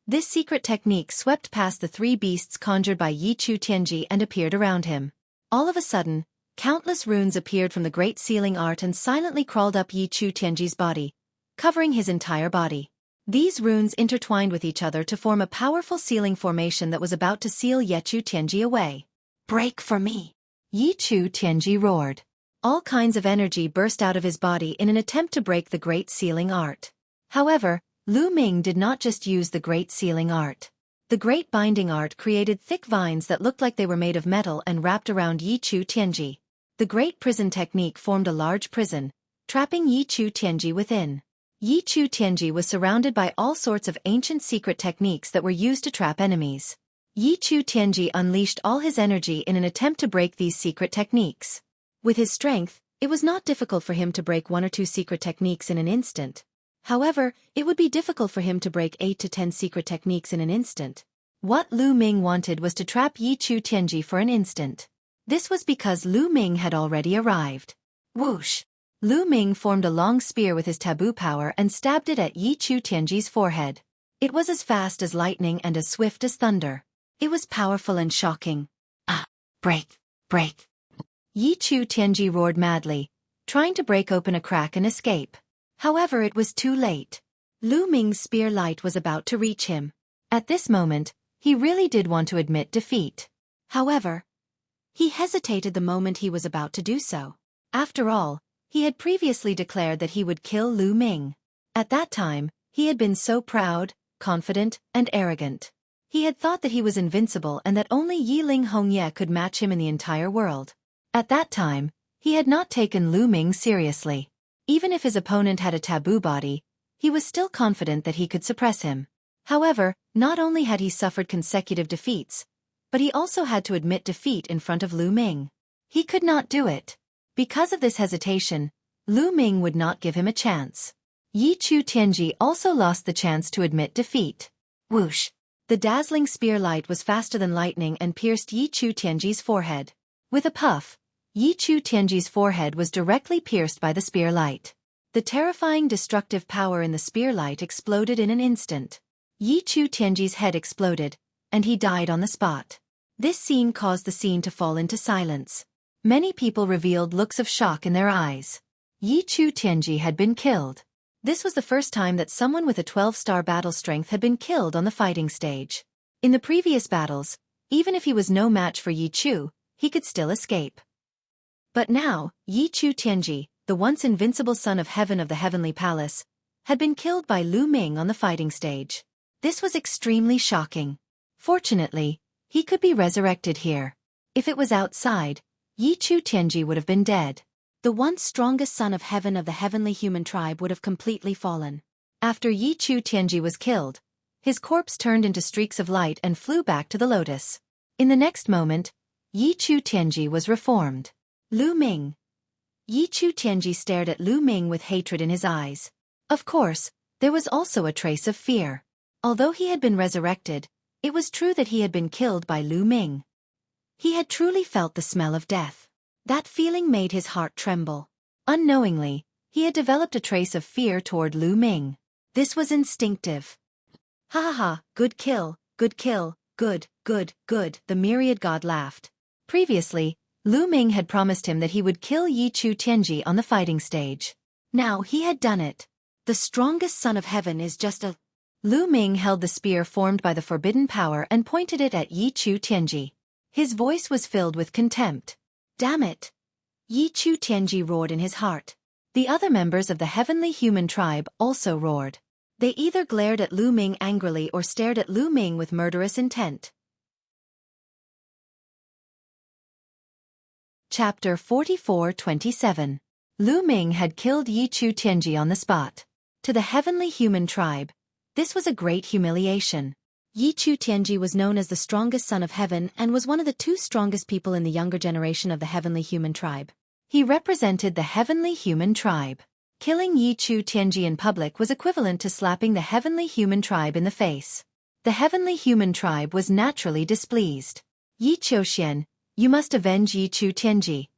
This secret technique swept past the three beasts conjured by Yi Chu Tianji and appeared around him. All of a sudden, countless runes appeared from the great sealing art and silently crawled up Yi Chu Tianji's body, covering his entire body. These runes intertwined with each other to form a powerful sealing formation that was about to seal Yi Chu Tianji away. "Break for me!" Yi Chu Tianji roared. All kinds of energy burst out of his body in an attempt to break the great sealing art. However, Lu Ming did not just use the great sealing art. The great binding art created thick vines that looked like they were made of metal and wrapped around Yi Chu Tianji. The great prison technique formed a large prison, trapping Yi Chu Tianji within. Yi Chu Tianji was surrounded by all sorts of ancient secret techniques that were used to trap enemies. Yi Chu Tianji unleashed all his energy in an attempt to break these secret techniques. With his strength, it was not difficult for him to break 1 or 2 secret techniques in an instant. However, it would be difficult for him to break 8 to 10 secret techniques in an instant. What Lu Ming wanted was to trap Yi Chu Tianji for an instant. This was because Lu Ming had already arrived. Whoosh! Lu Ming formed a long spear with his taboo power and stabbed it at Yi Chu Tianji's forehead. It was as fast as lightning and as swift as thunder. It was powerful and shocking. "Ah! Break! Break!" Yi Chu Tianji roared madly, trying to break open a crack and escape. However, it was too late. Lu Ming's spear light was about to reach him. At this moment, he really did want to admit defeat. However, he hesitated the moment he was about to do so. After all, he had previously declared that he would kill Lu Ming. At that time, he had been so proud, confident, and arrogant. He had thought that he was invincible and that only Yiling Hongye could match him in the entire world. At that time, he had not taken Lu Ming seriously. Even if his opponent had a taboo body, he was still confident that he could suppress him. However, not only had he suffered consecutive defeats, but he also had to admit defeat in front of Lu Ming. He could not do it. Because of this hesitation, Lu Ming would not give him a chance. Yi Chu Tianji also lost the chance to admit defeat. Whoosh! The dazzling spear light was faster than lightning and pierced Yi Chu Tianji's forehead. With a puff, Yi Chu Tianji's forehead was directly pierced by the spear light. The terrifying destructive power in the spear light exploded in an instant. Yi Chu Tianji's head exploded, and he died on the spot. This scene caused the scene to fall into silence. Many people revealed looks of shock in their eyes. Yi Chu Tianji had been killed. This was the first time that someone with a 12-star battle strength had been killed on the fighting stage. In the previous battles, even if he was no match for Yi Chu, he could still escape. But now, Yi Chu Tianji, the once invincible son of heaven of the heavenly palace, had been killed by Lu Ming on the fighting stage. This was extremely shocking. Fortunately, he could be resurrected here. If it was outside, Yi Chu Tianji would have been dead. The once strongest son of heaven of the heavenly human tribe would have completely fallen. After Yi Chu Tianji was killed, his corpse turned into streaks of light and flew back to the lotus. In the next moment, Yi Chu Tianji was reformed. Lu Ming. Yi Chu Tianji stared at Lu Ming with hatred in his eyes. Of course, there was also a trace of fear. Although he had been resurrected, it was true that he had been killed by Lu Ming. He had truly felt the smell of death. That feeling made his heart tremble. Unknowingly, he had developed a trace of fear toward Lu Ming. This was instinctive. "Ha ha ha, good kill, good kill, good, good, good," the myriad god laughed. Previously, Lu Ming had promised him that he would kill Yi Chu Tianji on the fighting stage. Now he had done it. The strongest son of heaven is just a... Lu Ming held the spear formed by the forbidden power and pointed it at Yi Chu Tianji. His voice was filled with contempt. Damn it! Yi Chu Tianji roared in his heart. The other members of the heavenly human tribe also roared. They either glared at Lu Ming angrily or stared at Lu Ming with murderous intent. Chapter 44-27. Lu Ming had killed Yi Chu Tianji on the spot. To the heavenly human tribe, this was a great humiliation. Yi Chu Tianji was known as the strongest son of heaven and was one of the two strongest people in the younger generation of the heavenly human tribe. He represented the heavenly human tribe. Killing Yi Chu Tianji in public was equivalent to slapping the heavenly human tribe in the face. The heavenly human tribe was naturally displeased. Yi Qiuxian, you must avenge Yi Chu Tianji.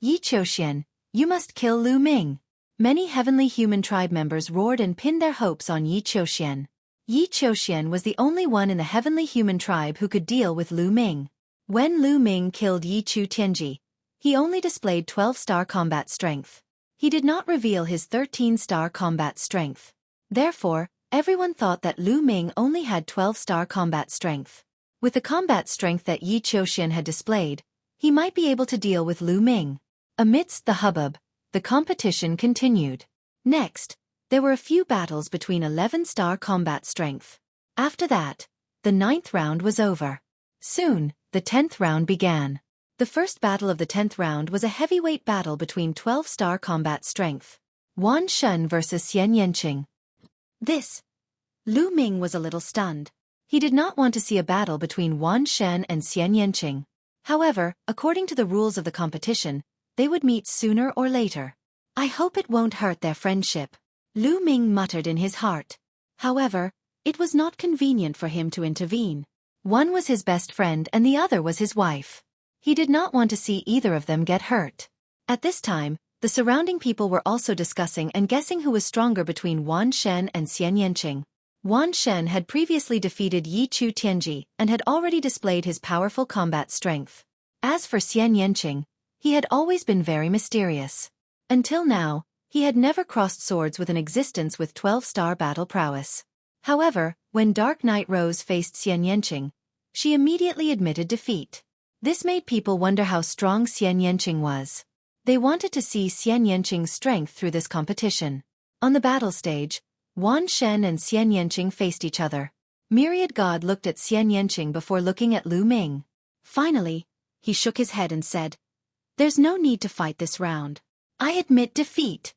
Yi Qiuxian, you must kill Lu Ming. Many heavenly human tribe members roared and pinned their hopes on Yi Qiuxian. Yi Qiuxian was the only one in the heavenly human tribe who could deal with Lu Ming. When Lu Ming killed Yi Chu Tianji, he only displayed 12-star combat strength. He did not reveal his 13-star combat strength. Therefore, everyone thought that Lu Ming only had 12-star combat strength. With the combat strength that Yi Qiuxian had displayed, he might be able to deal with Lu Ming. Amidst the hubbub, the competition continued. Next, there were a few battles between 11-star combat strength. After that, the 9th round was over. Soon, the 10th round began. The first battle of the 10th round was a heavyweight battle between 12-star combat strength. Wan Shun versus Xian Yanqing. Lu Ming was a little stunned. He did not want to see a battle between Wan Shen and Xian Yanqing. However, according to the rules of the competition, they would meet sooner or later. I hope it won't hurt their friendship, Lu Ming muttered in his heart. However, it was not convenient for him to intervene. One was his best friend and the other was his wife. He did not want to see either of them get hurt. At this time, the surrounding people were also discussing and guessing who was stronger between Wan Shen and Xian Yanqing. Wan Shen had previously defeated Yi Chu Tianji and had already displayed his powerful combat strength. As for Xian Yanqing, he had always been very mysterious. Until now, he had never crossed swords with an existence with 12-star battle prowess. However, when Dark Knight Rose faced Xian Yanqing, she immediately admitted defeat. This made people wonder how strong Xian Yanqing was. They wanted to see Xian Yanqing's strength through this competition. On the battle stage, Wan Shen and Xian Yanqing faced each other. Myriad God looked at Xian Yanqing before looking at Lu Ming. Finally, he shook his head and said, "There's no need to fight this round. I admit defeat."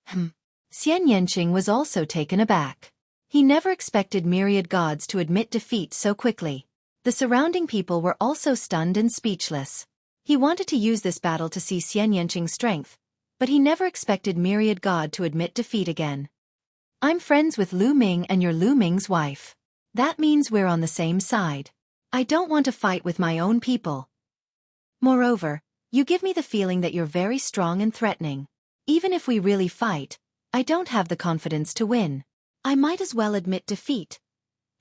Xian Yanqing was also taken aback. He never expected Myriad Gods to admit defeat so quickly. The surrounding people were also stunned and speechless. He wanted to use this battle to see Xian Yanqing's strength, but he never expected Myriad God to admit defeat again. "I'm friends with Lu Ming and you're Lu Ming's wife. That means we're on the same side. I don't want to fight with my own people. Moreover, you give me the feeling that you're very strong and threatening. Even if we really fight, I don't have the confidence to win. I might as well admit defeat."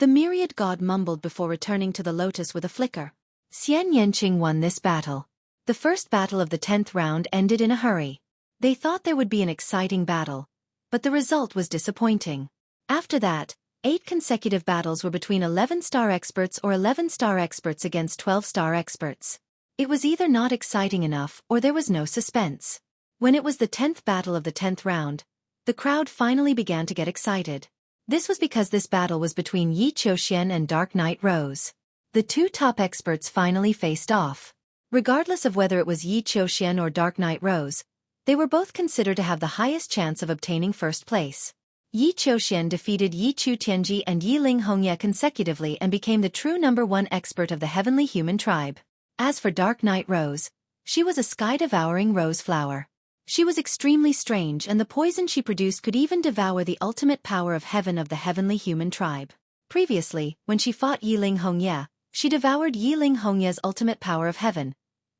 The Myriad God mumbled before returning to the lotus with a flicker. Xian Yanqing won this battle. The first battle of the 10th round ended in a hurry. They thought there would be an exciting battle, but the result was disappointing. After that, 8 consecutive battles were between 11-star experts or 11-star experts against 12-star experts. It was either not exciting enough or there was no suspense. When it was the 10th battle of the 10th round, the crowd finally began to get excited. This was because this battle was between Yi Qiuxian and Dark Knight Rose. The two top experts finally faced off. Regardless of whether it was Yi Qiuxian or Dark Knight Rose, they were both considered to have the highest chance of obtaining first place. Yi Qiuxian defeated Yi Chu Tianji and Yi Ling Hongye consecutively and became the true #1 expert of the heavenly human tribe. As for Dark Knight Rose, she was a sky-devouring rose flower. She was extremely strange and the poison she produced could even devour the ultimate power of heaven of the heavenly human tribe. Previously, when she fought Yi Ling Hongye, she devoured Yi Ling Hongye's ultimate power of heaven,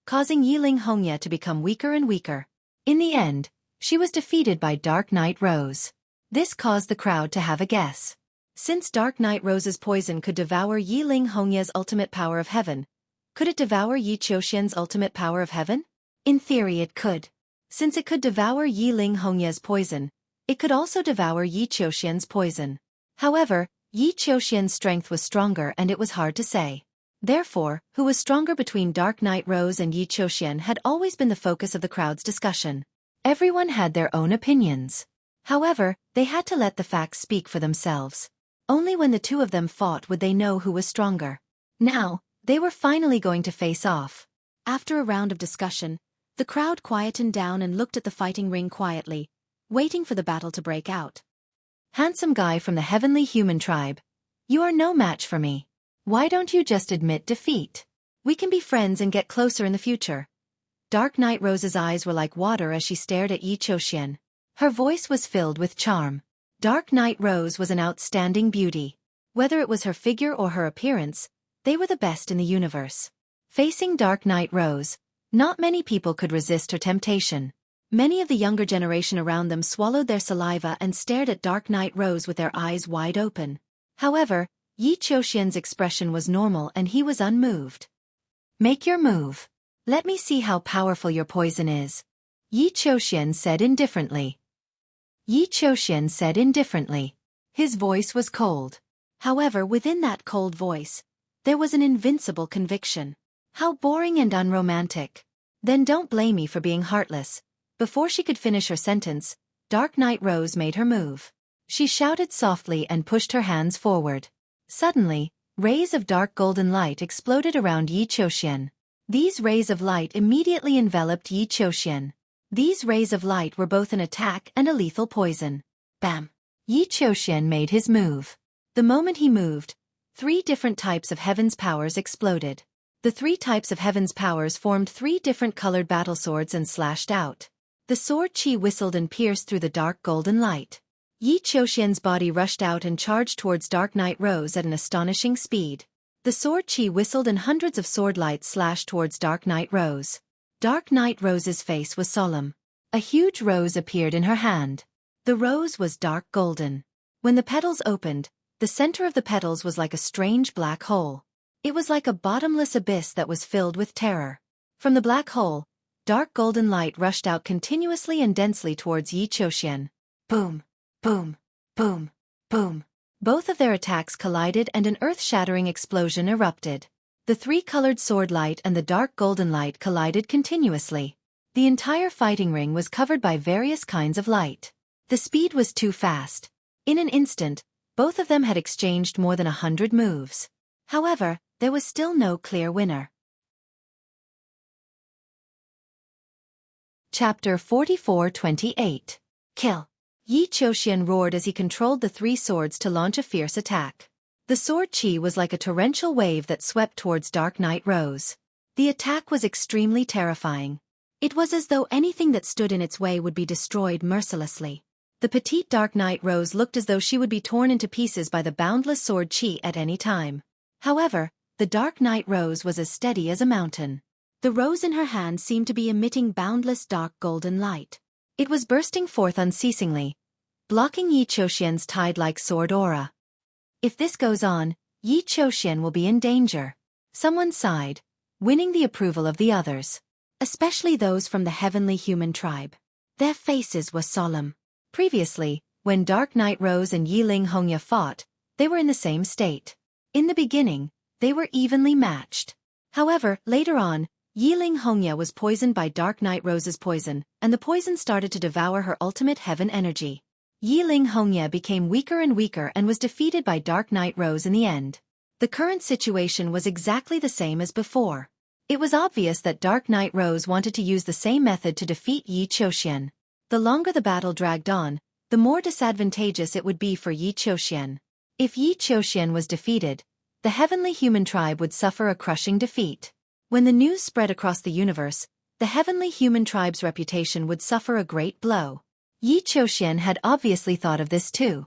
causing Yi Ling Hongye to become weaker and weaker. In the end, she was defeated by Dark Knight Rose. This caused the crowd to have a guess. Since Dark Knight Rose's poison could devour Yi Ling Hongye's ultimate power of heaven, could it devour Yi Qiuxian's ultimate power of heaven? In theory it could. Since it could devour Yi Ling Hongye's poison, It could also devour Yi Qiuxian's poison. However, Yi Qiuxian's strength was stronger and it was hard to say. Therefore, who was stronger between Dark Knight Rose and Yi Qiuxian had always been the focus of the crowd's discussion. Everyone had their own opinions. However, they had to let the facts speak for themselves. Only when the two of them fought would they know who was stronger. Now, they were finally going to face off. After a round of discussion, the crowd quietened down and looked at the fighting ring quietly, waiting for the battle to break out. Handsome guy from the heavenly human tribe. You are no match for me. Why don't you just admit defeat? We can be friends and get closer in the future. Dark Knight Rose's eyes were like water as she stared at Yi Qiuxian. Her voice was filled with charm. Dark Knight Rose was an outstanding beauty. Whether it was her figure or her appearance, they were the best in the universe. Facing Dark Knight Rose, not many people could resist her temptation. Many of the younger generation around them swallowed their saliva and stared at Dark Knight Rose with their eyes wide open. However, Yi Qiuxian's expression was normal and he was unmoved. Make your move. Let me see how powerful your poison is. Yi Qiuxian said indifferently. Yi Qiuxian said indifferently. His voice was cold. However, within that cold voice, there was an invincible conviction. How boring and unromantic. Then don't blame me for being heartless. Before she could finish her sentence, Dark Knight Rose made her move. She shouted softly and pushed her hands forward. Suddenly, rays of dark golden light exploded around Yi Qiuxian. These rays of light immediately enveloped Yi Qiuxian. These rays of light were both an attack and a lethal poison. Bam! Yi Qiuxian made his move. The moment he moved, 3 different types of heaven's powers exploded. The 3 types of heaven's powers formed 3 different colored battle swords and slashed out. The sword Qi whistled and pierced through the dark golden light. Yi Qiuxian's body rushed out and charged towards Dark Knight Rose at an astonishing speed. The sword Qi whistled and hundreds of sword lights slashed towards Dark Knight Rose. Dark Knight Rose's face was solemn. A huge rose appeared in her hand. The rose was dark golden. When the petals opened, the center of the petals was like a strange black hole. It was like a bottomless abyss that was filled with terror. From the black hole, dark golden light rushed out continuously and densely towards Yi Qiuxian. Boom! Boom! Boom! Boom! Both of their attacks collided and an earth-shattering explosion erupted. The 3-colored sword light and the dark golden light collided continuously. The entire fighting ring was covered by various kinds of light. The speed was too fast. In an instant, both of them had exchanged more than 100 moves. However, there was still no clear winner. Chapter 44-28. Kill. Yi Qiuxian roared as he controlled the 3 swords to launch a fierce attack. The sword Qi was like a torrential wave that swept towards Dark Knight Rose. The attack was extremely terrifying. It was as though anything that stood in its way would be destroyed mercilessly. The petite Dark Knight Rose looked as though she would be torn into pieces by the boundless sword Qi at any time. However, the Dark Knight Rose was as steady as a mountain. The rose in her hand seemed to be emitting boundless dark golden light. It was bursting forth unceasingly, blocking Yi Qiuxian's tide-like sword aura. If this goes on, Yi Qiuxian will be in danger. Someone sighed, winning the approval of the others, especially those from the heavenly human tribe. Their faces were solemn. Previously, when Dark Knight Rose and Yi Ling Hongya fought, they were in the same state. In the beginning, they were evenly matched. However, later on, Yi Ling Hongya was poisoned by Dark Knight Rose's poison, and the poison started to devour her ultimate heaven energy. Yi Ling Hongya became weaker and weaker and was defeated by Dark Knight Rose in the end. The current situation was exactly the same as before. It was obvious that Dark Knight Rose wanted to use the same method to defeat Yi Qiuxian. The longer the battle dragged on, the more disadvantageous it would be for Yi Qiuxian. If Yi Qiuxian was defeated, the heavenly human tribe would suffer a crushing defeat. When the news spread across the universe, the heavenly human tribe's reputation would suffer a great blow. Yi Qiuxian had obviously thought of this too.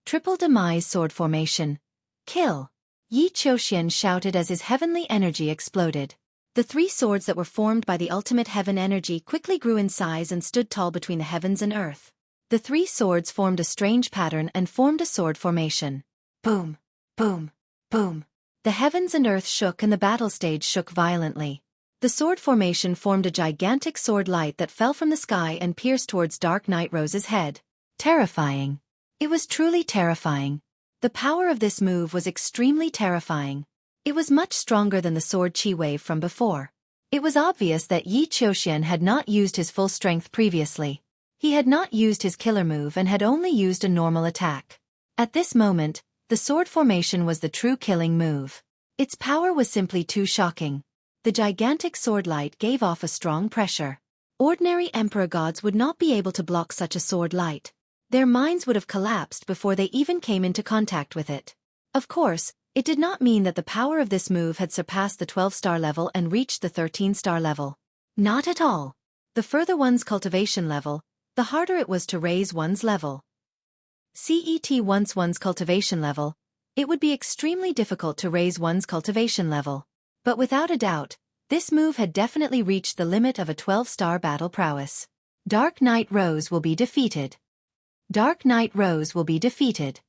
Triple demise sword formation. Kill. Yi Qiuxian shouted as his heavenly energy exploded. The 3 swords that were formed by the ultimate heaven energy quickly grew in size and stood tall between the heavens and earth. The 3 swords formed a strange pattern and formed a sword formation. Boom, boom, boom. The heavens and earth shook and the battle stage shook violently. The sword formation formed a gigantic sword light that fell from the sky and pierced towards Dark Knight Rose's head. Terrifying. It was truly terrifying. The power of this move was extremely terrifying. It was much stronger than the sword chi wave from before. It was obvious that Yi Qiuxian had not used his full strength previously. He had not used his killer move and had only used a normal attack. At this moment, the sword formation was the true killing move. Its power was simply too shocking. The gigantic sword light gave off a strong pressure. Ordinary emperor gods would not be able to block such a sword light. Their minds would have collapsed before they even came into contact with it. Of course, it did not mean that the power of this move had surpassed the 12-star level and reached the 13-star level. Not at all. The further one's cultivation level, the harder it was to raise one's level. Once one's cultivation level, it would be extremely difficult to raise one's cultivation level. But without a doubt, this move had definitely reached the limit of a 12-star battle prowess. Dark Knight Rose will be defeated. Dark Knight Rose will be defeated.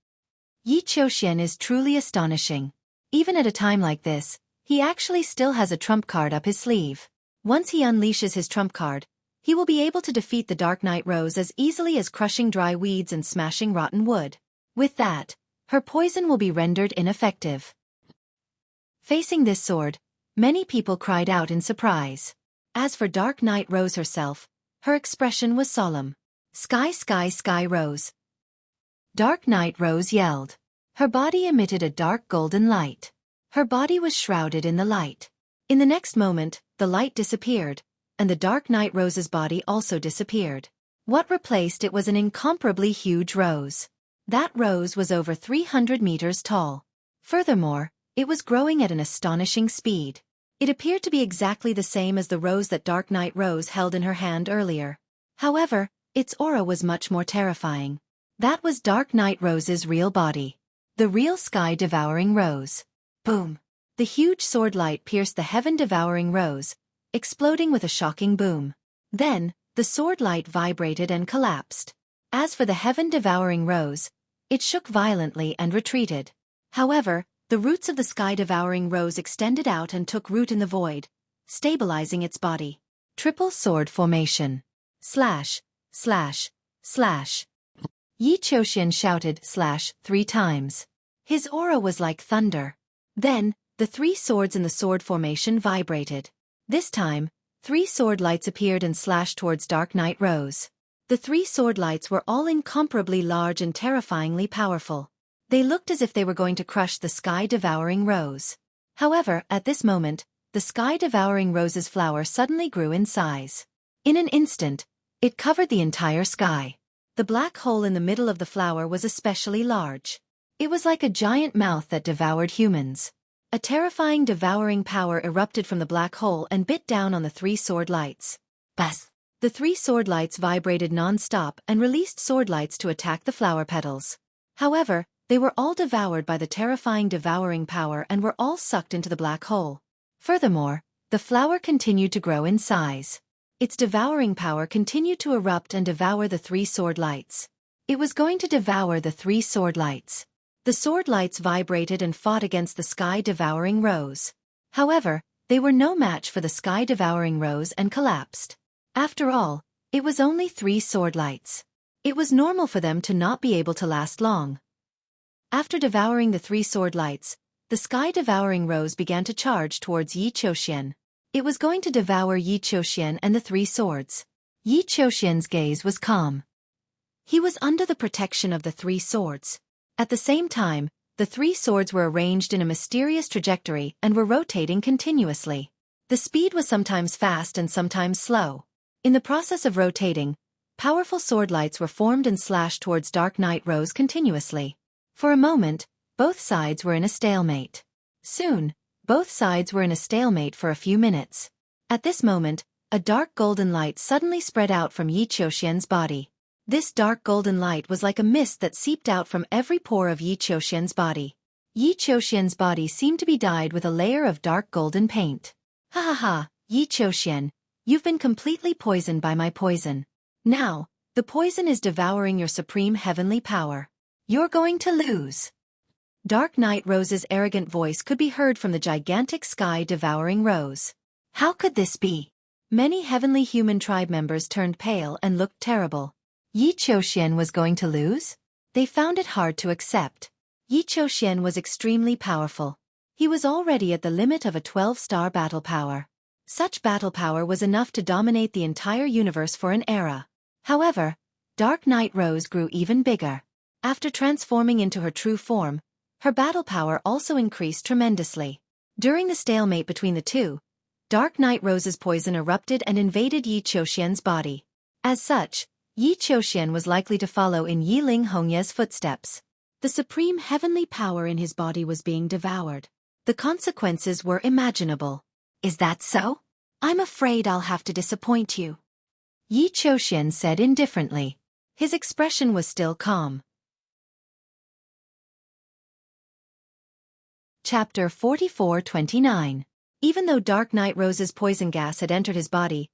Yi Qiuxian is truly astonishing. Even at a time like this, he actually still has a trump card up his sleeve. Once he unleashes his trump card, he will be able to defeat the Dark Knight Rose as easily as crushing dry weeds and smashing rotten wood. With that, her poison will be rendered ineffective. Facing this sword, many people cried out in surprise. As for Dark Knight Rose herself, her expression was solemn. Sky, sky, sky Rose. Dark Knight Rose yelled. Her body emitted a dark golden light. Her body was shrouded in the light. In the next moment, the light disappeared, and the Dark Knight Rose's body also disappeared. What replaced it was an incomparably huge rose. That rose was over 300 meters tall. Furthermore, it was growing at an astonishing speed. It appeared to be exactly the same as the rose that Dark Knight Rose held in her hand earlier. However, its aura was much more terrifying. That was Dark Knight Rose's real body. The real sky-devouring rose. Boom! The huge sword light pierced the heaven-devouring rose, exploding with a shocking boom. Then, the sword light vibrated and collapsed. As for the heaven-devouring rose, it shook violently and retreated. However, the roots of the sky-devouring rose extended out and took root in the void, stabilizing its body. Triple sword formation. Slash, slash, slash. Yi Qiuxian shouted slash 3 times. His aura was like thunder. Then, the 3 swords in the sword formation vibrated. This time, 3 sword lights appeared and slashed towards Dark Knight Rose. The 3 sword lights were all incomparably large and terrifyingly powerful. They looked as if they were going to crush the sky-devouring rose. However, at this moment, the sky-devouring rose's flower suddenly grew in size. In an instant, it covered the entire sky. The black hole in the middle of the flower was especially large. It was like a giant mouth that devoured humans. A terrifying devouring power erupted from the black hole and bit down on the 3 sword lights. Bas! The 3 sword lights vibrated non-stop and released sword lights to attack the flower petals. However, they were all devoured by the terrifying devouring power and were all sucked into the black hole. Furthermore, the flower continued to grow in size. Its devouring power continued to erupt and devour the 3 sword lights. It was going to devour the 3 sword lights. The sword lights vibrated and fought against the sky-devouring rose. However, they were no match for the sky-devouring rose and collapsed. After all, it was only 3 sword lights. It was normal for them to not be able to last long. After devouring the 3 sword lights, the sky-devouring rose began to charge towards Yi Qiuxian. It was going to devour Yi Qiuxian and the 3 swords. Yi Qiuxian's gaze was calm. He was under the protection of the 3 swords. At the same time, the 3 swords were arranged in a mysterious trajectory and were rotating continuously. The speed was sometimes fast and sometimes slow. In the process of rotating, powerful sword lights were formed and slashed towards Dark Knight Rose continuously. For a moment, both sides were in a stalemate. Soon, both sides were in a stalemate for a few minutes. At this moment, a dark golden light suddenly spread out from Yi Qiuxian's body. This dark golden light was like a mist that seeped out from every pore of Yi Qiuxian's body. Yi Qiuxian's body seemed to be dyed with a layer of dark golden paint. Ha ha ha, Yi Qiuxian, you've been completely poisoned by my poison. Now, the poison is devouring your supreme heavenly power. You're going to lose. Dark Knight Rose's arrogant voice could be heard from the gigantic sky-devouring rose. How could this be? Many heavenly human tribe members turned pale and looked terrible. Yi Qiuxian was going to lose? They found it hard to accept. Yi Qiuxian was extremely powerful. He was already at the limit of a 12-star battle power. Such battle power was enough to dominate the entire universe for an era. However, Dark Knight Rose grew even bigger. After transforming into her true form, her battle power also increased tremendously. During the stalemate between the two, Dark Knight Rose's poison erupted and invaded Yi Qiuxian's body. As such, Yi Qiuxian was likely to follow in Yiling Hongye's footsteps. The supreme heavenly power in his body was being devoured. The consequences were imaginable. Is that so? I'm afraid I'll have to disappoint you, Yi Qiuxian said indifferently. His expression was still calm. Chapter 44-29. Even though Dark Knight Rose's poison gas had entered his body,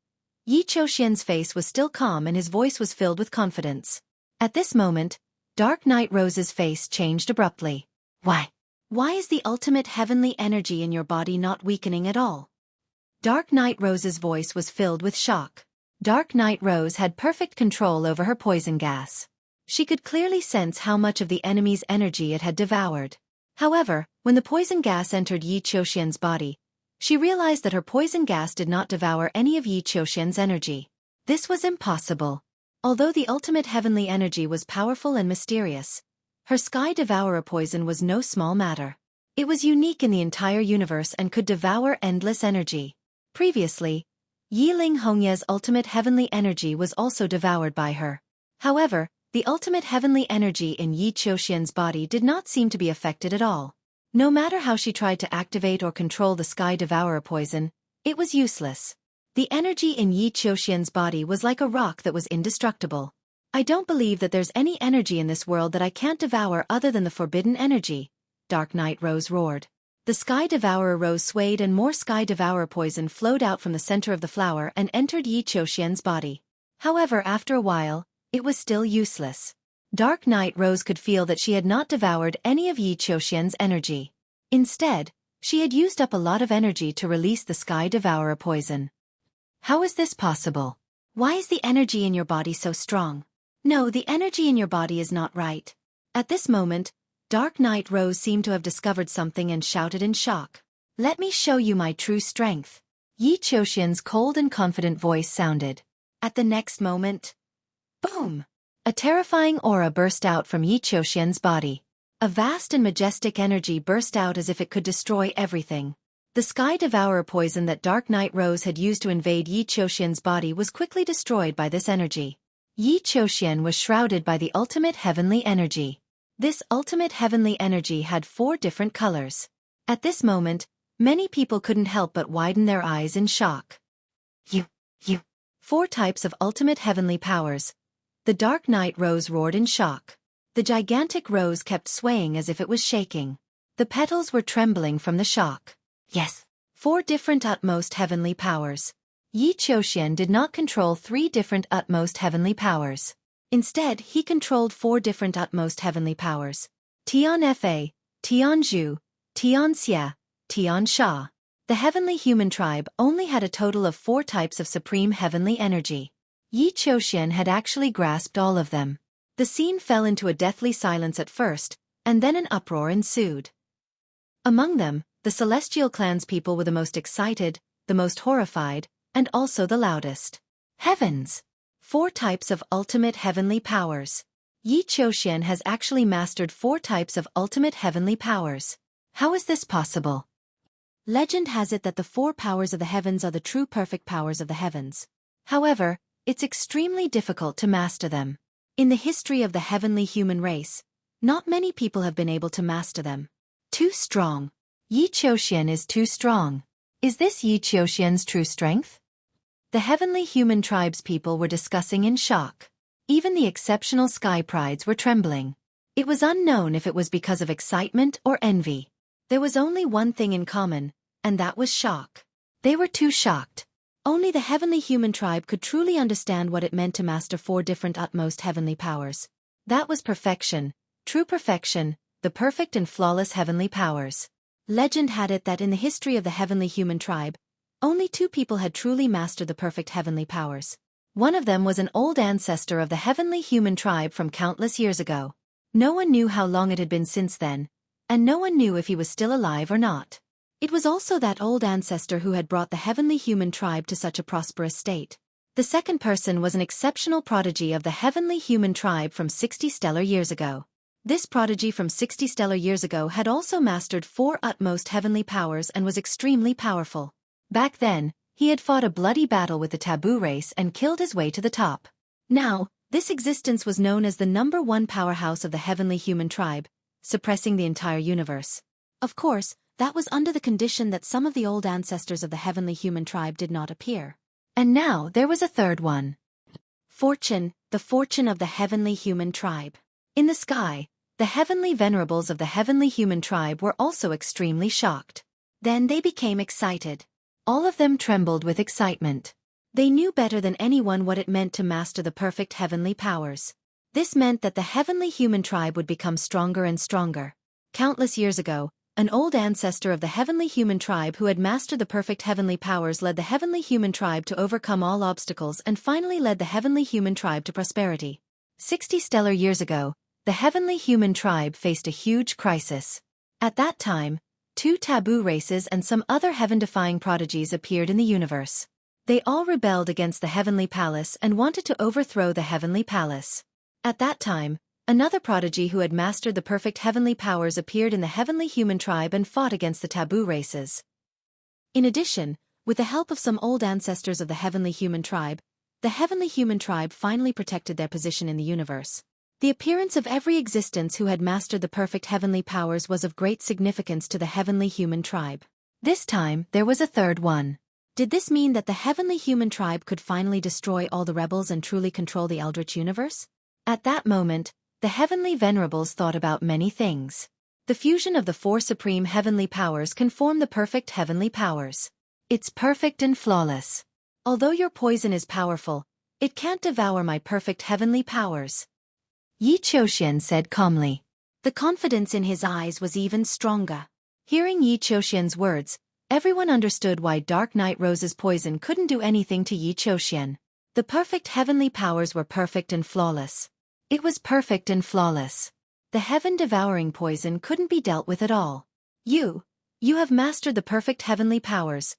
Yi Qiuxian's face was still calm and his voice was filled with confidence. At this moment, Dark Knight Rose's face changed abruptly. Why? Why is the ultimate heavenly energy in your body not weakening at all? Dark Knight Rose's voice was filled with shock. Dark Knight Rose had perfect control over her poison gas. She could clearly sense how much of the enemy's energy it had devoured. However, when the poison gas entered Yi Qiuxian's body, she realized that her poison gas did not devour any of Yi Qiuxian's energy. This was impossible. Although the ultimate heavenly energy was powerful and mysterious, her Sky Devourer poison was no small matter. It was unique in the entire universe and could devour endless energy. Previously, Yiling Hongye's ultimate heavenly energy was also devoured by her. However, the ultimate heavenly energy in Yi Qiuxian's body did not seem to be affected at all. No matter how she tried to activate or control the Sky Devourer poison, it was useless. The energy in Yi Qiuxian's body was like a rock that was indestructible. I don't believe that there's any energy in this world that I can't devour other than the forbidden energy, Dark Knight Rose roared. The Sky Devourer rose swayed and more Sky Devourer poison flowed out from the center of the flower and entered Yi Qiuxian's body. However, after a while, it was still useless. Dark Knight Rose could feel that she had not devoured any of Yi Qiuxian's energy. Instead, she had used up a lot of energy to release the Sky Devourer poison. How is this possible? Why is the energy in your body so strong? No, the energy in your body is not right. At this moment, Dark Knight Rose seemed to have discovered something and shouted in shock. Let me show you my true strength. Yi Qiuxian's cold and confident voice sounded. At the next moment, boom! A terrifying aura burst out from Yi Qiuxian's body. A vast and majestic energy burst out as if it could destroy everything. The Sky Devourer poison that Dark Knight Rose had used to invade Yi Qiuxian's body was quickly destroyed by this energy. Yi Qiuxian was shrouded by the ultimate heavenly energy. This ultimate heavenly energy had 4 different colors. At this moment, many people couldn't help but widen their eyes in shock. You. 4 types of ultimate heavenly powers. The Dark Knight Rose roared in shock. The gigantic rose kept swaying as if it was shaking. The petals were trembling from the shock. Yes, 4 different utmost heavenly powers. Yi Qiuxian did not control 3 different utmost heavenly powers. Instead, he controlled 4 different utmost heavenly powers. Tian Fa, Tian Zhu, Tian Xia, Tian Sha. The heavenly human tribe only had a total of 4 types of supreme heavenly energy. Yi Qiuxian had actually grasped all of them. The scene fell into a deathly silence at first, and then an uproar ensued. Among them, the celestial clan's people were the most excited, the most horrified, and also the loudest. Heavens! 4 types of ultimate heavenly powers. Yi Qiuxian has actually mastered 4 types of ultimate heavenly powers. How is this possible? Legend has it that the 4 powers of the heavens are the true perfect powers of the heavens. However, it's extremely difficult to master them. In the history of the heavenly human race, not many people have been able to master them. Too strong. Yi Qiuxian is too strong. Is this Yi Qiuxian's true strength? The heavenly human tribe's people were discussing in shock. Even the exceptional sky prides were trembling. It was unknown if it was because of excitement or envy. There was only one thing in common, and that was shock. They were too shocked. Only the heavenly human tribe could truly understand what it meant to master 4 different utmost heavenly powers. That was perfection, true perfection, the perfect and flawless heavenly powers. Legend had it that in the history of the heavenly human tribe, only 2 people had truly mastered the perfect heavenly powers. One of them was an old ancestor of the heavenly human tribe from countless years ago. No one knew how long it had been since then, and no one knew if he was still alive or not. It was also that old ancestor who had brought the heavenly human tribe to such a prosperous state. The second person was an exceptional prodigy of the heavenly human tribe from 60 stellar years ago. This prodigy from 60 stellar years ago had also mastered 4 utmost heavenly powers and was extremely powerful. Back then, he had fought a bloody battle with the taboo race and killed his way to the top. Now, this existence was known as the #1 powerhouse of the heavenly human tribe, suppressing the entire universe. Of course, that was under the condition that some of the old ancestors of the heavenly human tribe did not appear. And now there was a third one. Fortune, the fortune of the heavenly human tribe. In the sky, the heavenly venerables of the heavenly human tribe were also extremely shocked. Then they became excited. All of them trembled with excitement. They knew better than anyone what it meant to master the perfect heavenly powers. This meant that the heavenly human tribe would become stronger and stronger. Countless years ago, an old ancestor of the heavenly human tribe who had mastered the perfect heavenly powers led the heavenly human tribe to overcome all obstacles and finally led the heavenly human tribe to prosperity. 60 stellar years ago, the heavenly human tribe faced a huge crisis. At that time, 2 taboo races and some other heaven-defying prodigies appeared in the universe. They all rebelled against the heavenly palace and wanted to overthrow the heavenly palace. At that time, another prodigy who had mastered the perfect heavenly powers appeared in the heavenly human tribe and fought against the taboo races. In addition, with the help of some old ancestors of the heavenly human tribe, the heavenly human tribe finally protected their position in the universe. The appearance of every existence who had mastered the perfect heavenly powers was of great significance to the heavenly human tribe. This time, there was a third one. Did this mean that the heavenly human tribe could finally destroy all the rebels and truly control the eldritch universe? At that moment, the heavenly venerables thought about many things. The fusion of the 4 supreme heavenly powers can form the perfect heavenly powers. It's perfect and flawless. Although your poison is powerful, it can't devour my perfect heavenly powers. Yi Qiuxian said calmly. The confidence in his eyes was even stronger. Hearing Yi Qiuxian's words, everyone understood why Dark Knight Rose's poison couldn't do anything to Yi Qiuxian. The perfect heavenly powers were perfect and flawless. It was perfect and flawless. The heaven-devouring poison couldn't be dealt with at all. You have mastered the perfect heavenly powers.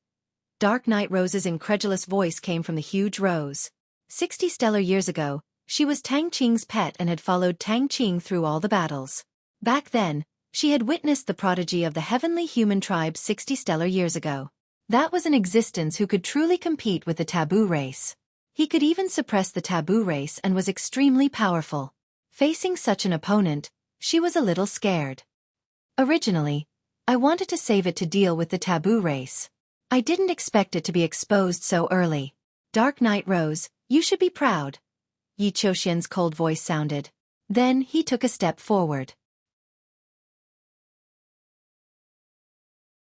Dark Knight Rose's incredulous voice came from the huge rose. 60 stellar years ago, she was Tang Qing's pet and had followed Tang Qing through all the battles. Back then, she had witnessed the prodigy of the heavenly human tribe 60 stellar years ago. That was an existence who could truly compete with the taboo race. He could even suppress the taboo race and was extremely powerful. Facing such an opponent, she was a little scared. Originally, I wanted to save it to deal with the taboo race. I didn't expect it to be exposed so early. Dark Knight Rose, you should be proud. Yi Qiuxian's cold voice sounded. Then he took a step forward.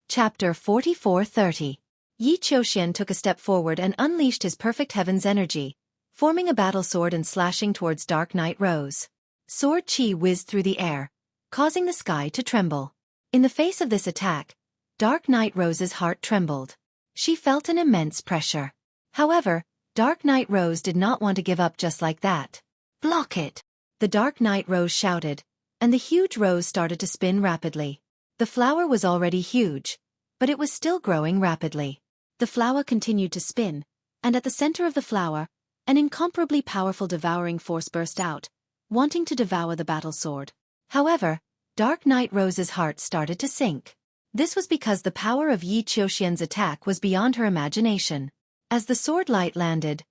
Chapter 44:30. Yi Qiuxian took a step forward and unleashed his perfect heaven's energy, forming a battle sword and slashing towards Dark Knight Rose. Sword chi whizzed through the air, causing the sky to tremble. In the face of this attack, Dark Knight Rose's heart trembled. She felt an immense pressure. However, Dark Knight Rose did not want to give up just like that. Block it! The Dark Knight Rose shouted, and the huge rose started to spin rapidly. The flower was already huge, but it was still growing rapidly. The flower continued to spin, and at the center of the flower, an incomparably powerful devouring force burst out, wanting to devour the battle sword. However, Dark Knight Rose's heart started to sink. This was because the power of Yi Qiuxian's attack was beyond her imagination. As the sword light landed,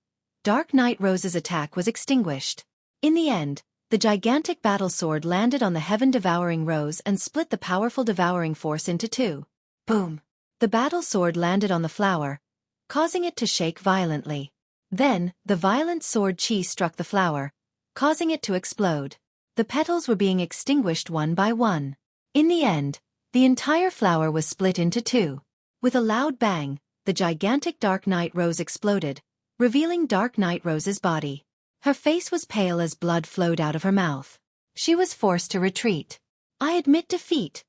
Dark Knight Rose's attack was extinguished. In the end, the gigantic battle sword landed on the heaven-devouring rose and split the powerful devouring force into 2. Boom! The battle sword landed on the flower, causing it to shake violently. Then, the violent sword chi struck the flower, causing it to explode. The petals were being extinguished one by one. In the end, the entire flower was split into 2. With a loud bang, the gigantic Dark Knight Rose exploded, revealing Dark Knight Rose's body. Her face was pale as blood flowed out of her mouth. She was forced to retreat. I admit defeat,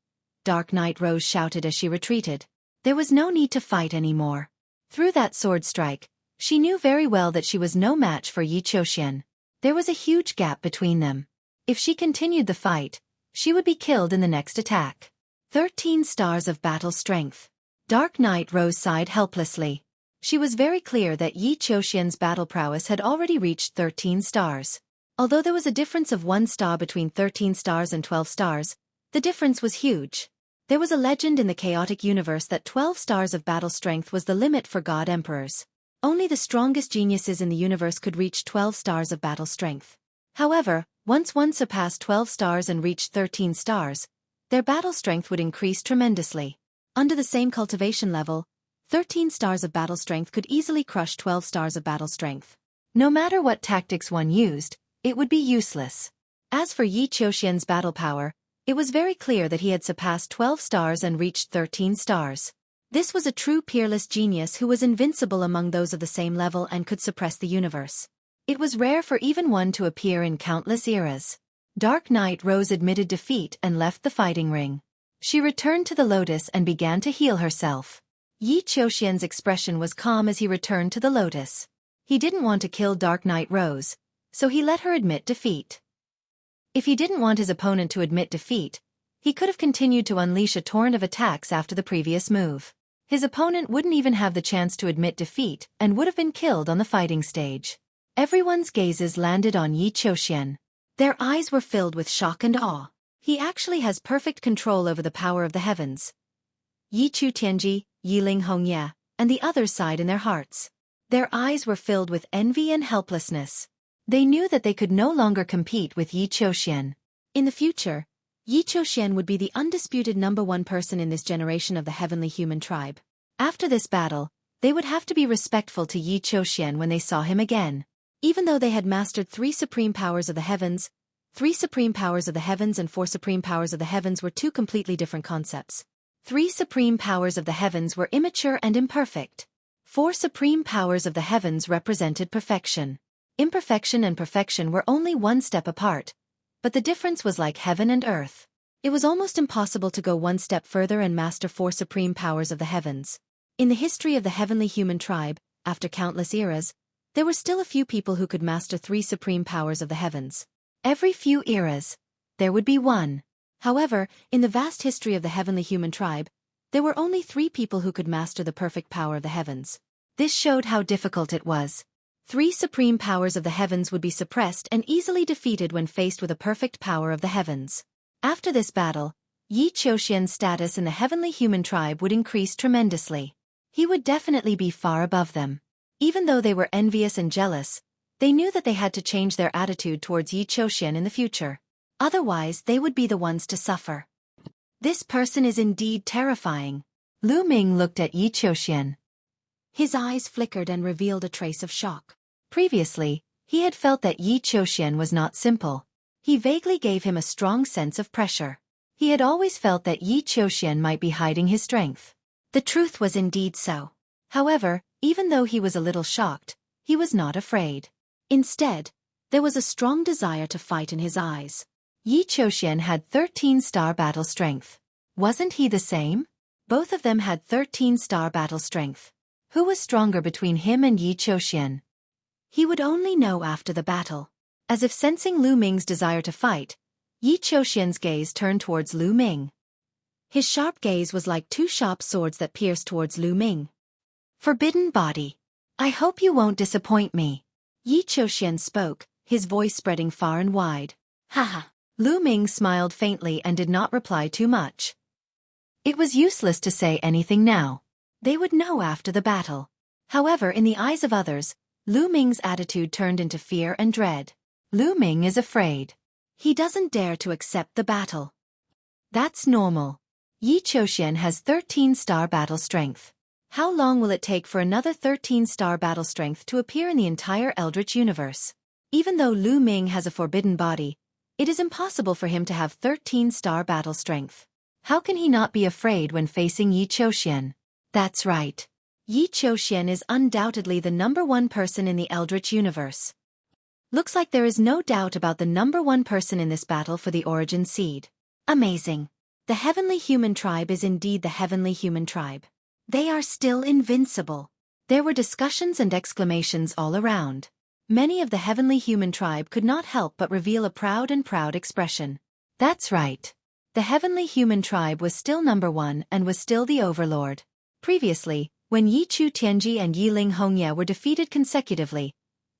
Dark Knight Rose shouted as she retreated. There was no need to fight anymore. Through that sword strike, She knew very well that she was no match for Yi Qiuxian. There was a huge gap between them. If she continued the fight, she would be killed in the next attack. 13 stars of battle strength. Dark Knight Rose sighed helplessly. She was very clear that Yi Qiuxian's battle prowess had already reached 13 stars. Although there was a difference of 1 star between 13 stars and 12 stars, the difference was huge. There was a legend in the chaotic universe that 12 stars of battle strength was the limit for god emperors. Only the strongest geniuses in the universe could reach 12 stars of battle strength. However, once one surpassed 12 stars and reached 13 stars, their battle strength would increase tremendously. Under the same cultivation level, 13 stars of battle strength could easily crush 12 stars of battle strength. No matter what tactics one used, it would be useless. As for Yi Qiuxian's battle power, it was very clear that he had surpassed 12 stars and reached 13 stars. This was a true peerless genius who was invincible among those of the same level and could suppress the universe. It was rare for even one to appear in countless eras. Dark Knight Rose admitted defeat and left the fighting ring. She returned to the lotus and began to heal herself. Yi Qiuxian's expression was calm as he returned to the lotus. He didn't want to kill Dark Knight Rose, so he let her admit defeat. If he didn't want his opponent to admit defeat, he could have continued to unleash a torrent of attacks after the previous move. His opponent wouldn't even have the chance to admit defeat and would have been killed on the fighting stage. Everyone's gazes landed on Yi Qiuxian. Their eyes were filled with shock and awe. He actually has perfect control over the power of the heavens. Yi Chu Tianji, Yiling Hongye, and the others sighed in their hearts. Their eyes were filled with envy and helplessness. They knew that they could no longer compete with Yi Qiuxian. In the future, Yi Qiuxian would be the undisputed #1 person in this generation of the heavenly human tribe. After this battle, they would have to be respectful to Yi Qiuxian when they saw him again. Even though they had mastered 3 supreme powers of the heavens, 3 supreme powers of the heavens and 4 supreme powers of the heavens were 2 completely different concepts. 3 supreme powers of the heavens were immature and imperfect. 4 supreme powers of the heavens represented perfection. Imperfection and perfection were only 1 step apart, but the difference was like heaven and earth. It was almost impossible to go 1 step further and master 4 supreme powers of the heavens. In the history of the heavenly human tribe, after countless eras, there were still a few people who could master 3 supreme powers of the heavens. Every few eras, there would be one. However, in the vast history of the heavenly human tribe, there were only 3 people who could master the perfect power of the heavens. This showed how difficult it was. 3 supreme powers of the heavens would be suppressed and easily defeated when faced with a perfect power of the heavens. After this battle, Yi Qiuxian's status in the heavenly human tribe would increase tremendously. He would definitely be far above them. Even though they were envious and jealous, they knew that they had to change their attitude towards Yi Qiuxian in the future. Otherwise, they would be the ones to suffer. This person is indeed terrifying. Lu Ming looked at Yi Qiuxian. His eyes flickered and revealed a trace of shock. Previously, he had felt that Yi Qiuxian was not simple. He vaguely gave him a strong sense of pressure. He had always felt that Yi Qiuxian might be hiding his strength. The truth was indeed so. However, even though he was a little shocked, he was not afraid. Instead, there was a strong desire to fight in his eyes. Yi Qiuxian had 13-star battle strength. Wasn't he the same? Both of them had 13-star battle strength. Who was stronger between him and Yi Qiuxian? He would only know after the battle. As if sensing Lu Ming's desire to fight, Yi Qiuxian's gaze turned towards Lu Ming. His sharp gaze was like 2 sharp swords that pierced towards Lu Ming. Forbidden body. I hope you won't disappoint me. Yi Qiuxian spoke, his voice spreading far and wide. Haha. Lu Ming smiled faintly and did not reply too much. It was useless to say anything now. They would know after the battle. However, in the eyes of others, Lu Ming's attitude turned into fear and dread. Lu Ming is afraid. He doesn't dare to accept the battle. That's normal. Yi Qiuxian has 13-star battle strength. How long will it take for another 13-star battle strength to appear in the entire Eldritch universe? Even though Lu Ming has a forbidden body, it is impossible for him to have 13-star battle strength. How can he not be afraid when facing Yi Qiuxian? That's right. Yi Qiuxian is undoubtedly the #1 person in the Eldritch universe. Looks like there is no doubt about the #1 person in this battle for the origin seed. Amazing. The heavenly human tribe is indeed the heavenly human tribe. They are still invincible. There were discussions and exclamations all around. Many of the heavenly human tribe could not help but reveal a proud expression. That's right. The heavenly human tribe was still number one and was still the overlord. Previously, when Yi Chu Tianji and Yi Ling Hongye were defeated consecutively,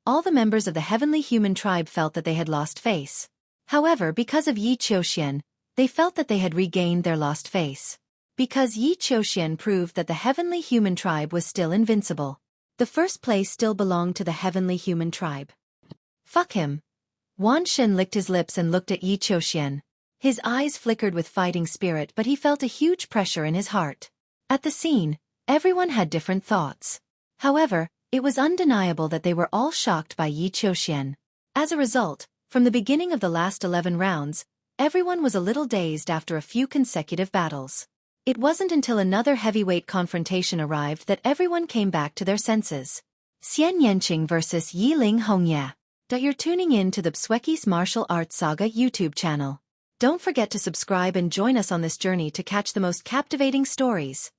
all the members of the heavenly human tribe felt that they had lost face. However, because of Yi Qiuxian, they felt that they had regained their lost face. Because Yi Qiuxian proved that the heavenly human tribe was still invincible. The first place still belonged to the heavenly human tribe. Fuck him. Wan Shen licked his lips and looked at Yi Qiuxian. His eyes flickered with fighting spirit, but he felt a huge pressure in his heart. At the scene, everyone had different thoughts. However, it was undeniable that they were all shocked by Yi Qiuxian. As a result, from the beginning of the last 11 rounds, everyone was a little dazed after a few consecutive battles. It wasn't until another heavyweight confrontation arrived that everyone came back to their senses. Xian Yanqing vs Yi Ling Hongye. You're tuning in to the Xueqi's Martial Arts Saga YouTube channel. Don't forget to subscribe and join us on this journey to catch the most captivating stories.